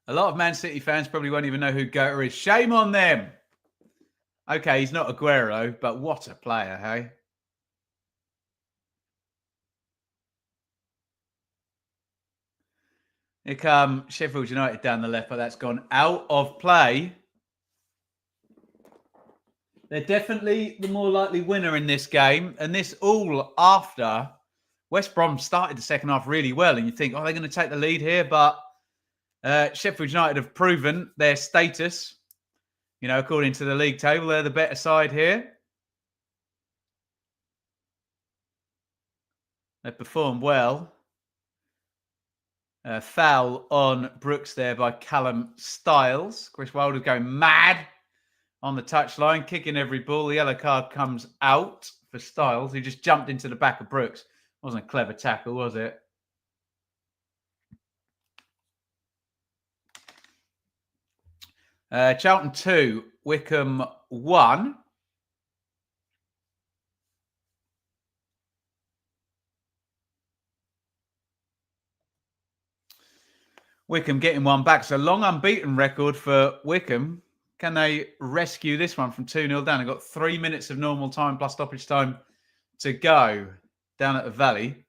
Speaker 1: A lot of Man City fans probably won't even know who Goater is. Shame on them. Okay, he's not Aguero, but what a player, hey? Here come Sheffield United down the left, but that's gone out of play. They're definitely the more likely winner in this game. And this all after West Brom started the second half really well. And you think, oh, they're going to take the lead here. But Sheffield United have proven their status. You know, according to the league table, they're the better side here. They performed well. Foul on Brooks there by Callum Stiles. Chris Wilder going mad on the touchline, kicking every ball. The yellow card comes out for Stiles, who just jumped into the back of Brooks. Wasn't a clever tackle, was it? Charlton 2, Wickham 1. Wickham getting one back. So long unbeaten record for Wickham. Can they rescue this one from 2-0 down? They've got 3 minutes of normal time plus stoppage time to go down at the Valley.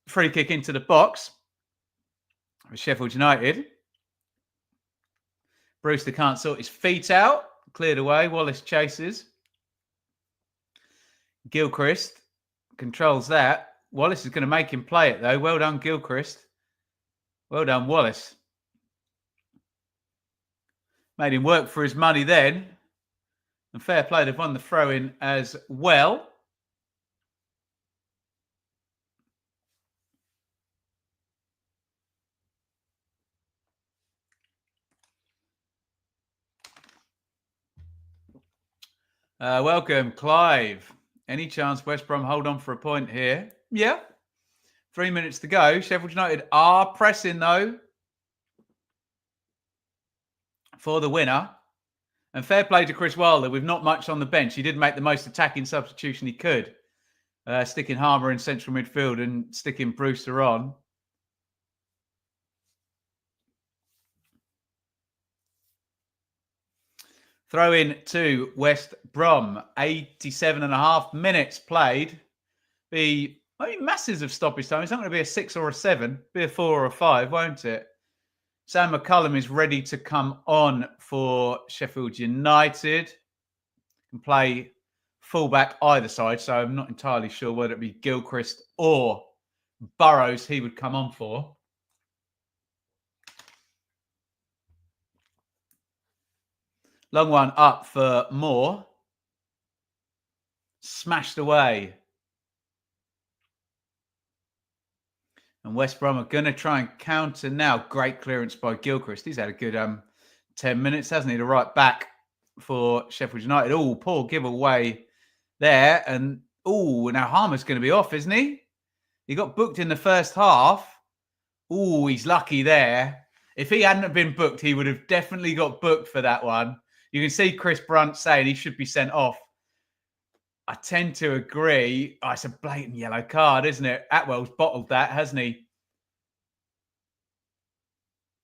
Speaker 1: Free kick into the box for Sheffield United. Brewster can't sort his feet out. Cleared away. Wallace chases. Gilchrist controls that. Wallace is going to make him play it, though. Well done, Gilchrist. Well done, Wallace. Made him work for his money then. And fair play, they've won the throw-in as well. Welcome, Clive. Any chance West Brom hold on for a point here? Yeah. 3 minutes to go. Sheffield United are pressing, though, for the winner. And fair play to Chris Wilder with not much on the bench. He did make the most attacking substitution he could. Sticking Harmer in central midfield and sticking Brewster on. Throw in to West Brom. 87.5 minutes played. Masses of stoppage time. It's not going to be a 6 or a 7. Be a 4 or a 5, won't it? Sam McCullum is ready to come on for Sheffield United. Can play fullback either side, so I'm not entirely sure whether it be Gilchrist or Burrows he would come on for. Long one up for Moore. Smashed away. And West Brom are going to try and counter now. Great clearance by Gilchrist. He's had a good 10 minutes, hasn't he? The right back for Sheffield United. Oh, poor giveaway there. And, now Harmer's going to be off, isn't he? He got booked in the first half. Oh, he's lucky there. If he hadn't have been booked, he would have definitely got booked for that one. You can see Chris Brunt saying he should be sent off. I tend to agree. Oh, it's a blatant yellow card, isn't it? Atwell's bottled that, hasn't he?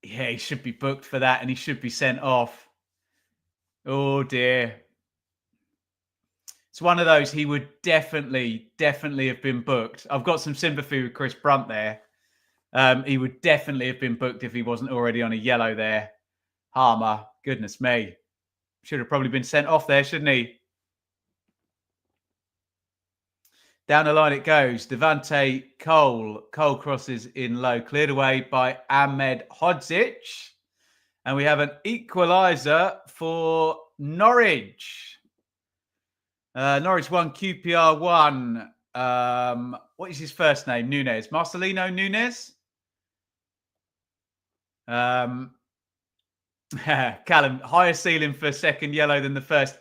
Speaker 1: Yeah, he should be booked for that and he should be sent off. Oh, dear. It's one of those he would definitely have been booked. I've got some sympathy with Chris Brunt there. He would definitely have been booked if he wasn't already on a yellow there. Harmer, goodness me. Should have probably been sent off there, shouldn't he? Down the line it goes. Devante Cole. Cole crosses in low. Cleared away by Ahmed Hodzic. And we have an equalizer for Norwich. Norwich 1, QPR 1. What is his first name? Nunes. Marcelino Nunes? Callum, higher ceiling for second yellow than the first.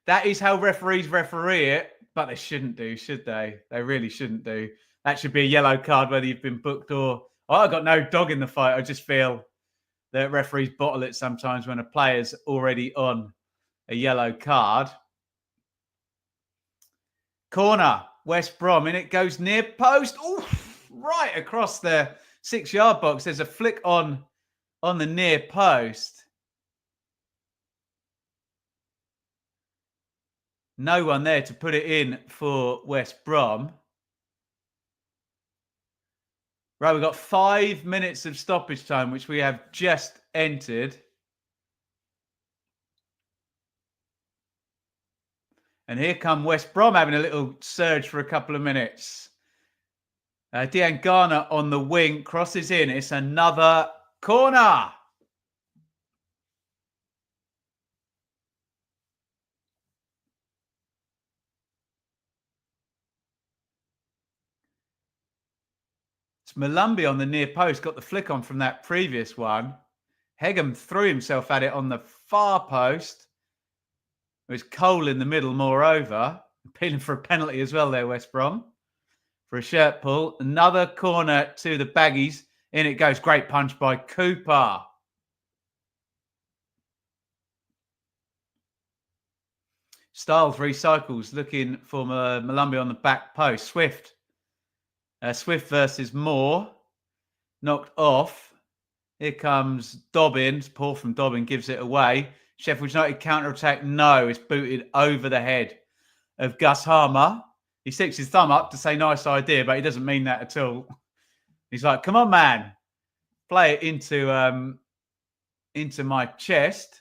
Speaker 1: That is how referees referee it, but they shouldn't do, should they? They really shouldn't do. That should be a yellow card, whether you've been booked or... I got no dog in the fight. I just feel that referees bottle it sometimes when a player's already on a yellow card. Corner, West Brom, and it goes near post. Oh, right across the 6-yard box. There's a flick on the near post. No one there to put it in for West Brom. Right, we've got 5 minutes of stoppage time, which we have just entered. And here come West Brom having a little surge for a couple of minutes. Dean Garner on the wing, crosses in. It's another corner. It's Malumbi on the near post, got the flick on from that previous one. Hegem threw himself at it on the far post. There's Cole in the middle, moreover. Appealing for a penalty as well there, West Brom. For a shirt pull. Another corner to the Baggies. In it goes. Great punch by Cooper. Styles recycles, looking for Malumbi on the back post. Swift. Swift versus Moore. Knocked off. Here comes Dobbin. Poor from Dobbin, gives it away. Sheffield United counter-attack. No, it's booted over the head of Gus Harmer. He sticks his thumb up to say nice idea, but he doesn't mean that at all. He's like, come on, man. Play it into my chest.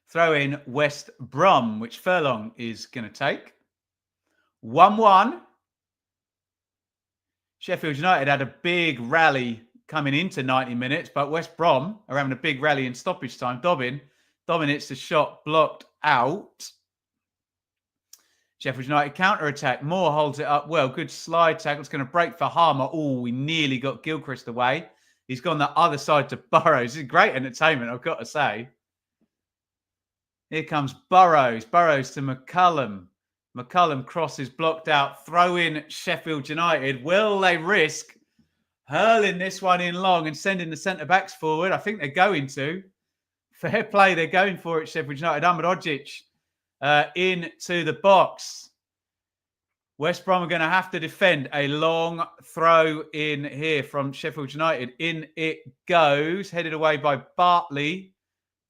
Speaker 1: Throw in West Brom, which Furlong is going to take. 1-1. Sheffield United had a big rally coming into 90 minutes, but West Brom are having a big rally in stoppage time. Dobbin hits the shot, blocked out. Sheffield United counter-attack. Moore holds it up well. Good slide tackle. It's going to break for Harmer. Oh, we nearly got Gilchrist away. He's gone the other side to Burrows. This is great entertainment, I've got to say. Here comes Burrows. Burrows to McCullum. McCullum crosses blocked out. Throw in Sheffield United. Will they risk hurling this one in long and sending the centre-backs forward? I think they're going to. Fair play. They're going for it, Sheffield United. Ahmed Odzic into the box. West Brom are going to have to defend. A long throw in here from Sheffield United. In it goes. Headed away by Bartley.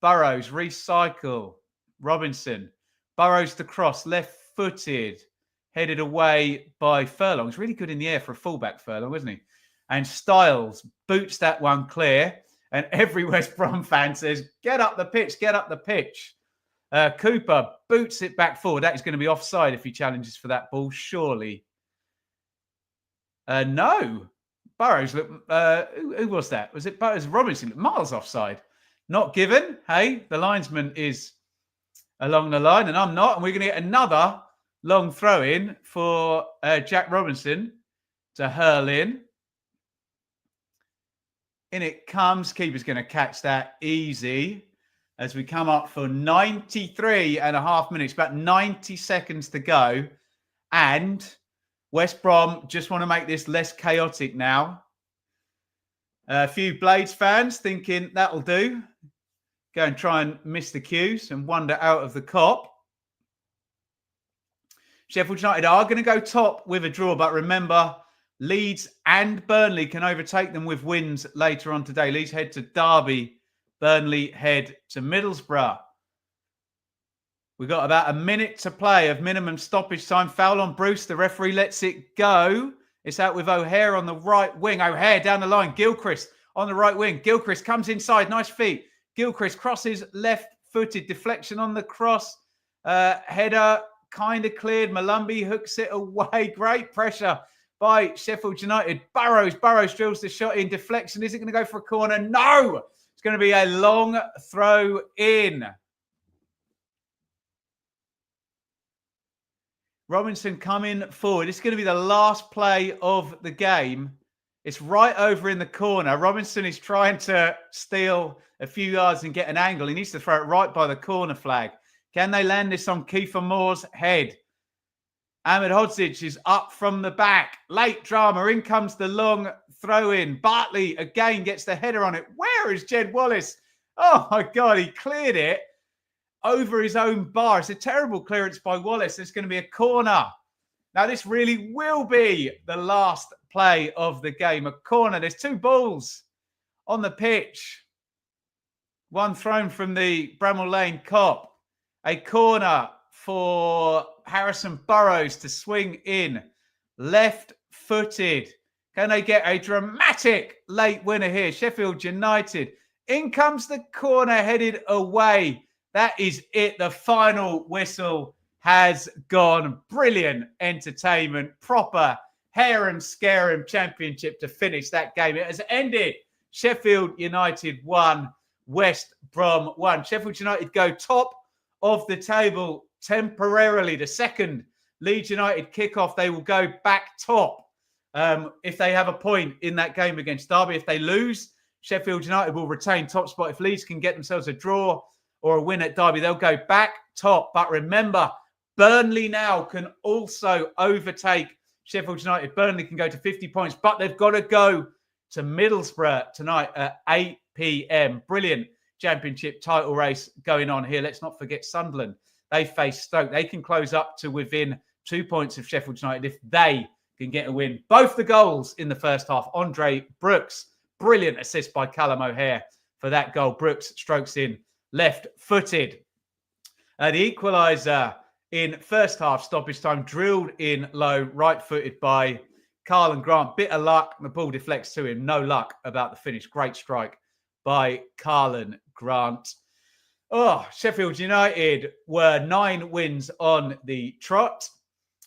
Speaker 1: Burrows, recycle. Robinson. Burrows to cross. Left-footed. Headed away by Furlong. He's really good in the air for a fullback, Furlong, wasn't he? And Styles boots that one clear. And every West Brom fan says, get up the pitch, get up the pitch. Cooper boots it back forward. That is going to be offside if he challenges for that ball, surely. No. Burrows, look, who was that? Was it Burrows? Robinson, miles offside. Not given. Hey, the linesman is along the line and I'm not. And we're going to get another long throw in for Jack Robinson to hurl in. In it comes. Keeper's going to catch that easy as we come up for 93 and a half minutes, about 90 seconds to go. And West Brom just want to make this less chaotic now. A few Blades fans thinking that'll do. Go and try and miss the cues and wander out of the cop. Sheffield United are going to go top with a draw, but remember, Leeds and Burnley can overtake them with wins later on today. Leeds head to Derby. Burnley head to Middlesbrough. We've got about a minute to play of minimum stoppage time. Foul on Bruce. The referee lets it go. It's out with O'Hare on the right wing. O'Hare down the line. Gilchrist on the right wing. Gilchrist comes inside. Nice feet. Gilchrist crosses left-footed. Deflection on the cross. Header kind of cleared. Malumbi hooks it away. Great pressure by Sheffield United. Burrows drills the shot in. Deflection. Is it going to go for a corner? No! It's going to be a long throw in. Robinson coming forward. It's going to be the last play of the game. It's right over in the corner. Robinson is trying to steal a few yards and get an angle. He needs to throw it right by the corner flag. Can they land this on Kiefer Moore's head? Ahmed Hodzic is up from the back. Late drama. In comes the long throw in. Bartley again gets the header on it. Where is Jed Wallace? Oh my God, he cleared it over his own bar. It's a terrible clearance by Wallace. It's going to be a corner. Now, this really will be the last play of the game. A corner. There's two balls on the pitch. One thrown from the Bramall Lane cop. A corner for Harrison Burrows to swing in. Left-footed. Can they get a dramatic late winner here? Sheffield United. In comes the corner, headed away. That is it. The final whistle has gone. Brilliant entertainment. Proper hair and scarum championship to finish that game. It has ended. Sheffield United 1, West Brom 1. Sheffield United go top of the table temporarily. The second Leeds United kickoff, they will go back top. If they have a point in that game against Derby. If they lose, Sheffield United will retain top spot. If Leeds can get themselves a draw or a win at Derby, they'll go back top. But remember, Burnley now can also overtake Sheffield United. Burnley can go to 50 points, but they've got to go to Middlesbrough tonight at 8 p.m. Brilliant Championship title race going on here. Let's not forget Sunderland. They face Stoke. They can close up to within 2 points of Sheffield United if they can get a win. Both the goals in the first half. Andre Brooks, brilliant assist by Callum O'Hare for that goal. Brooks strokes in left-footed. The equaliser in first half stoppage time, drilled in low, right-footed by Carlin Grant. Bit of luck. The ball deflects to him. No luck about the finish. Great strike by Carlin Grant. Oh, Sheffield United were 9 wins on the trot.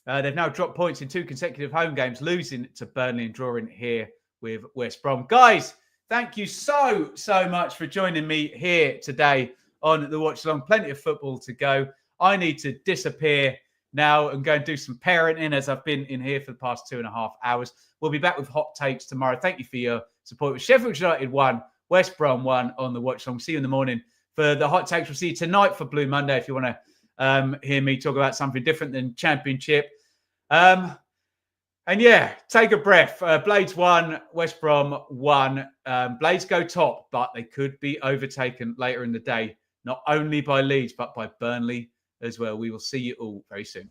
Speaker 1: They've now dropped points in 2 consecutive home games, losing to Burnley and drawing here with West Brom. Guys, thank you so much for joining me here today on the Watch Along. Plenty of football to go. I need to disappear now and go and do some parenting, as I've been in here for the past 2.5 hours. We'll be back with hot takes tomorrow. Thank you for your support. With Sheffield United 1, West Brom 1 on the Watch Along. See you in the morning for the hot takes. We'll see you tonight for Blue Monday if you want to hear me talk about something different than Championship. And yeah, take a breath. Blades 1, West Brom 1. Blades go top, but they could be overtaken later in the day, not only by Leeds, but by Burnley as well. We will see you all very soon.